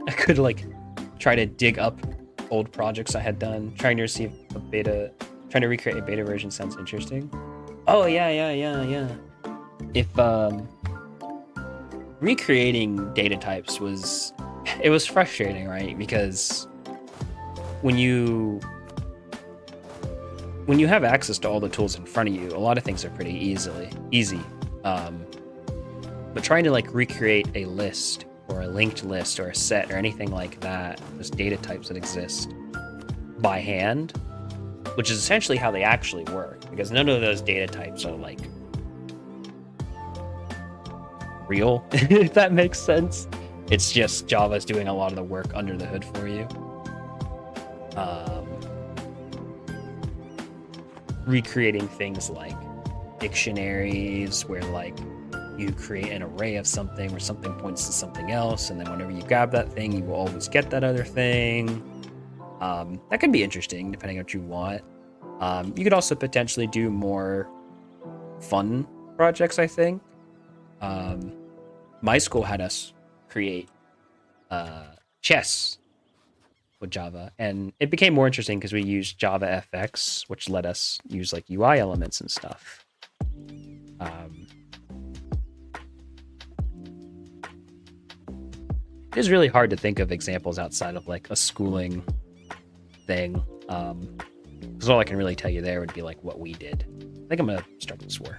Speaker 1: I could like try to dig up old projects I had done, trying to recreate a beta version sounds interesting. Oh yeah. If recreating data types was frustrating, right? Because when you have access to all the tools in front of you, a lot of things are pretty easy. But trying to like recreate a list or a linked list or a set or anything like that, just data types that exist by hand, which is essentially how they actually work, because none of those data types are like real, if that makes sense. It's just Java's doing a lot of the work under the hood for you. Recreating things like dictionaries, where like you create an array of something where something points to something else, and then whenever you grab that thing, you will always get that other thing. That can be interesting depending on what you want. You could also potentially do more fun projects, I think. My school had us create chess with Java, and it became more interesting because we used Java FX, which let us use like UI elements and stuff. It is really hard to think of examples outside of like a schooling thing, because all I can really tell you there would be like what we did. I think I'm gonna start this war.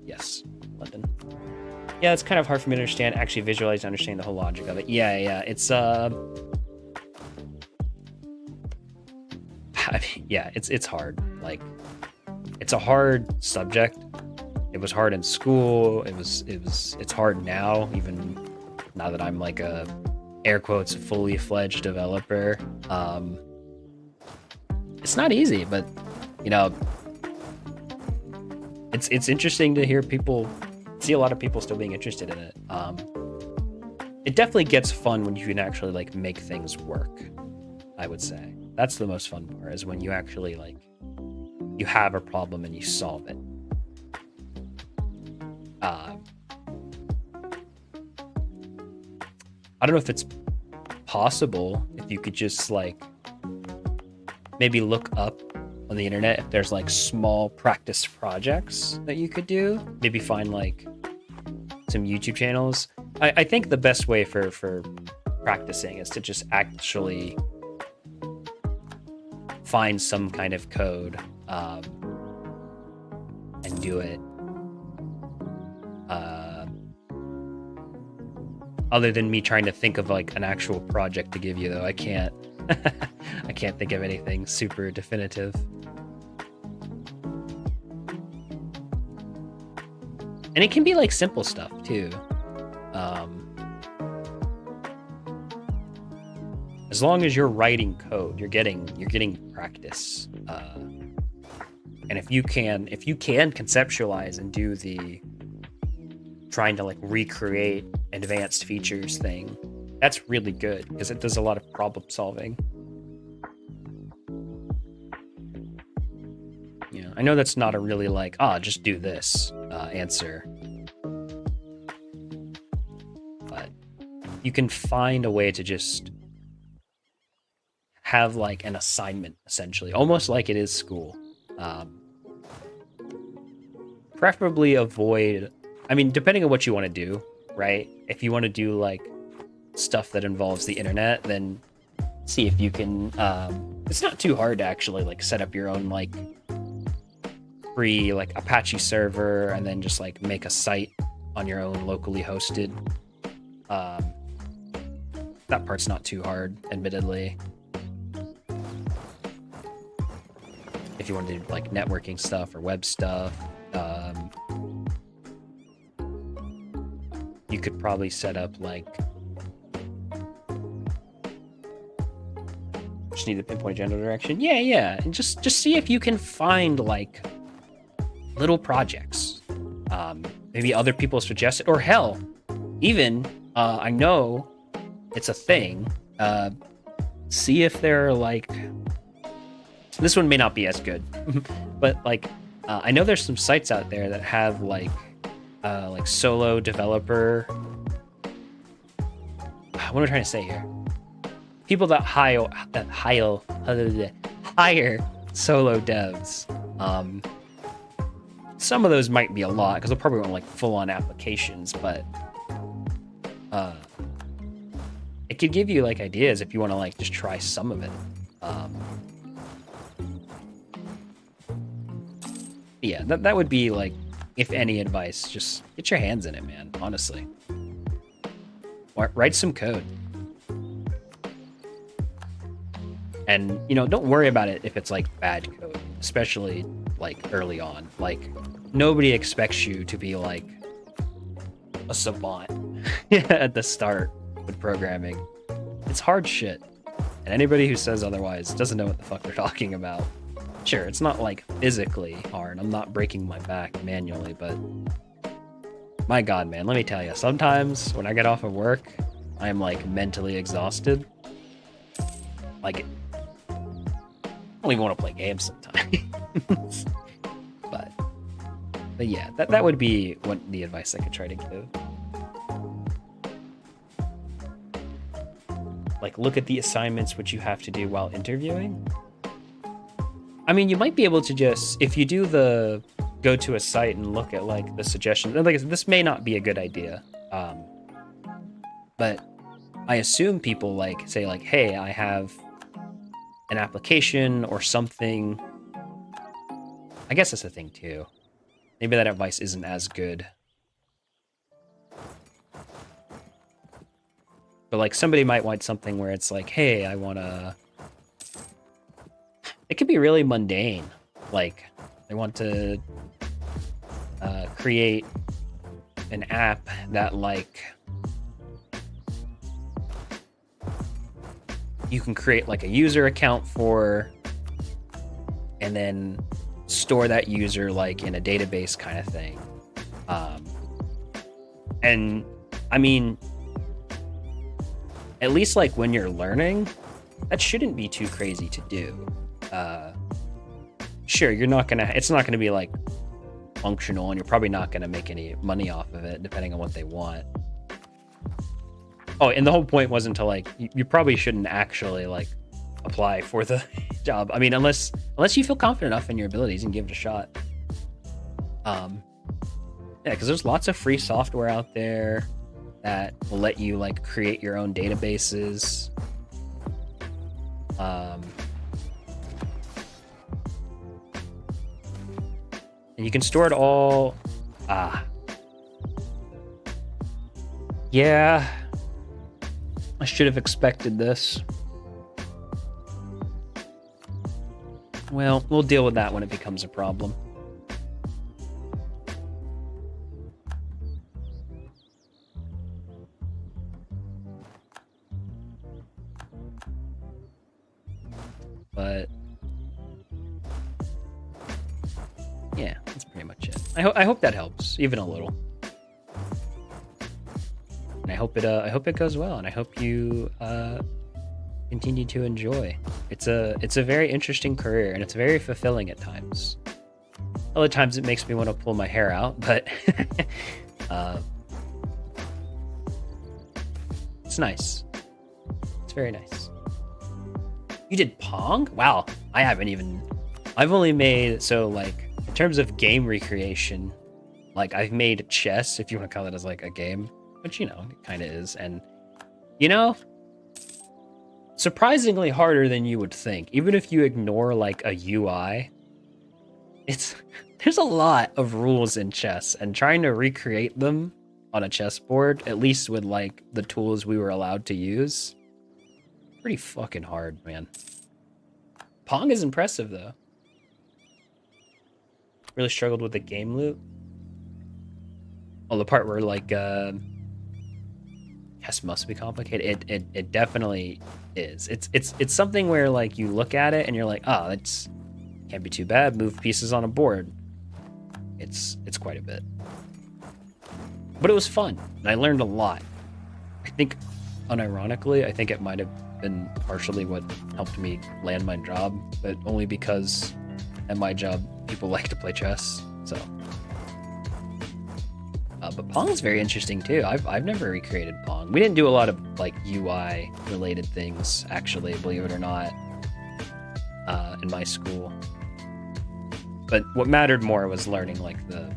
Speaker 1: Yes, London. Yeah, it's kind of hard for me to understand, actually visualize and understand the whole logic of it. Yeah, it's I mean, yeah, it's hard. Like, it's a hard subject. It was hard in school. It's hard now, even now that I'm like a air quotes fully fledged developer. It's not easy, but you know, it's interesting to hear people see a lot of people still being interested in it. It definitely gets fun when you can actually like make things work. I would say that's the most fun part, is when you actually like you have a problem and you solve it. I don't know if it's possible if you could just like maybe look up on the internet if there's like small practice projects that you could do. Maybe find like some YouTube channels. I think the best way for practicing is to just actually find some kind of code and do it. Other than me trying to think of like an actual project to give you, though, I can't. I can't think of anything super definitive. And it can be like simple stuff too. As long as you're writing code, you're getting practice. And if you can conceptualize and do the trying to like recreate advanced features thing, that's really good because it does a lot of problem solving. You know, I know that's not a really like, just do this answer. But you can find a way to just have like an assignment, essentially, almost like it is school. Preferably avoid, I mean, depending on what you want to do, right? If you want to do like stuff that involves the internet, then see if you can, it's not too hard to actually like set up your own like free like Apache server and then just like make a site on your own locally hosted. That part's not too hard, admittedly. If you want to do like networking stuff or web stuff, you could probably set up like, just need to pinpoint a general direction. Yeah, and just see if you can find like little projects. Maybe other people suggest it, or hell, even I know it's a thing. See if they're like, this one may not be as good, but like I know there's some sites out there that have like solo developer. What am I trying to say here? People that hire solo devs. Some of those might be a lot because they'll probably want like full-on applications, but it could give you like ideas if you want to like just try some of it. Yeah, that would be like, if any advice, just get your hands in it, man. Honestly, write some code, and you know, don't worry about it if it's like bad code, especially like early on. Like, nobody expects you to be like a savant at the start with programming. It's hard shit. And anybody who says otherwise doesn't know what the fuck they're talking about. Sure, it's not like physically hard. I'm not breaking my back manually, but my God, man, let me tell you, sometimes when I get off of work, I am like mentally exhausted. Like, I don't even want to play games sometimes. But yeah, that would be what the advice I could try to give. Like, look at the assignments which you have to do while interviewing. I mean, you might be able to just, if you do the go to a site and look at like the suggestions, and like this may not be a good idea, but I assume people like say like, hey, I have an application or something. I guess that's a thing too. Maybe that advice isn't as good. But like somebody might want something where it's like, hey, I want to... It could be really mundane. Like they want to create an app that like you can create like a user account for and then store that user like in a database kind of thing. And I mean, at least like when you're learning, that shouldn't be too crazy to do. Sure, it's not gonna be like functional, and you're probably not gonna make any money off of it, depending on what they want. Oh, and the whole point wasn't to like, you probably shouldn't actually like apply for the job. I mean, unless you feel confident enough in your abilities and give it a shot. Yeah, because there's lots of free software out there that will let you like create your own databases. And you can store it all. Yeah, I should have expected this. Well, we'll deal with that when it becomes a problem. But yeah, that's pretty much it. I hope that helps, even a little. And I hope it goes well, and I hope you continue to enjoy. It's a very interesting career, and it's very fulfilling at times. Other times it makes me want to pull my hair out, but it's nice. It's very nice. You did Pong? Wow, I've only made, so like in terms of game recreation, like I've made chess, if you want to call it as like a game, which, you know, it kind of is. And, you know, surprisingly harder than you would think. Even if you ignore like a UI, there's a lot of rules in chess, and trying to recreate them on a chessboard, at least with like the tools we were allowed to use, pretty fucking hard, man. Pong is impressive though. Really struggled with the game loop. Well, the part where like chess must be complicated. It definitely is. It's something where like you look at it and you're like, oh, that's can't be too bad. Move pieces on a board. It's quite a bit. But it was fun, and I learned a lot. I think, unironically, I think it might have been partially what helped me land my job, but only because at my job, people like to play chess, so. But Pong is very interesting too. I've never recreated Pong. We didn't do a lot of like UI related things, actually, believe it or not, in my school. But what mattered more was learning like the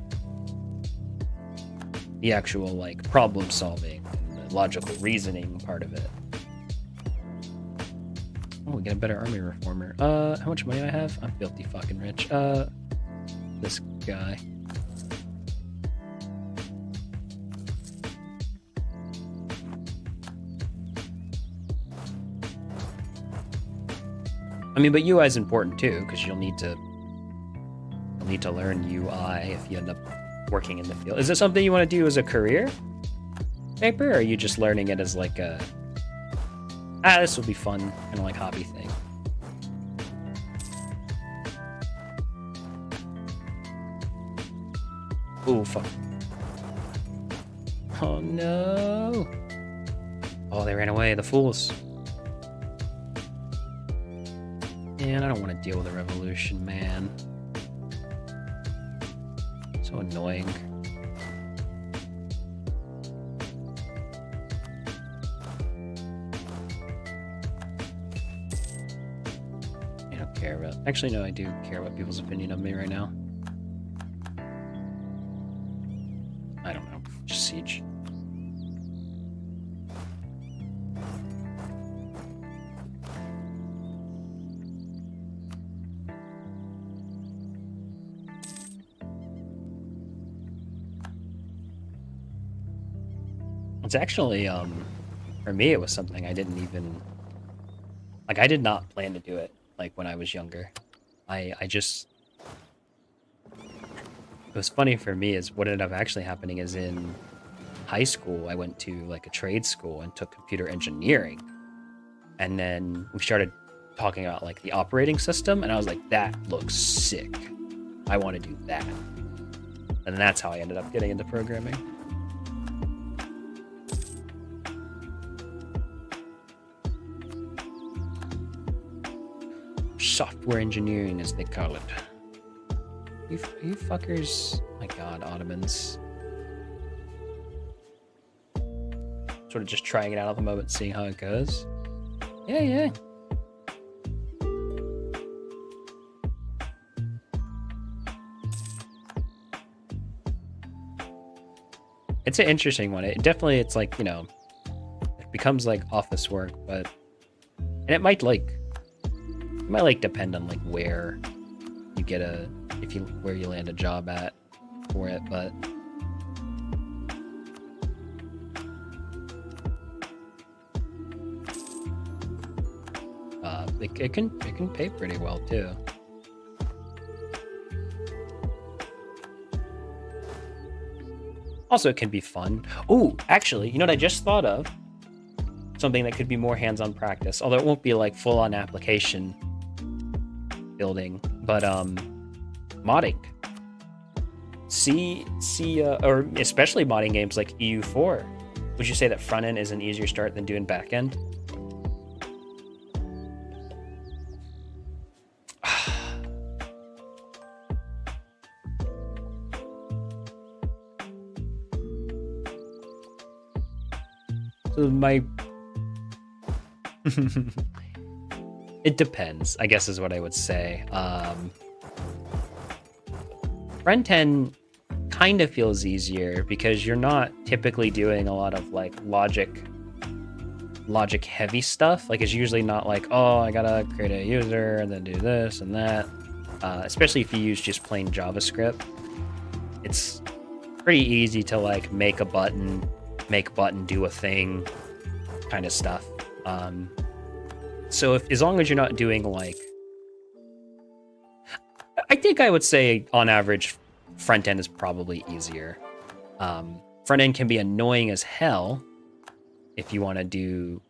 Speaker 1: actual like problem solving and the logical reasoning part of it. Oh, we get a better army reformer. How much money do I have? I'm filthy fucking rich. This guy. I mean, but UI is important too, because you'll need to learn UI if you end up working in the field. Is it something you want to do as a career? paper, or are you just learning it as like a this will be fun kind of like hobby thing? Oh fuck. Oh no. Oh, they ran away, the fools. Man, I don't want to deal with a revolution, man. So annoying. I don't care about... Actually, no, I do care about people's opinion of me right now. I don't know. Just siege. It's actually, for me, it was something I didn't even... Like, I did not plan to do it, like, when I was younger. I just... It was funny for me is what ended up actually happening is in high school, I went to, like, a trade school and took computer engineering. And then we started talking about, like, the operating system, and I was like, that looks sick. I want to do that. And that's how I ended up getting into programming. Software engineering, as they call it. You fuckers... My god, Ottomans. Sort of just trying it out at the moment, seeing how it goes. Yeah. It's an interesting one. It definitely, it's like, you know, it becomes like office work, but... And it might like depend on like where you get where you land a job at for it, but it can pay pretty well too. Also, it can be fun. Oh, actually, you know what I just thought of? Something that could be more hands-on practice, although it won't be like full-on application building, but modding. Or especially modding games like EU4. Would you say that front end is an easier start than doing back end? So my it depends, I guess is what I would say. Front end kind of feels easier because you're not typically doing a lot of like logic heavy stuff. Like it's usually not like, oh, I gotta create a user and then do this and that. Especially if you use just plain JavaScript. It's pretty easy to like make a button do a thing kind of stuff. So as long as you're not doing like, I think I would say on average, front end is probably easier. Front end can be annoying as hell if you want to do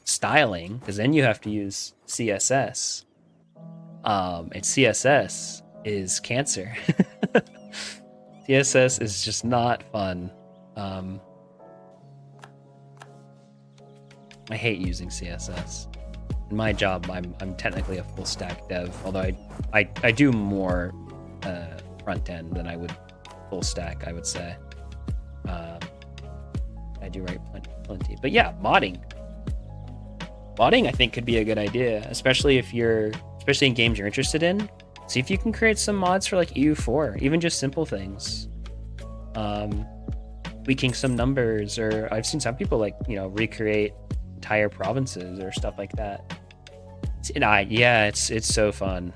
Speaker 1: styling, because then you have to use CSS. And CSS is cancer. CSS is just not fun. I hate using CSS. In my job, I'm technically a full stack dev, although I do more front end than I would full stack, I would say. I do write plenty. But yeah, modding. Modding, I think, could be a good idea, especially in games you're interested in. See if you can create some mods for like EU4, even just simple things. Tweaking some numbers, or I've seen some people like, you know, recreate entire provinces or stuff like that. It's so fun.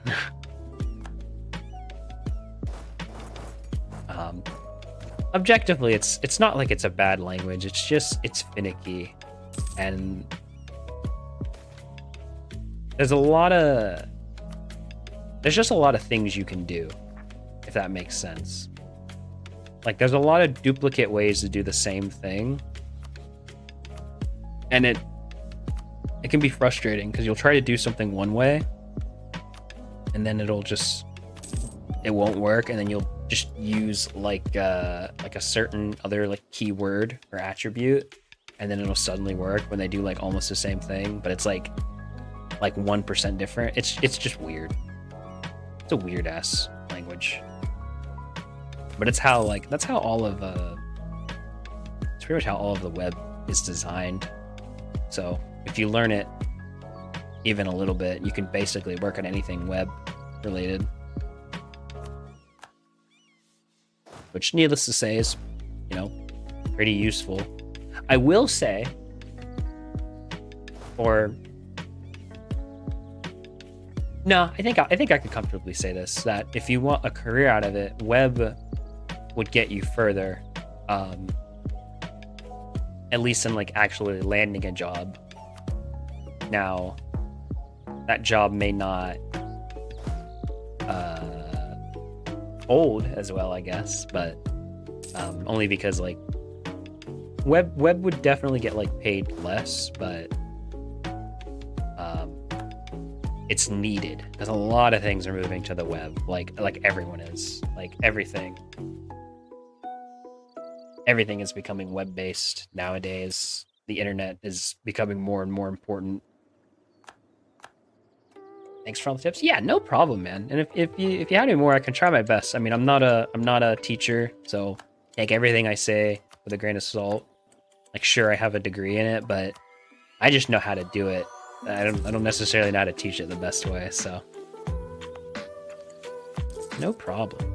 Speaker 1: Objectively, it's not like it's a bad language. It's just it's finicky, and there's just a lot of things you can do, if that makes sense. Like there's a lot of duplicate ways to do the same thing, And it can be frustrating because you'll try to do something one way and then it won't work, and then you'll just use like a certain other like keyword or attribute, and then it'll suddenly work when they do like almost the same thing, but it's like 1% different. It's just weird. It's a weird ass language. But it's how that's how all of it's pretty much how all of the web is designed. So if you learn it even a little bit, you can basically work on anything web related. Which, needless to say, is, you know, pretty useful. I will say, or no, I think I could comfortably say this, that if you want a career out of it, web would get you further, at least in like actually landing a job. Now, that job may not hold as well, I guess, but only because like web would definitely get like paid less, but it's needed because a lot of things are moving to the web. Like everyone is, like everything is becoming web-based nowadays. The internet is becoming more and more important. Thanks for all the tips. Yeah, no problem, man. And if you have any more, I can try my best. I mean, I'm not a teacher, so take everything I say with a grain of salt. Like, sure, I have a degree in it, but I just know how to do it. I don't necessarily know how to teach it the best way, so no problem.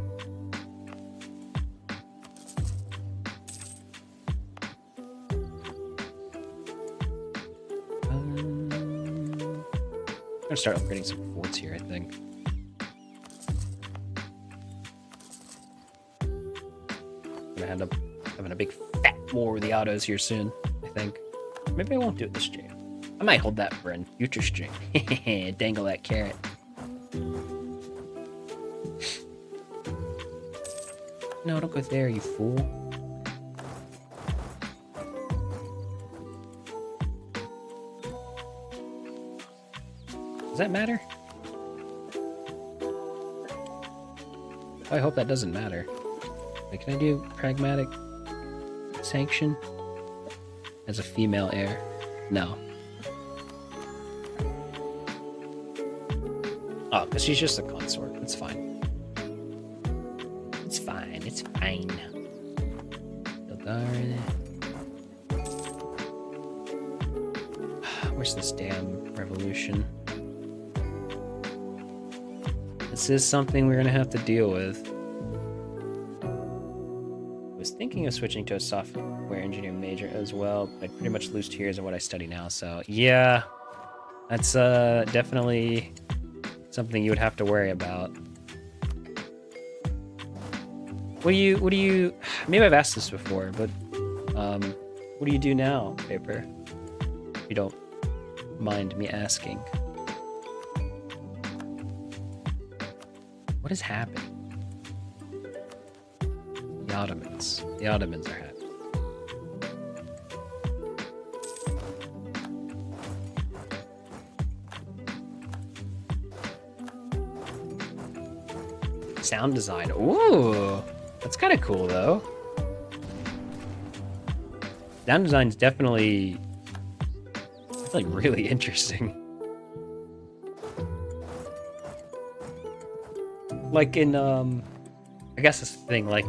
Speaker 1: I'm gonna start upgrading some forts here, I think. I'm gonna end up having a big fat war with the autos here soon, I think. Maybe I won't do it this stream. I might hold that for a future stream. Dangle that carrot. No, don't go there, you fool. Does that matter? I hope that doesn't matter. Wait, can I do pragmatic sanction as a female heir? No. Oh, because she's just a consort. It's fine. It's fine. It's fine. Where's this damn revolution? This is something we're going to have to deal with. I was thinking of switching to a software engineering major as well, but I'd pretty much lose 2 years of what I study now. So yeah, that's definitely something you would have to worry about. What do you, maybe I've asked this before, but what do you do now, Paper? If you don't mind me asking. What is happening? The Ottomans. The Ottomans are happy. Sound design. Ooh, that's kind of cool though. Sound design's definitely really interesting. Like in I guess that's the thing, like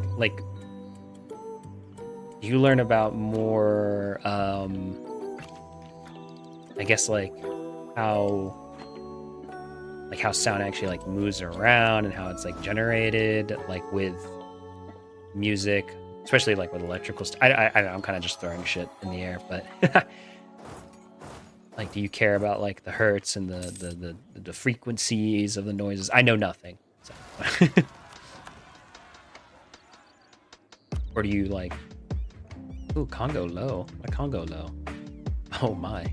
Speaker 1: you learn about more I guess like how sound actually like moves around and how it's like generated, like with music, especially like with electrical I don't know, I'm kind of just throwing shit in the air, but like, do you care about like the hertz and the frequencies of the noises? I know nothing. So. Or do you like, ooh, Congo low, my Congo low. Oh my.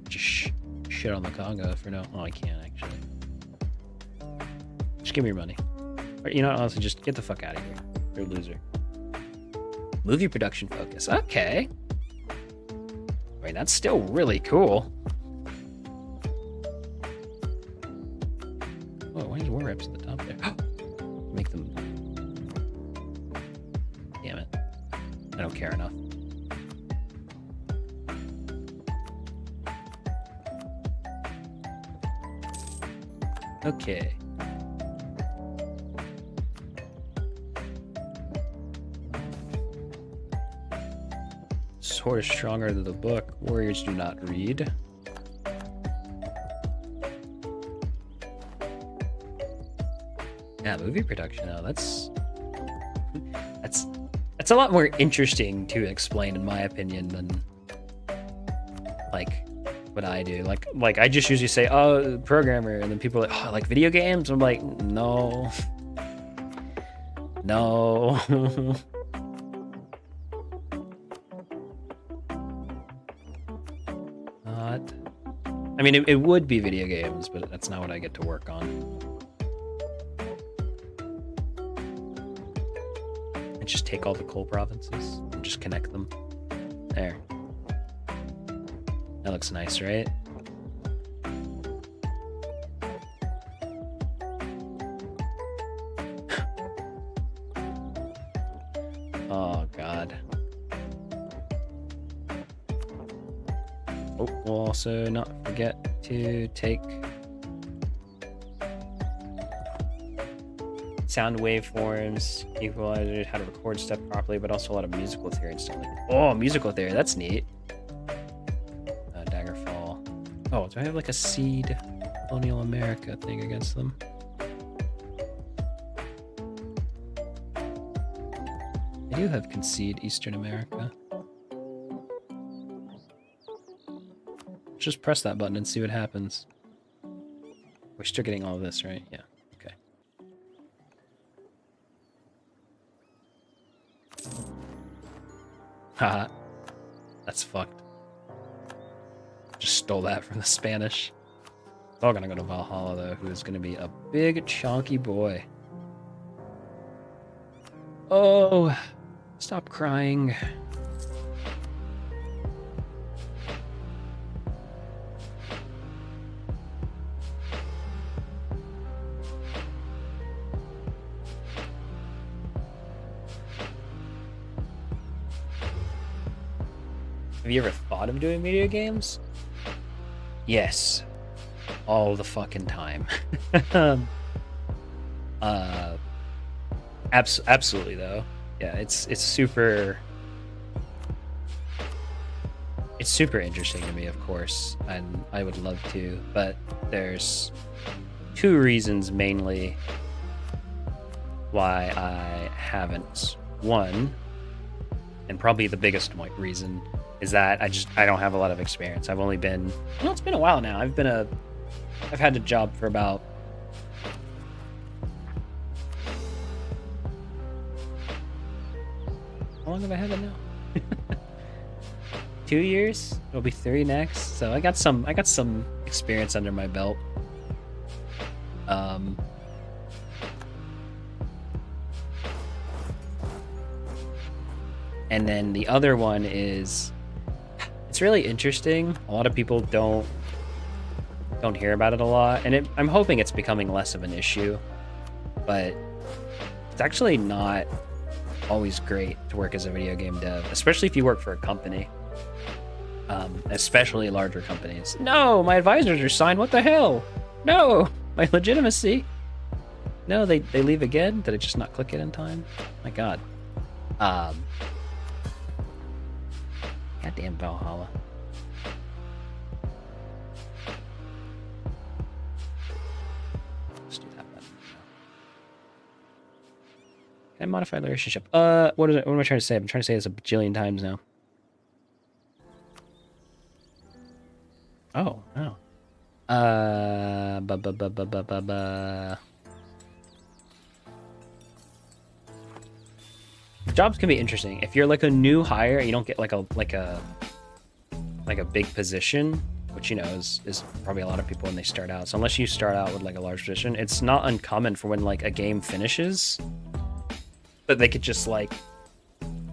Speaker 1: Just shit on the Congo for no, oh, I can't actually. Just give me your money. Or, you know, honestly, just get the fuck out of here. You're a loser. Movie production focus. Okay. I mean, that's still really cool. Oh, why is war reps at the top there? Make them. Damn it. I don't care enough. Okay. Sword is stronger than the book. Warriors do not read. Yeah, movie production. Oh, that's a lot more interesting to explain, in my opinion, than like what I do. Like I just usually say, "Oh, programmer," and then people are like, "Oh, like video games." I'm like, no, no. Not. I mean, it would be video games, but that's not what I get to work on. And just take all the coal provinces and just connect them. There. That looks nice, right? Oh, God. Oh, we'll also not forget to take sound waveforms, equalizers, how to record stuff properly, but also a lot of musical theory and stuff like that. Oh, musical theory, that's neat. Daggerfall. Oh, do I have like a seed colonial America thing against them? I do have concede Eastern America. Just press that button and see what happens. We're still getting all of this, right? Yeah. Okay. Haha. That's fucked. Just stole that from the Spanish. It's all gonna go to Valhalla, though, who is gonna be a big, chunky boy. Oh, stop crying. Have you ever thought of doing video games? Yes. All the fucking time. Absolutely though. Yeah, it's super interesting to me, of course, and I would love to, but there's two reasons mainly why I haven't. One, and probably the biggest reason, is that I don't have a lot of experience. I've only been, well, it's been a while now. I've had a job for about how long have I had it now? 2 years? It'll be 3 next. So I got some experience under my belt. And then the other one is, it's really interesting. A lot of people don't hear about it a lot, and I'm hoping it's becoming less of an issue, but it's actually not always great to work as a video game dev, especially if you work for a company, especially larger companies. No, my advisors are signed. What the hell? No, my legitimacy. No, they leave again. Did I just not click it in time? My God. Goddamn Valhalla. Let's do that button. Can I modify the relationship? What am I trying to say? I'm trying to say this a bajillion times now. Oh, no. Jobs can be interesting. If you're like a new hire, you don't get like a big position, which, you know, is probably a lot of people when they start out. So unless you start out with like a large position, it's not uncommon for when like a game finishes, but they could just like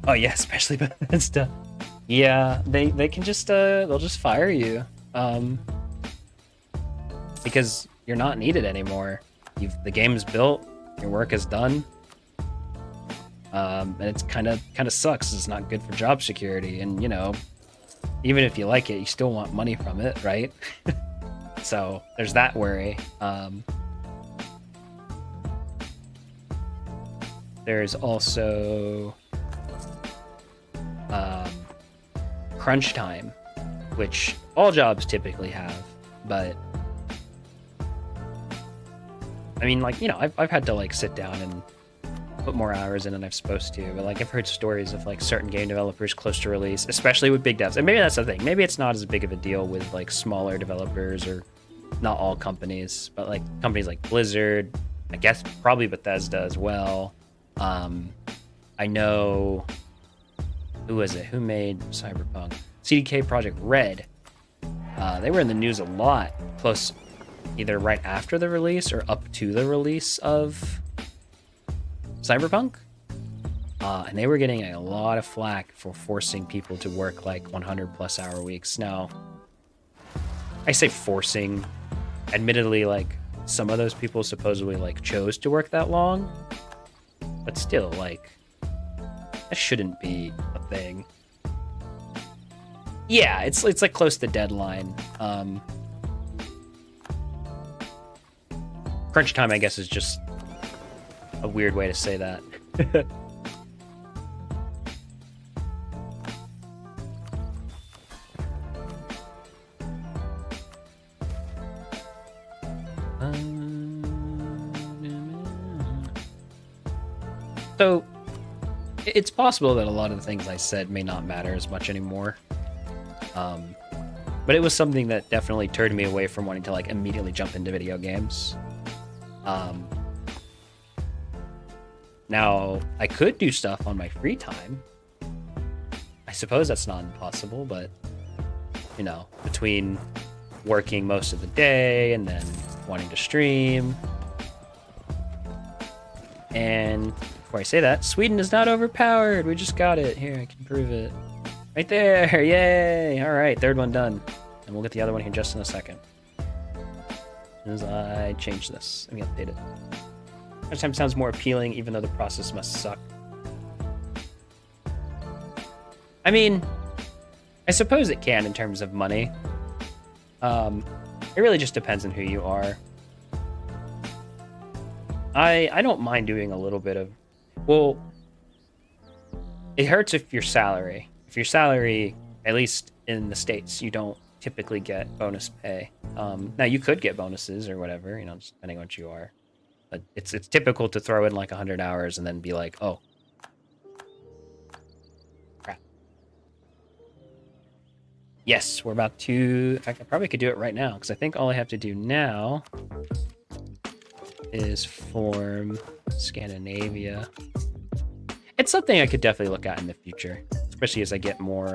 Speaker 1: Oh yeah, especially Bethesda. Yeah, they can just they'll just fire you. Because you're not needed anymore. The game's built, your work is done. And it's kind of sucks. It's not good for job security, and even if you like it, you still want money from it, right? So there's that worry. There's also crunch time, which all jobs typically have, but I mean, like, I've had to like sit down and put more hours in than I'm supposed to, but like I've heard stories of like certain game developers close to release, especially with big devs, and maybe that's the thing. Maybe it's not as big of a deal with like smaller developers, or not all companies, but like companies like Blizzard, I guess probably Bethesda as well. I know, who was it? Who made Cyberpunk? CDK Project Red. They were in the news a lot, close, either right after the release or up to the release of Cyberpunk. And they were getting a lot of flack for forcing people to work like 100+ hour weeks. Now, I say forcing. Admittedly, like, some of those people supposedly like chose to work that long, but still, like, that shouldn't be a thing. Yeah, it's like close to deadline. Crunch time, I guess, is just a weird way to say that. So, it's possible that a lot of the things I said may not matter as much anymore. But it was something that definitely turned me away from wanting to like immediately jump into video games. Now, I could do stuff on my free time. I suppose that's not impossible, but between working most of the day and then wanting to stream. And before I say that, Sweden is not overpowered. We just got it. Here, I can prove it. Right there. Yay. All right, third one done. And we'll get the other one here just in a second. As I change this, let me update it. This time sounds more appealing, even though the process must suck. I mean, I suppose it can in terms of money. It really just depends on who you are. I don't mind doing a little bit of, well, it hurts if your salary, at least in the States, you don't typically get bonus pay. Now you could get bonuses or whatever, just depending on what you are. But it's typical to throw in like 100 hours and then be like, oh, crap. Yes, we're about to, in fact, I probably could do it right now, because I think all I have to do now is form Scandinavia. It's something I could definitely look at in the future, especially as I get more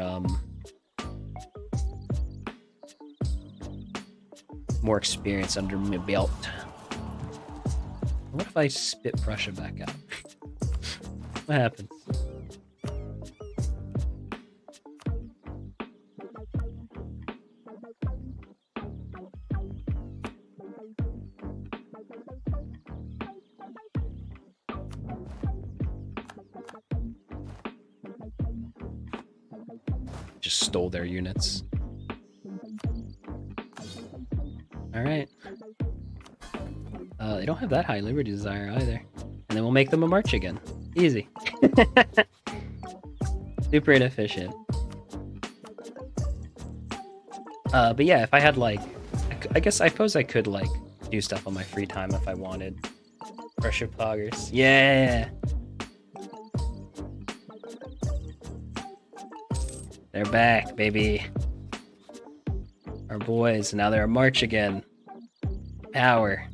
Speaker 1: experience under my belt. What if I spit Prussia back out? What happens? Just stole their units. All right. They don't have that high liberty desire either. And then we'll make them a march again. Easy. Super inefficient. But yeah, if I had like, I suppose I could like do stuff on my free time if I wanted. Pressure poggers. Yeah. They're back, baby. Our boys. Now they're a march again. Power.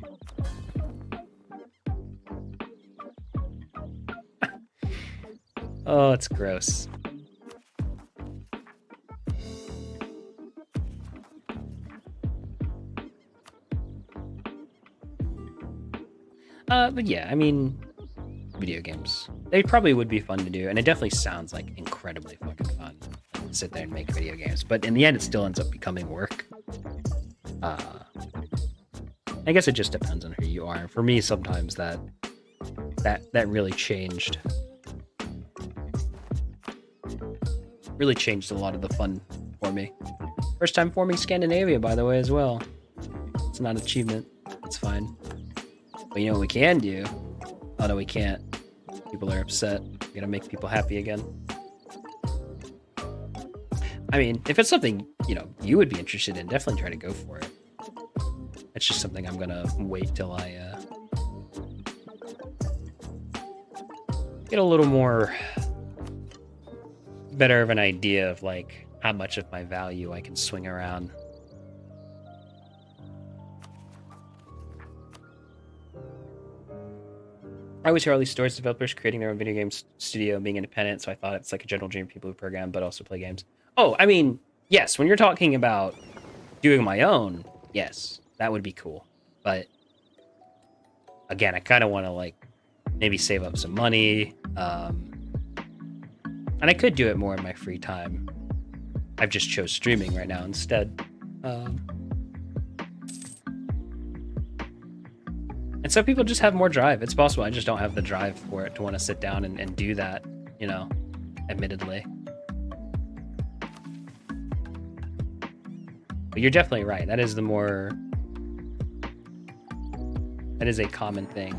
Speaker 1: Oh, it's gross. But yeah, I mean, video games. They probably would be fun to do, and it definitely sounds like incredibly fucking fun to sit there and make video games. But in the end, it still ends up becoming work. I guess it just depends on who you are. For me, sometimes that really changed. Really changed a lot of the fun for me. First time forming Scandinavia, by the way, as well. It's not an achievement. It's fine. But you know what we can do? Oh no, we can't. People are upset. We gotta make people happy again. I mean, if it's something, you know, you would be interested in, definitely try to go for it. It's just something I'm gonna wait till I get a little more better of an idea of like how much of my value I can swing around. I always hear all these stories of developers creating their own video game studio and being independent, so I thought it's like a general dream for people who program but also play games. Oh, I mean, yes, when you're talking about doing my own, yes, that would be cool. But again, I kind of want to like maybe save up some money. And I could do it more in my free time. I've just chose streaming right now instead. And some people just have more drive. It's possible I just don't have the drive for it to want to sit down and do that, you know, admittedly. But you're definitely right. That is a common thing.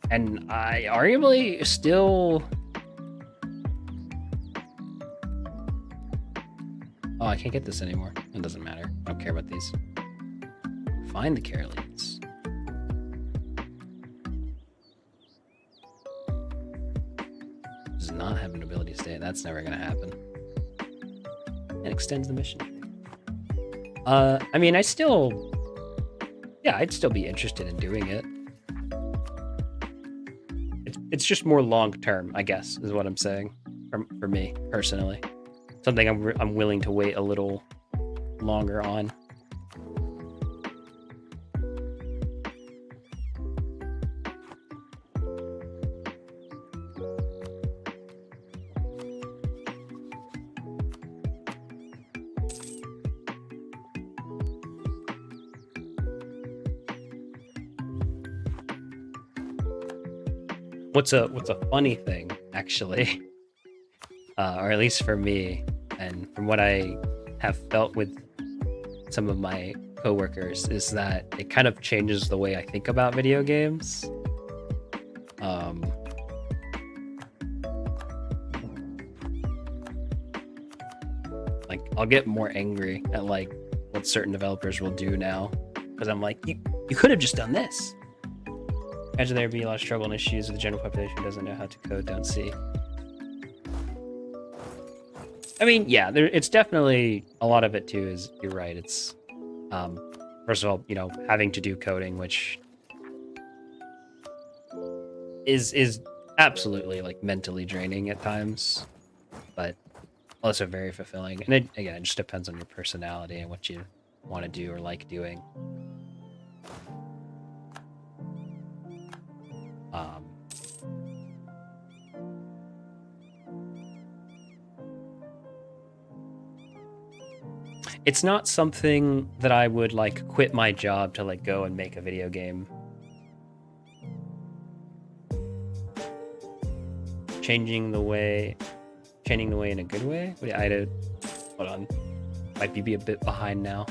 Speaker 1: And I arguably still... Oh, I can't get this anymore. It doesn't matter. I don't care about these. Find the care leads. Does not have an ability to stay. That's never gonna happen. It extends the mission. I mean, I'd still be interested in doing it. It's just more long term, I guess, is what I'm saying. For me personally, something I'm willing to wait a little longer on. What's a funny thing, actually, or at least for me, and from what I have felt with some of my coworkers, is that it kind of changes the way I think about video games. Like, I'll get more angry at like what certain developers will do now, because I'm like, you could have just done this. Imagine there'd be a lot of struggle and issues with the general population who doesn't know how to code, don't see. I mean, yeah, it's definitely a lot of it too. Is you're right. It's first of all, you know, having to do coding, which is absolutely like mentally draining at times, but also very fulfilling. And again, it just depends on your personality and what you want to do or like doing. It's not something that I would like quit my job to like go and make a video game. Changing the way in a good way? Hold on. Might be a bit behind now.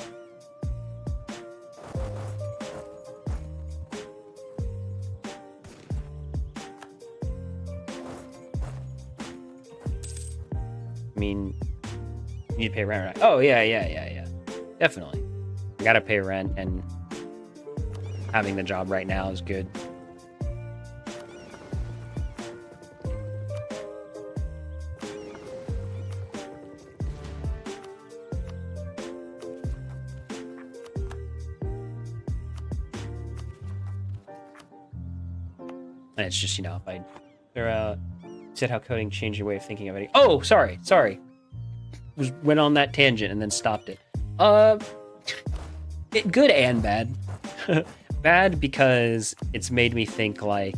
Speaker 1: I mean, you need to pay rent, right? Oh, yeah. Definitely. I gotta pay rent, and having the job right now is good. And it's just, you know, if I said how coding changed your way of thinking of it. Oh, sorry. Went on that tangent and then stopped it. Good and bad. Bad because it's made me think like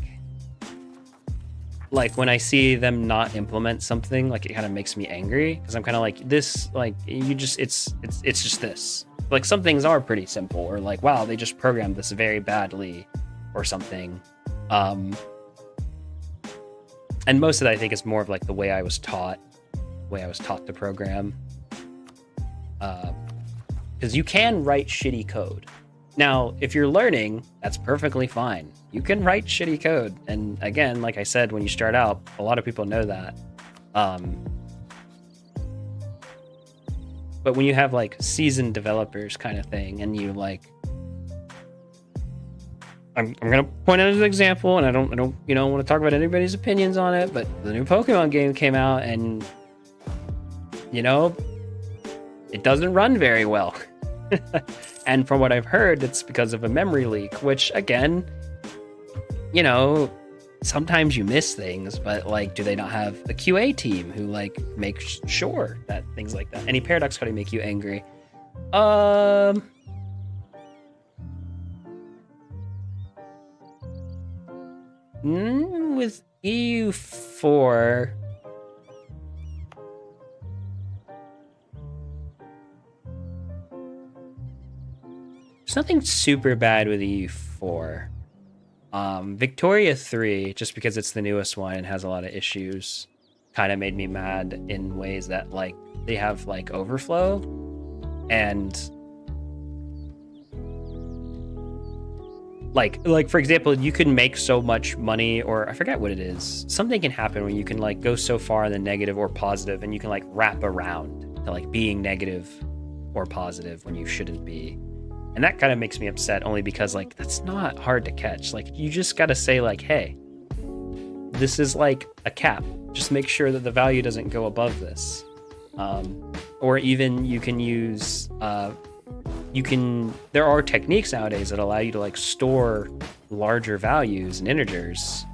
Speaker 1: like when I see them not implement something, like it kind of makes me angry because I'm kind of like this, like you just it's just this. Like some things are pretty simple, or like wow, they just programmed this very badly, or something. And most of that I think is more of like the way I was taught to program. Because you can write shitty code. Now, if you're learning, that's perfectly fine. You can write shitty code. And again, like I said, when you start out, a lot of people know that. But when you have like seasoned developers kind of thing, and you like, I'm gonna point out an example, and I don't want to talk about anybody's opinions on it, but the new Pokemon game came out, and it doesn't run very well. And from what I've heard, it's because of a memory leak, which again, sometimes you miss things, but like, do they not have a QA team who like makes sure that things like that? Any paradox coding make you angry? With EU4, there's nothing super bad with EU4. Victoria 3, just because it's the newest one and has a lot of issues, kind of made me mad in ways that like they have like overflow, and like for example, you can make so much money, or I forget what it is. Something can happen when you can like go so far in the negative or positive, and you can like wrap around to like being negative or positive when you shouldn't be. And that kind of makes me upset, only because like that's not hard to catch. Like you just got to say like, hey, this is like a cap. Just make sure that the value doesn't go above this. Or even you can use, there are techniques nowadays that allow you to like store larger values and integers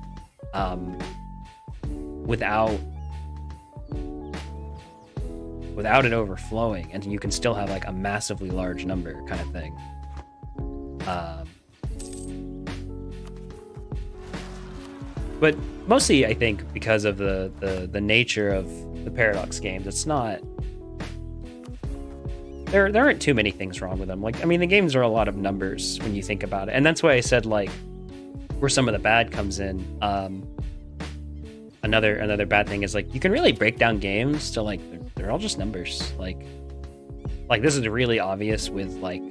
Speaker 1: without it overflowing, and you can still have like a massively large number kind of thing. But mostly I think because of the nature of the Paradox games, it's not, there aren't too many things wrong with them. Like, I mean, the games are a lot of numbers when you think about it, and that's why I said like where some of the bad comes in. Another bad thing is like you can really break down games to like they're all just numbers. Like this is really obvious with like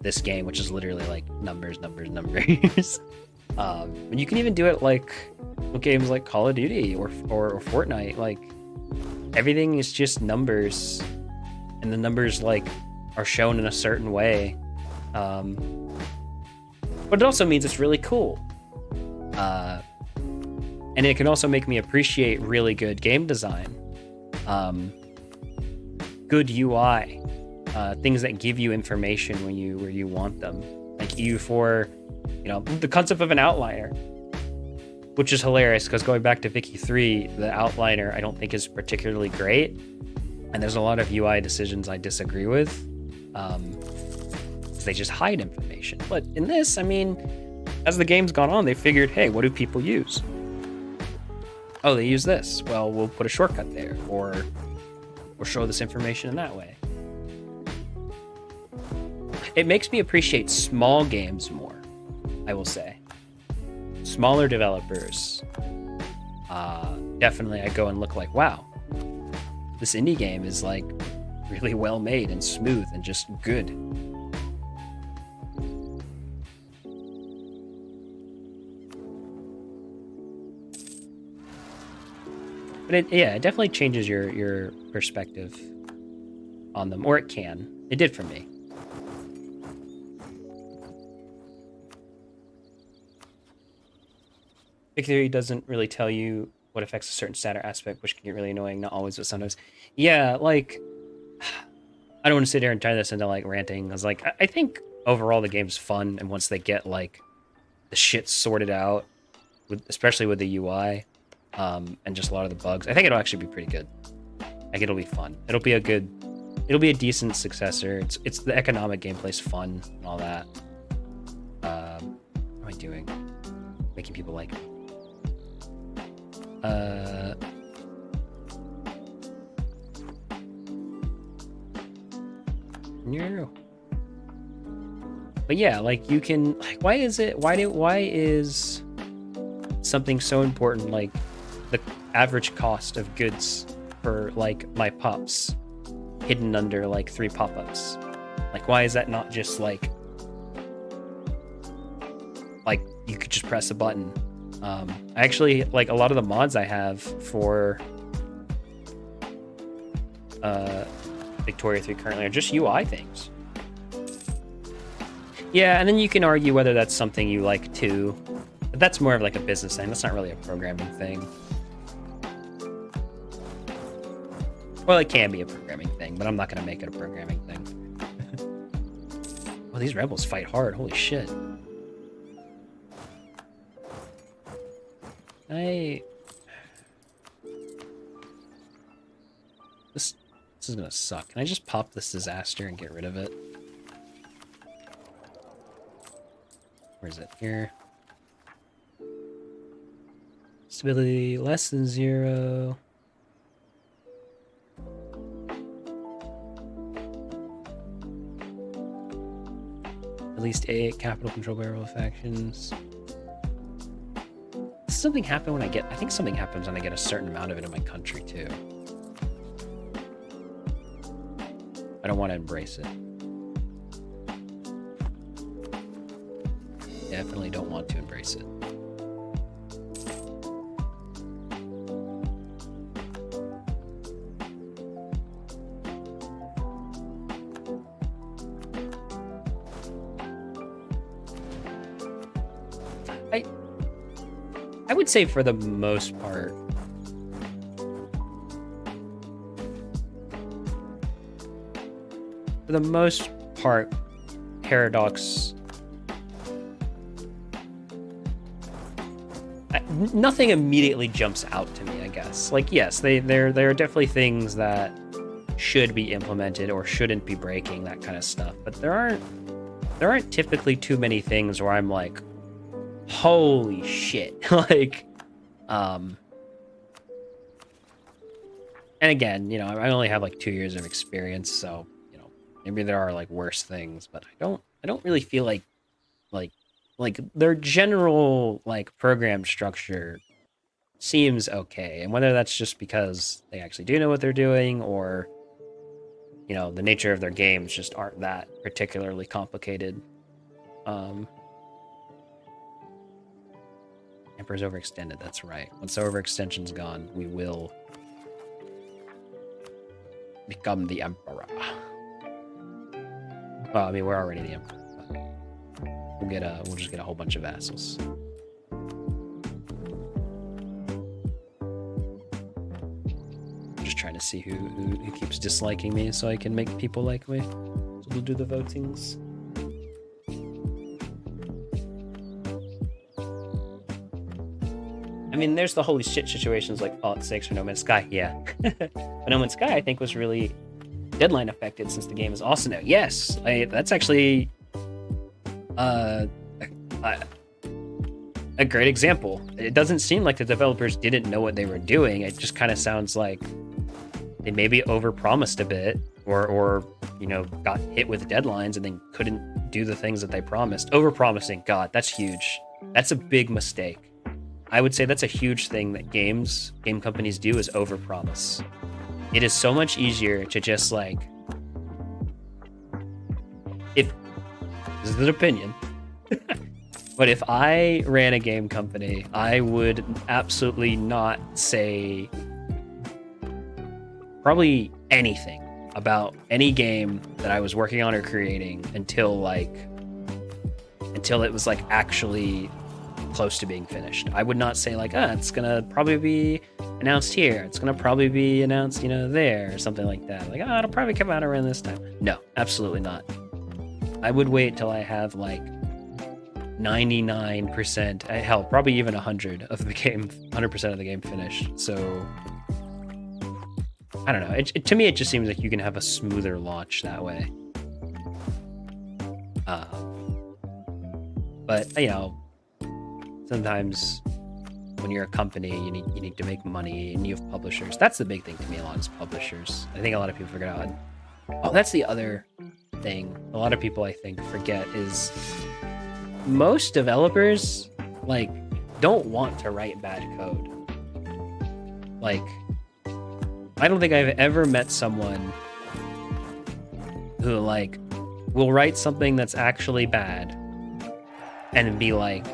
Speaker 1: this game, which is literally like numbers. And you can even do it like with games like Call of Duty or Fortnite. Like everything is just numbers, and the numbers like are shown in a certain way. But it also means it's really cool. And it can also make me appreciate really good game design, good UI, things that give you information where you want them. Like EU4, the concept of an outliner, which is hilarious because going back to Vicky 3, the outliner I don't think is particularly great, and there's a lot of UI decisions I disagree with. They just hide information. But in this, I mean, as the game's gone on, they figured, hey, what do people use? Oh, they use this. Well, we'll put a shortcut there, or we'll show this information in that way. It makes me appreciate small games more, I will say. Smaller developers. Definitely I go and look like, wow, this indie game is like really well made and smooth and just good. But it definitely changes your perspective on them, or it can. It did for me. Big Theory doesn't really tell you what affects a certain stat or aspect, which can get really annoying. Not always, but sometimes. Yeah, like, I don't want to sit here and turn this into like ranting. I was like, I think overall the game's fun, and once they get like the shit sorted out, especially with the UI, and just a lot of the bugs, I think it'll actually be pretty good. Like, it'll be fun. It'll be a decent successor. It's the economic gameplay's fun and all that. What am I doing? Making people like me. No. But yeah, like you can, like, why is something so important, like the average cost of goods for like my pups hidden under like 3 pop-ups? Like, why is that not just like you could just press a button? I actually, like, a lot of the mods I have for Victoria 3 currently are just UI things. Yeah, and then you can argue whether that's something you like too, but that's more of like a business thing. That's not really a programming thing. Well, it can be a programming thing, but I'm not gonna make it a programming thing. Well, these rebels fight hard. Holy shit. This is gonna suck. Can I just pop this disaster and get rid of it? Where is it? Here. Stability less than 0. At least 8 capital control by rebel factions. Does something happen when I think something happens when I get a certain amount of it in my country too. I don't want to embrace it. Definitely don't want to embrace it. I would say for the most part, Paradox, nothing immediately jumps out to me, I guess. Like, yes, there are definitely things that should be implemented or shouldn't be breaking, that kind of stuff. But there aren't typically too many things where I'm like, holy shit. Like, and again, you know, I only have like 2 years of experience, so, you know, maybe there are like worse things, but I don't really feel like their general like program structure seems okay. And whether that's just because they actually do know what they're doing, or, you know, the nature of their games just aren't that particularly complicated. Emperor's overextended, that's right. Once the overextension's gone, we will become the Emperor. Well, I mean, we're already the Emperor, but we'll just get a whole bunch of vassals. I'm just trying to see who keeps disliking me so I can make people like me. So we'll do the votings. I mean, there's the holy shit situations like Fallout 6 or No Man's Sky, yeah. But No Man's Sky, I think, was really deadline affected since the game is also now. Yes, that's actually a great example. It doesn't seem like the developers didn't know what they were doing. It just kind of sounds like they maybe overpromised a bit, or you know, got hit with deadlines and then couldn't do the things that they promised. Overpromising, God, that's huge. That's a big mistake. I would say that's a huge thing that game companies do, is overpromise. It is so much easier to just like, if this is an opinion, but if I ran a game company, I would absolutely not say probably anything about any game that I was working on or creating until it was like actually close to being finished. I would not say like, it's gonna probably be announced here, it's gonna probably be announced, you know, there, or something like that. Like, it'll probably come out around this time. No, absolutely not. I would wait till I have like 99%, hell, probably even 100% of the game finished. So I don't know. To me, it just seems like you can have a smoother launch that way. But you know, sometimes when you're a company, you need to make money, and you have publishers. That's the big thing to me a lot is publishers. I think a lot of people forget out. Oh, that's the other thing a lot of people I think forget is most developers like don't want to write bad code. Like, I don't think I've ever met someone who like will write something that's actually bad and be like,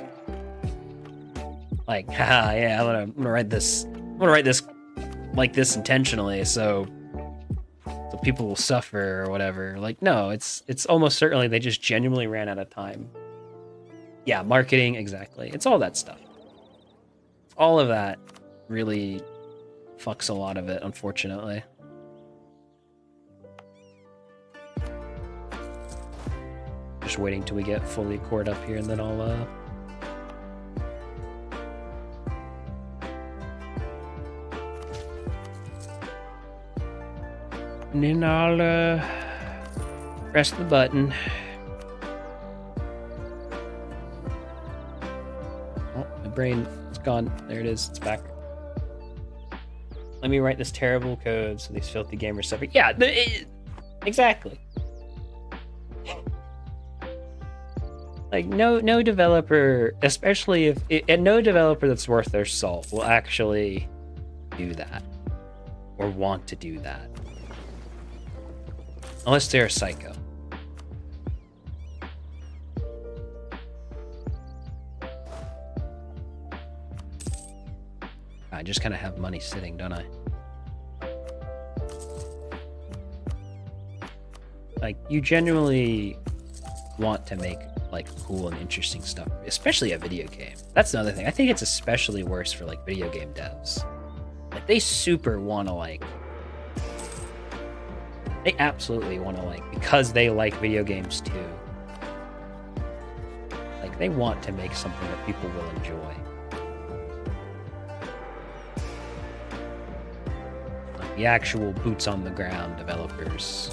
Speaker 1: haha, yeah, I'm gonna write this like this intentionally, so people will suffer or whatever. Like, no, it's almost certainly they just genuinely ran out of time. Yeah, marketing, exactly. It's all that stuff. All of that really fucks a lot of it, unfortunately. Just waiting till we get fully cored up here, and then I'll press the button. Oh, my brain is gone. There it is. It's back. Let me write this terrible code so these filthy gamers suffer. Yeah, exactly. Like, no developer, especially and no developer that's worth their salt will actually do that or want to do that. Unless they're a psycho. I just kind of have money sitting, don't I? Like, you genuinely want to make like cool and interesting stuff, especially a video game. That's another thing. I think it's especially worse for like video game devs. Like, they super want to like, they absolutely want to like, because they like video games too. Like, they want to make something that people will enjoy. Like the actual boots on the ground developers.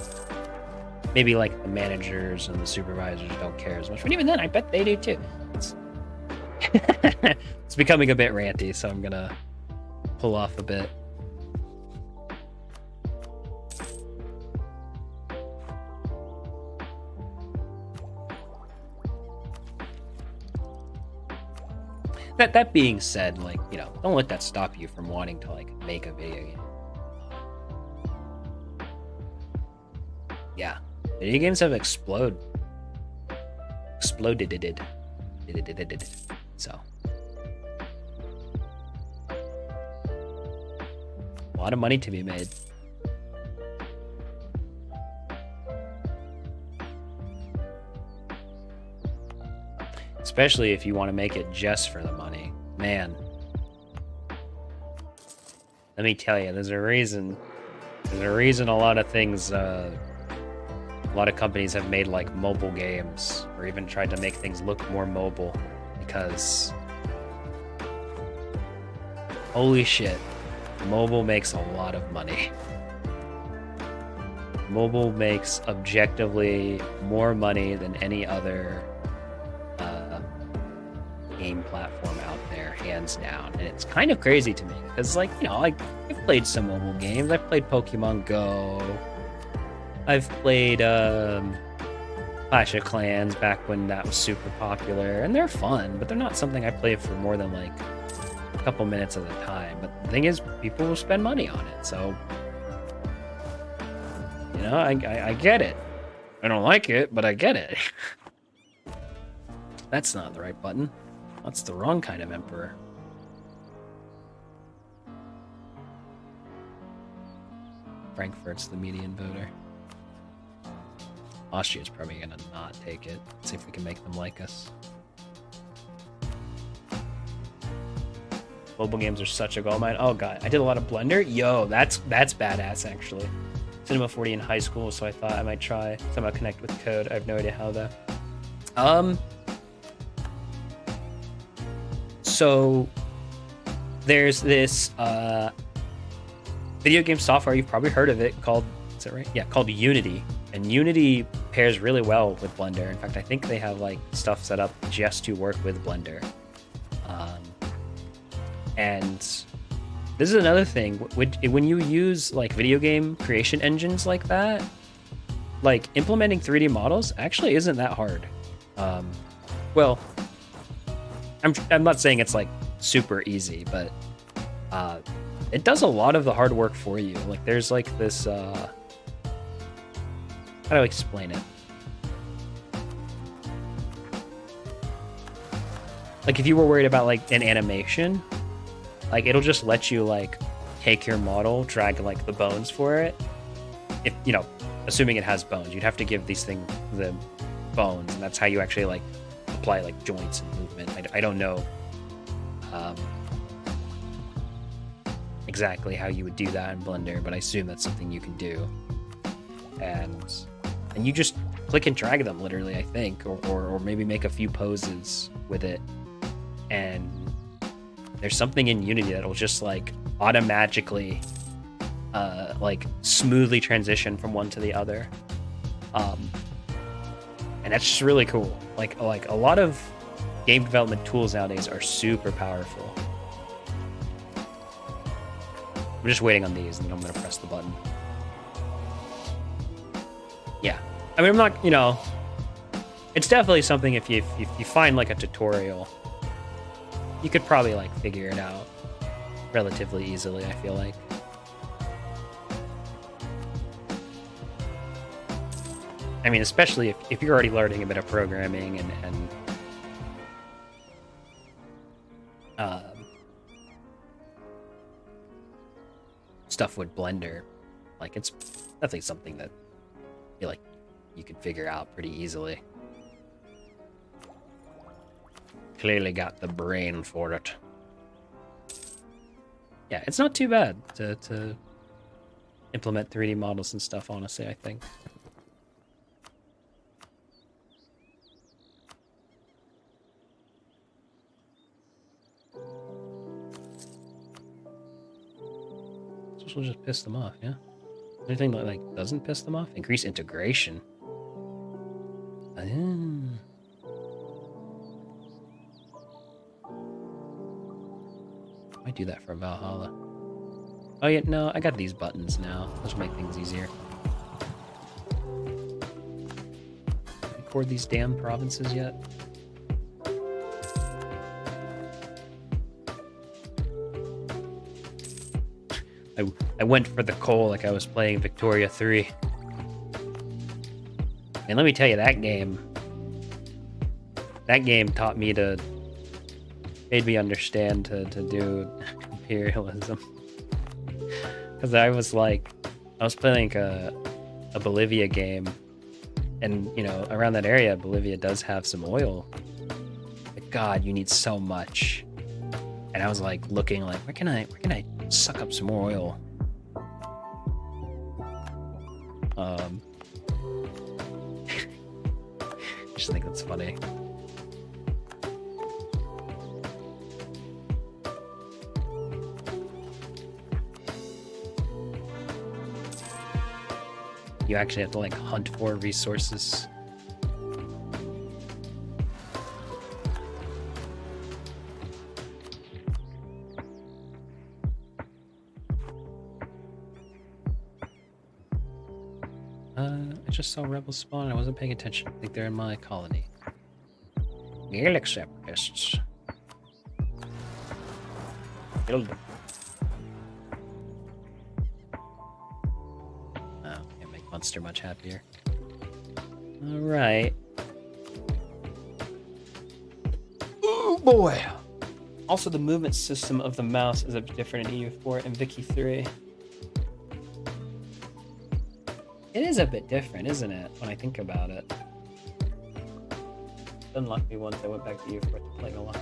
Speaker 1: Maybe like the managers and the supervisors don't care as much, but even then, I bet they do too. It's becoming a bit ranty, so I'm gonna pull off a bit. That being said, like, you know, don't let that stop you from wanting to like make a video game. Yeah, video games have exploded. So a lot of money to be made. Especially if you want to make it just for the money. Man. Let me tell you, there's a reason a lot of things, a lot of companies have made like mobile games or even tried to make things look more mobile, because holy shit, mobile makes a lot of money. Mobile makes objectively more money than any other game platform out there, hands down. And it's kind of crazy to me because, like, you know, like, I've played some mobile games. I've played Pokemon Go. I've played Clash of Clans back when that was super popular, and they're fun, but they're not something I play for more than like a couple minutes at a time. But the thing is, people will spend money on it, so you know, I get it. I don't like it, but I get it. That's not the right button. That's the wrong kind of emperor. Frankfurt's the median voter. Austria's probably gonna not take it. Let's see if we can make them like us. Mobile games are such a goldmine. Oh god, I did a lot of Blender. Yo, that's badass actually. Cinema 40 in high school, so I thought I might try somehow connect with code. I have no idea how though. So there's this video game software, you've probably heard of it, called, is that right? Yeah, called Unity. And Unity pairs really well with Blender. In fact, I think they have like stuff set up just to work with Blender. And this is another thing. When you use like video game creation engines like that, like implementing 3D models actually isn't that hard. Well, I'm not saying it's like super easy, but it does a lot of the hard work for you. Like there's like this, how do I explain it? Like if you were worried about like an animation, like it'll just let you like take your model, drag like the bones for it. If, you know, assuming it has bones, you'd have to give these things the bones, and that's how you actually like apply like joints and movement. I don't know exactly how you would do that in Blender, but I assume that's something you can do. And you just click and drag them literally, I think, or maybe make a few poses with it. And there's something in Unity that'll just like automatically like smoothly transition from one to the other. And that's just really cool. Like a lot of game development tools nowadays are super powerful. I'm just waiting on these, and then I'm gonna press the button. Yeah, I mean, I'm not, you know, it's definitely something if you find like a tutorial, you could probably like figure it out relatively easily, I feel like. I mean, especially if you're already learning a bit of programming and stuff with Blender, like it's definitely something that I feel like you could figure out pretty easily. Clearly got the brain for it. Yeah, it's not too bad to implement 3D models and stuff, honestly, I think. This will just piss them off, yeah? Anything that like doesn't piss them off? Increase integration. I do that for Valhalla. Oh yeah, no, I got these buttons now. Those make things easier. Record these damn provinces yet? I went for the coal like I was playing Victoria 3. And let me tell you, that game taught me made me understand to do imperialism. Because I was playing a Bolivia game, and you know, around that area, Bolivia does have some oil. But God, you need so much. And I was like looking like, where can I suck up some more oil? Just think that's funny. You actually have to like hunt for resources. I just saw rebels spawn. I wasn't paying attention. I think they're in my colony. Gaelic separatists. Killed them. Oh, can't make Munster much happier. Alright. Oh boy! Also, the movement system of the mouse is a bit different in EU4 and Vicky 3. It is a bit different, isn't it, when I think about it? Unlocked me once I went back to EU4 to play a lot.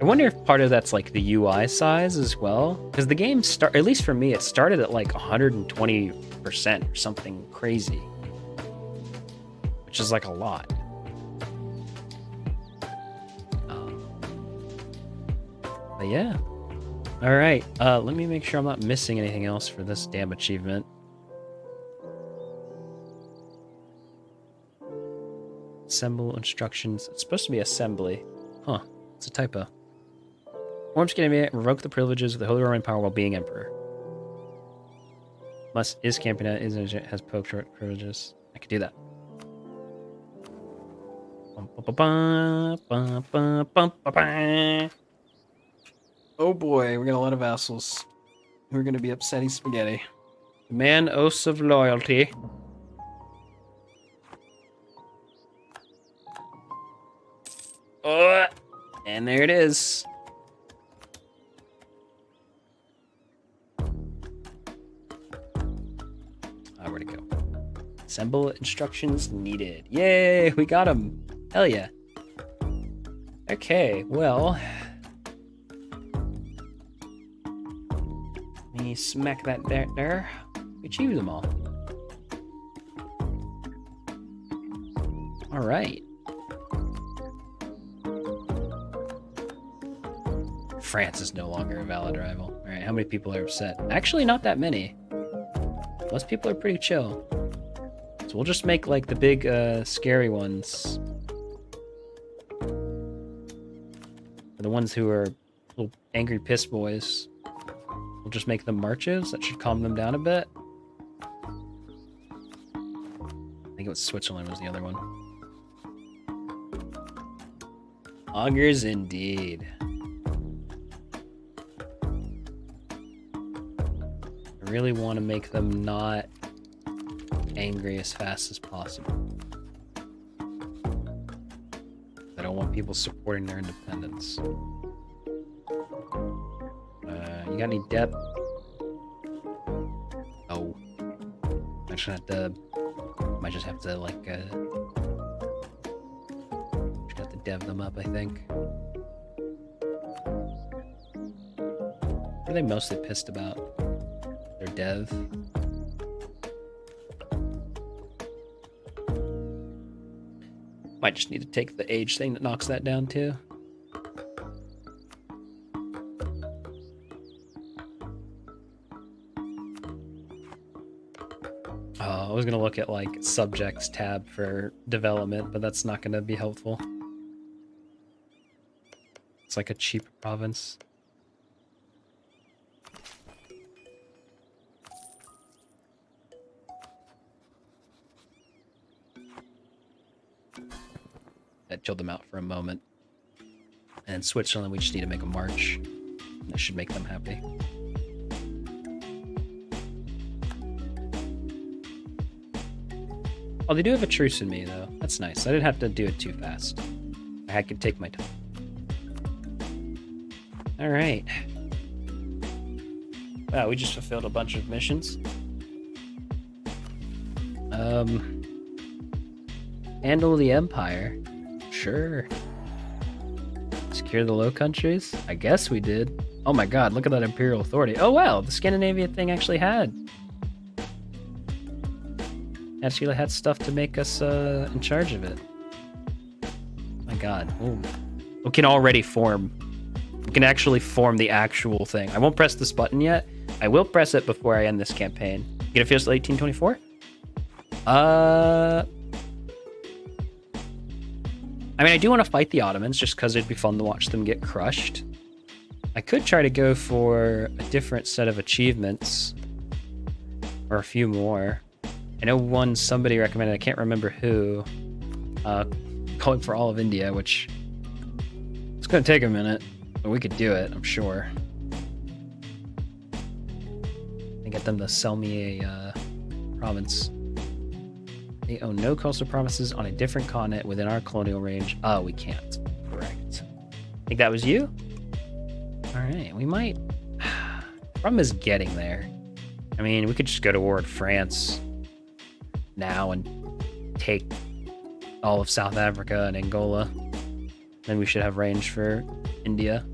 Speaker 1: I wonder if part of that's like the UI size as well, because the game at least for me, it started at like 120% or something crazy, which is like a lot. But yeah. All right, let me make sure I'm not missing anything else for this damn assemble instructions. It's supposed to be assembly. Huh. It's a typo. Forms can revoke the privileges of the Holy Roman power while being emperor. Is Campina has Pope short privileges. I could do that. Oh boy, we got a lot of vassals. We're gonna be upsetting spaghetti. Demand oaths of loyalty. Oh, and there it is. Where'd it go? Assemble instructions needed. Yay, we got them. Hell yeah. Okay, well. Let me smack that there. We achieved them all. All right. France is no longer a valid rival. All right, how many people are upset? Actually, not that many. Most people are pretty chill. So we'll just make like the big scary ones. For the ones who are little angry piss boys. We'll just make them marches. That should calm them down a bit. I think it was Switzerland was the other one. Augurs indeed. I really want to make them not angry as fast as possible. I don't want people supporting their independence. You got any debt? Oh. Might just have to like just have to dev them up, I think. What are they mostly pissed about? Their dev. Might just need to take the age thing that knocks that down too. I was gonna look at like subjects tab for development, but that's not gonna be helpful. It's like a cheap province. That chilled them out for a moment. And in Switzerland, we just need to make a march. That should make them happy. Oh, they do have a truce in me, though. That's nice. I didn't have to do it too fast. I could take my time. All right. Wow, we just fulfilled a bunch of missions. Handle the Empire. Sure. Secure the Low Countries? I guess we did. Oh my god, look at that Imperial Authority. Oh wow, the Scandinavia thing actually had stuff to make us in charge of it. My god. Ooh. We can already form. We can actually form the actual thing. I won't press this button yet. I will press it before I end this campaign. Get a feel till 1824? I mean, I do want to fight the Ottomans just because it'd be fun to watch them get crushed. I could try to go for a different set of achievements. Or a few more. I know one somebody recommended, I can't remember who. Going for all of India, which... It's going to take a minute, but we could do it, I'm sure. And get them to sell me a province. They own no coastal provinces on a different continent within our colonial range. Oh, we can't. Correct. I think that was you? Alright, we might... Problem is getting there. I mean, we could just go to war with France now and take all of South Africa and Angola. Then we should have range for India.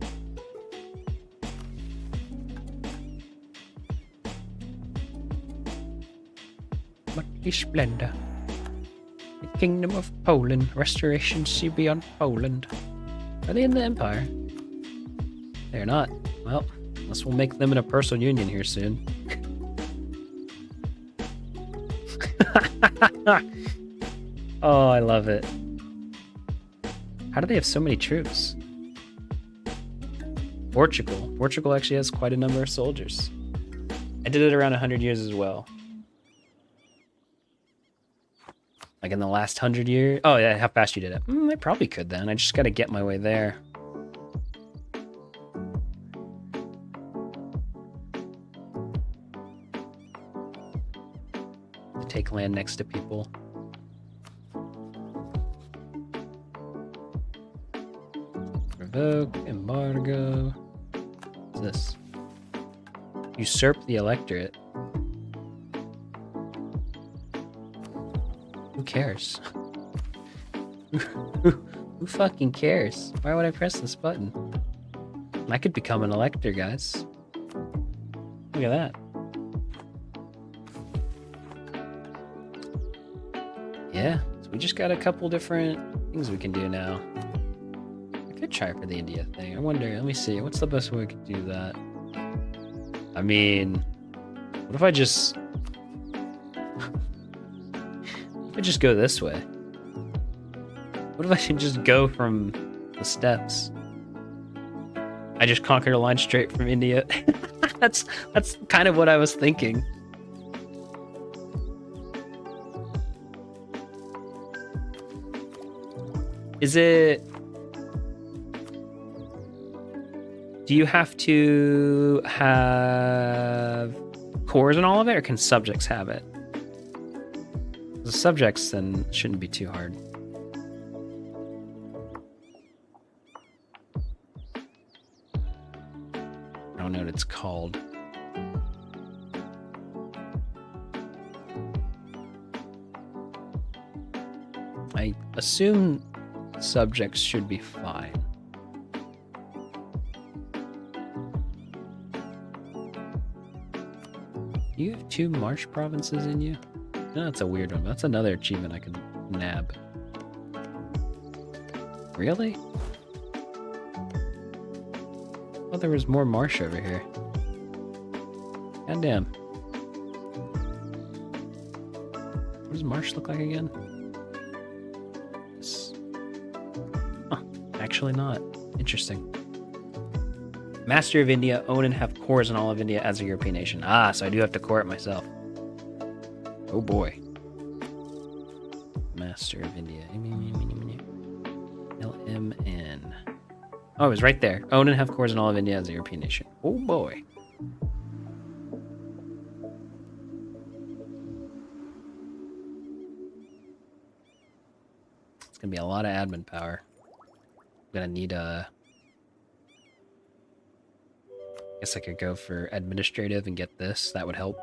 Speaker 1: Mighty splendor. The Kingdom of Poland. Restoration sea beyond Poland. Are they in the Empire? They're not. Well, unless we'll make them in a personal union here soon. Oh, I love it. How do they have so many troops? Portugal. Portugal actually has quite a number of soldiers. I did it around 100 years as well. Like in the last 100 years? Oh yeah, how fast you did it. I probably could then. I just gotta get my way there. To take land next to people. Revoke, embargo. What's this? Usurp the electorate. Who cares? Who fucking cares? Why would I press this button? I could become an elector, guys. Look at that. Yeah, so we just got a couple different things we can do now. I could try for the India thing. I wonder, let me see, what's the best way we could do that? I mean, what if I just go this way? What if I should just go from the steps? I just conquered a line straight from India. That's kind of what I was thinking. Is it... Do you have to have cores and all of it, or can subjects have it? The subjects then shouldn't be too hard. I don't know what it's called. I assume subjects should be fine. You have 2 marsh provinces in you? No, that's a weird one. That's another achievement I could nab. Really? Oh, there was more marsh over here. Goddamn. What does marsh look like again? Huh, actually not. Interesting. Master of India, own and have cores in all of India as a European nation. Ah, so I do have to core it myself. Oh boy. Master of India. LMN. Oh, it was right there. Own and have cores in all of India as a European nation. Oh boy. It's gonna be a lot of admin power. I'm gonna need a... I guess I could go for administrative and get this. That would help.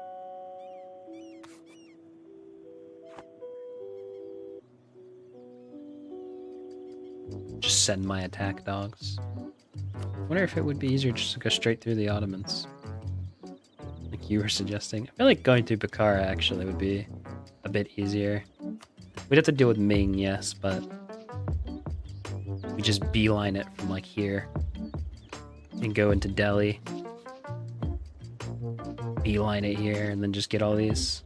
Speaker 1: Just send my attack dogs. I wonder if it would be easier just to go straight through the Ottomans. Like you were suggesting. I feel like going through Bukhara actually would be a bit easier. We'd have to deal with Ming, yes, but we just beeline it from like here and go into Delhi. Beeline it here and then just get all these.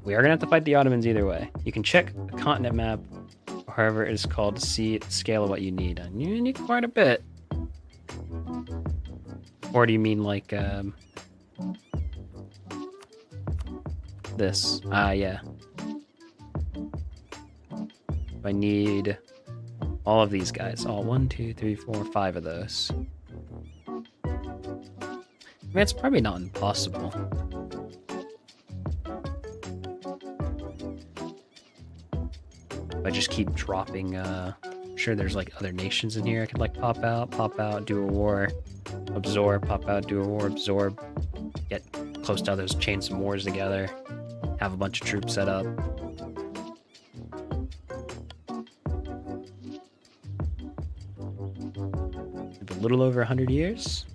Speaker 1: We are gonna have to fight the Ottomans either way. You can check the continent map, or however it is called, to see the scale of what you need. And you need quite a bit. Or do you mean like this? Ah, yeah. I need all of these guys. All 1, 2, 3, 4, 5 of those. I mean, it's probably not impossible. If I just keep dropping, I'm sure there's like other nations in here I could like pop out, do a war, absorb, pop out, do a war, absorb, get close to others, chain some wars together, have a bunch of troops set up. A little over 100 years?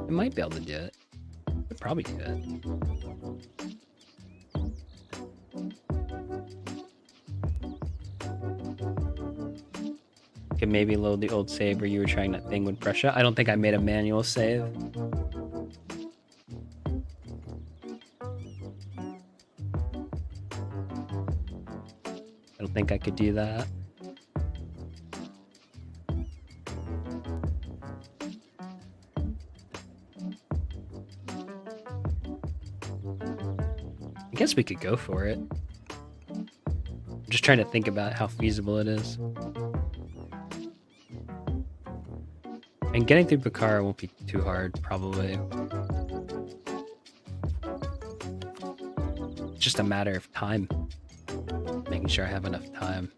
Speaker 1: I might be able to do it. Could probably do it. Could maybe load the old save where you were trying that thing with Prussia. I don't think I made a manual save. I don't think I could do that. I guess we could go for it. I'm just trying to think about how feasible it is. And getting through Bakara won't be too hard, probably. It's just a matter of time. Making sure I have enough time.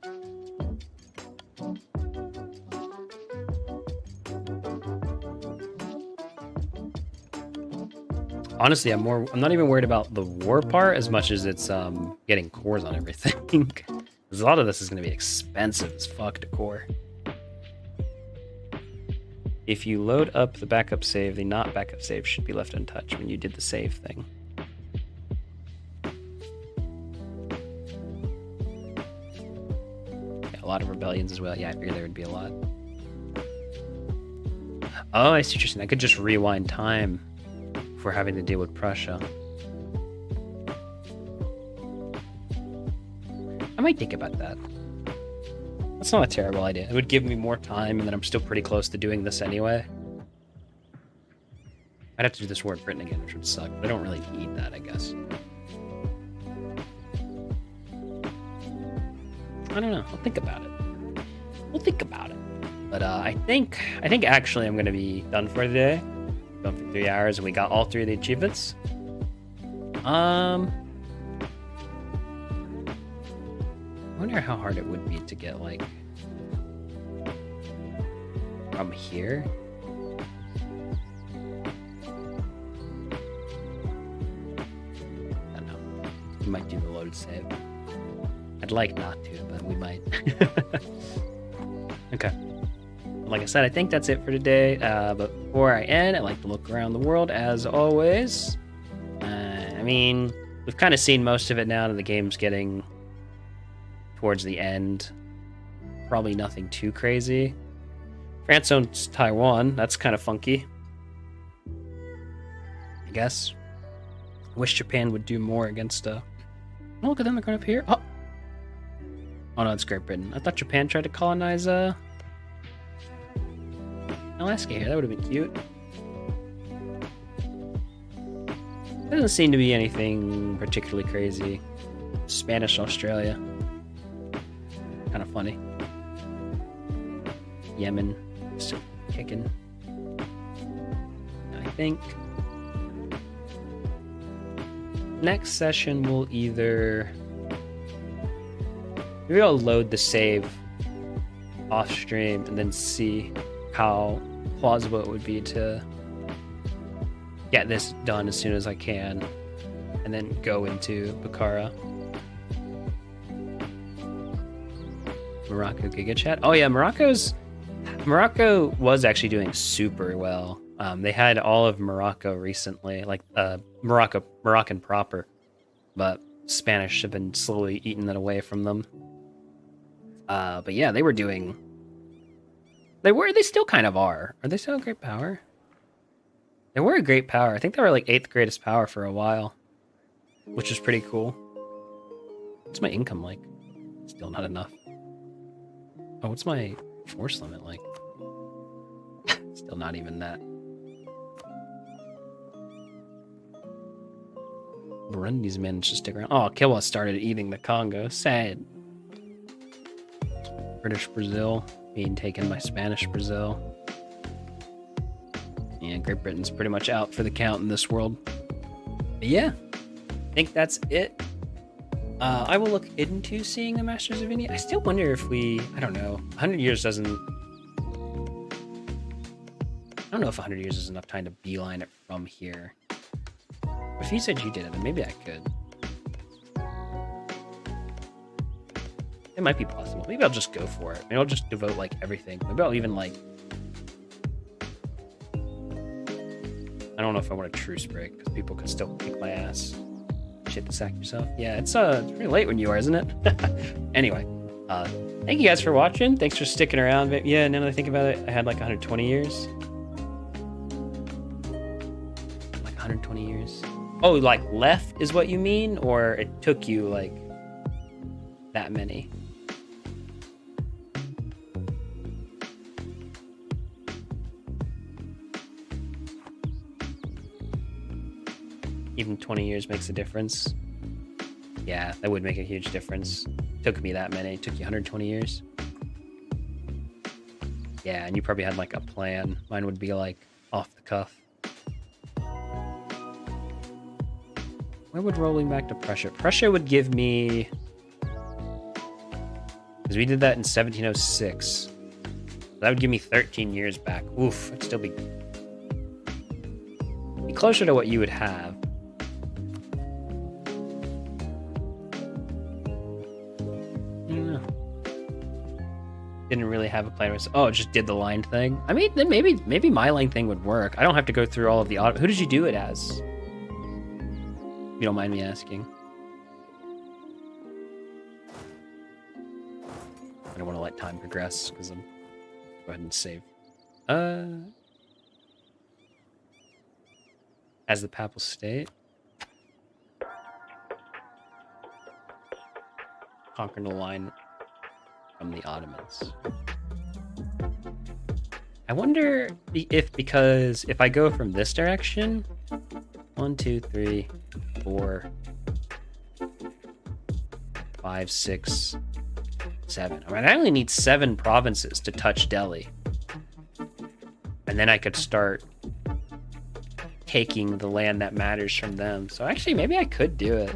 Speaker 1: Honestly, I'm not even worried about the war part as much as it's getting cores on everything. Because a lot of this is going to be expensive as fuck to core. If you load up the backup save, the not backup save should be left untouched when you did the save thing. Yeah, a lot of rebellions as well. Yeah, I figured there would be a lot. Oh, I see what you're saying. I could just rewind time for having to deal with Prussia. I might think about that. That's not a terrible idea. It would give me more time, and then I'm still pretty close to doing this anyway. I'd have to do this war in Britain again, which would suck, but I don't really need that, I guess. I don't know. I'll think about it. We'll think about it. But I think actually I'm going to be done for today. Done for 3 hours, and we got all 3 of the achievements. I wonder how hard it would be to get, like, from here. I don't know. We might do the load save. I'd like not to, but we might. Okay. Like I said, I think that's it for today. But before I end, I like to look around the world as always. I mean, we've kind of seen most of it now, and the game's getting towards the end. Probably nothing too crazy. France owns Taiwan. That's kind of funky, I guess. I wish Japan would do more against oh, look at them, they're going up here. Oh no, it's Great Britain. I thought Japan tried to colonize Alaska here. That would have been cute. Doesn't seem to be anything particularly crazy. Spanish Australia. Kind of funny. Yemen still kicking. I think next session we'll either maybe I'll load the save off stream and then see how plausible it would be to get this done as soon as I can and then go into Bukhara. Morocco Giga Chat. Oh yeah, Morocco was actually doing super well. They had all of Morocco recently, like Moroccan proper, but Spanish have been slowly eating that away from them. But yeah, they were doing. They still kind of are. Are they still a great power? They were a great power. I think they were like 8th greatest power for a while, which is pretty cool. What's my income like? Still not enough. Oh, what's my force limit like? Still not even that. Burundi's managed to stick around. Oh, Kilwa started eating the Congo. Sad. British Brazil being taken by Spanish Brazil. Yeah, Great Britain's pretty much out for the count in this world. But yeah, I think that's it. I will look into seeing the Masters of India. I still wonder if I don't know, 100 years doesn't... I don't know if 100 years is enough time to beeline it from here. If you said you did it, then maybe I could. It might be possible. Maybe I'll just go for it. Maybe I'll just devote, like, everything. Maybe I'll even, like... I don't know if I want a truce break, because people could still kick my ass. Shit to sack yourself. Yeah, it's pretty late when you are, isn't it? Anyway, thank you guys for watching. Thanks for sticking around. Yeah, now that I think about it, I had, like, 120 years. Like, 120 years. Oh, like, left is what you mean? Or it took you, like, that many? Even 20 years makes a difference. Yeah, that would make a huge difference. Took me that many. It took you 120 years. Yeah, and you probably had like a plan. Mine would be like off the cuff. Why would rolling back to Prussia? Prussia would give me... Because we did that in 1706. That would give me 13 years back. Oof, I'd still be closer to what you would have. Didn't really have a plan. Oh, just did the line thing. I mean, then maybe my line thing would work. I don't have to go through all of the auto. Who did you do it as? If you don't mind me asking. I don't want to let time progress because I'm go ahead and save. As the Papal State. Conquer the line from the Ottomans. I wonder if, because if I go from this direction, 1, 2, 3, 4, 5, 6, 7. I mean, I only need 7 provinces to touch Delhi. And then I could start taking the land that matters from them. So actually, maybe I could do it.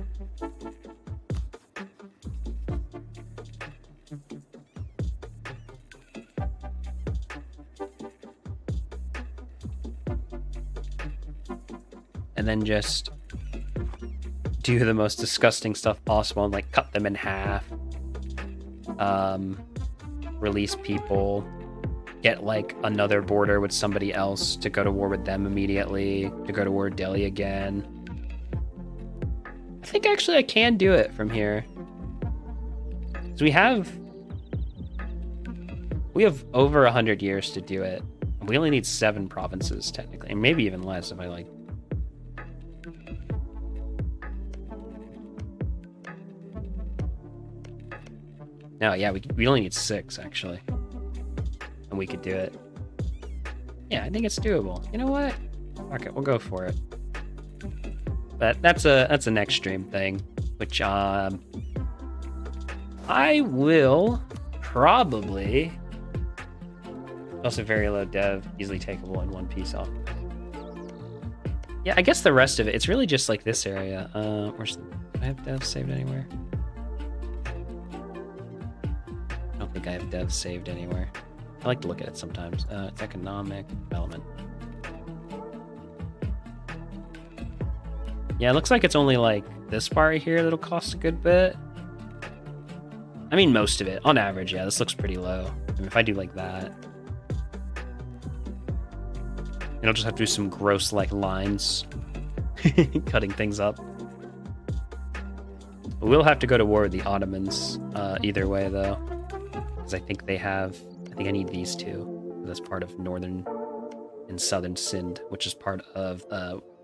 Speaker 1: And then just do the most disgusting stuff possible and like cut them in half. Release people. Get like another border with somebody else to go to war with them immediately. To go to war with Delhi again. I think actually I can do it from here. So we have over 100 years to do it. We only need 7 provinces technically, and maybe even less if I like. No, yeah, we only need 6 actually, and we could do it. Yeah, I think it's doable. You know what? Okay, we'll go for it. But that's a next stream thing, which I will probably. Also very low dev, easily takeable in one piece off. Yeah, I guess the rest of it, it's really just like this area. Where's the, do I have dev saved anywhere? I don't think I have dev saved anywhere. I like to look at it sometimes. It's economic development. Yeah, it looks like it's only like this part right here that'll cost a good bit. I mean, most of it. On average, yeah, this looks pretty low. I mean, if I do like that. And I'll just have to do some gross, like, lines. Cutting things up. We'll have to go to war with the Ottomans either way, though. Because I think they have... I think I need these two. That's part of northern and southern Sindh, which is part of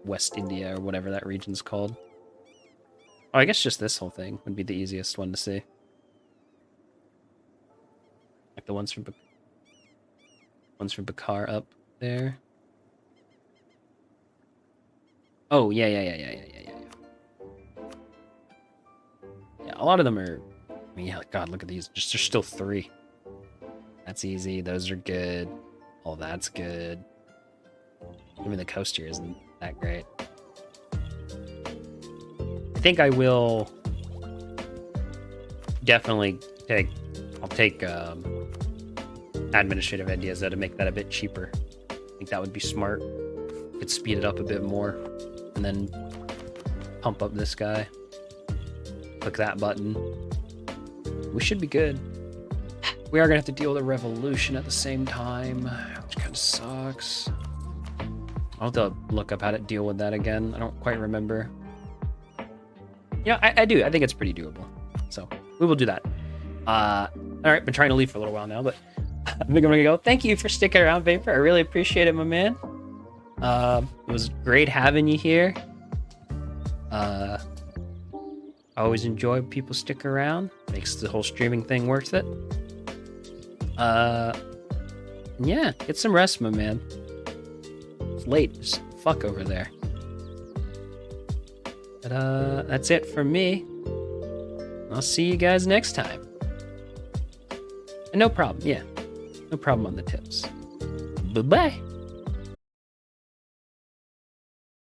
Speaker 1: West India, or whatever that region's called. Oh, I guess just this whole thing would be the easiest one to see. Like the ones from Bakar up there. Oh, yeah. Yeah, a lot of them are... I mean, yeah, God, look at these. There's still 3. That's easy. Those are good. All that's good. Even the coast here isn't that great. I think I will definitely take... I'll take administrative ideas to make that a bit cheaper. I think that would be smart. Could speed it up a bit more. And then pump up this guy. Click that button. We should be good. We are going to have to deal with a revolution at the same time, which kind of sucks. I'll have to look up how to deal with that again. I don't quite remember. You know, I do. I think it's pretty doable. So we will do that. All right, been trying to leave for a little while now, but I think I'm going to go. Thank you for sticking around, Vapor. I really appreciate it, my man. It was great having you here. I always enjoy when people stick around. Makes the whole streaming thing worth it. Yeah, get some rest, my man. It's late as fuck over there. But that's it for me. I'll see you guys next time. And no problem, yeah. No problem on the tips. Bye-bye.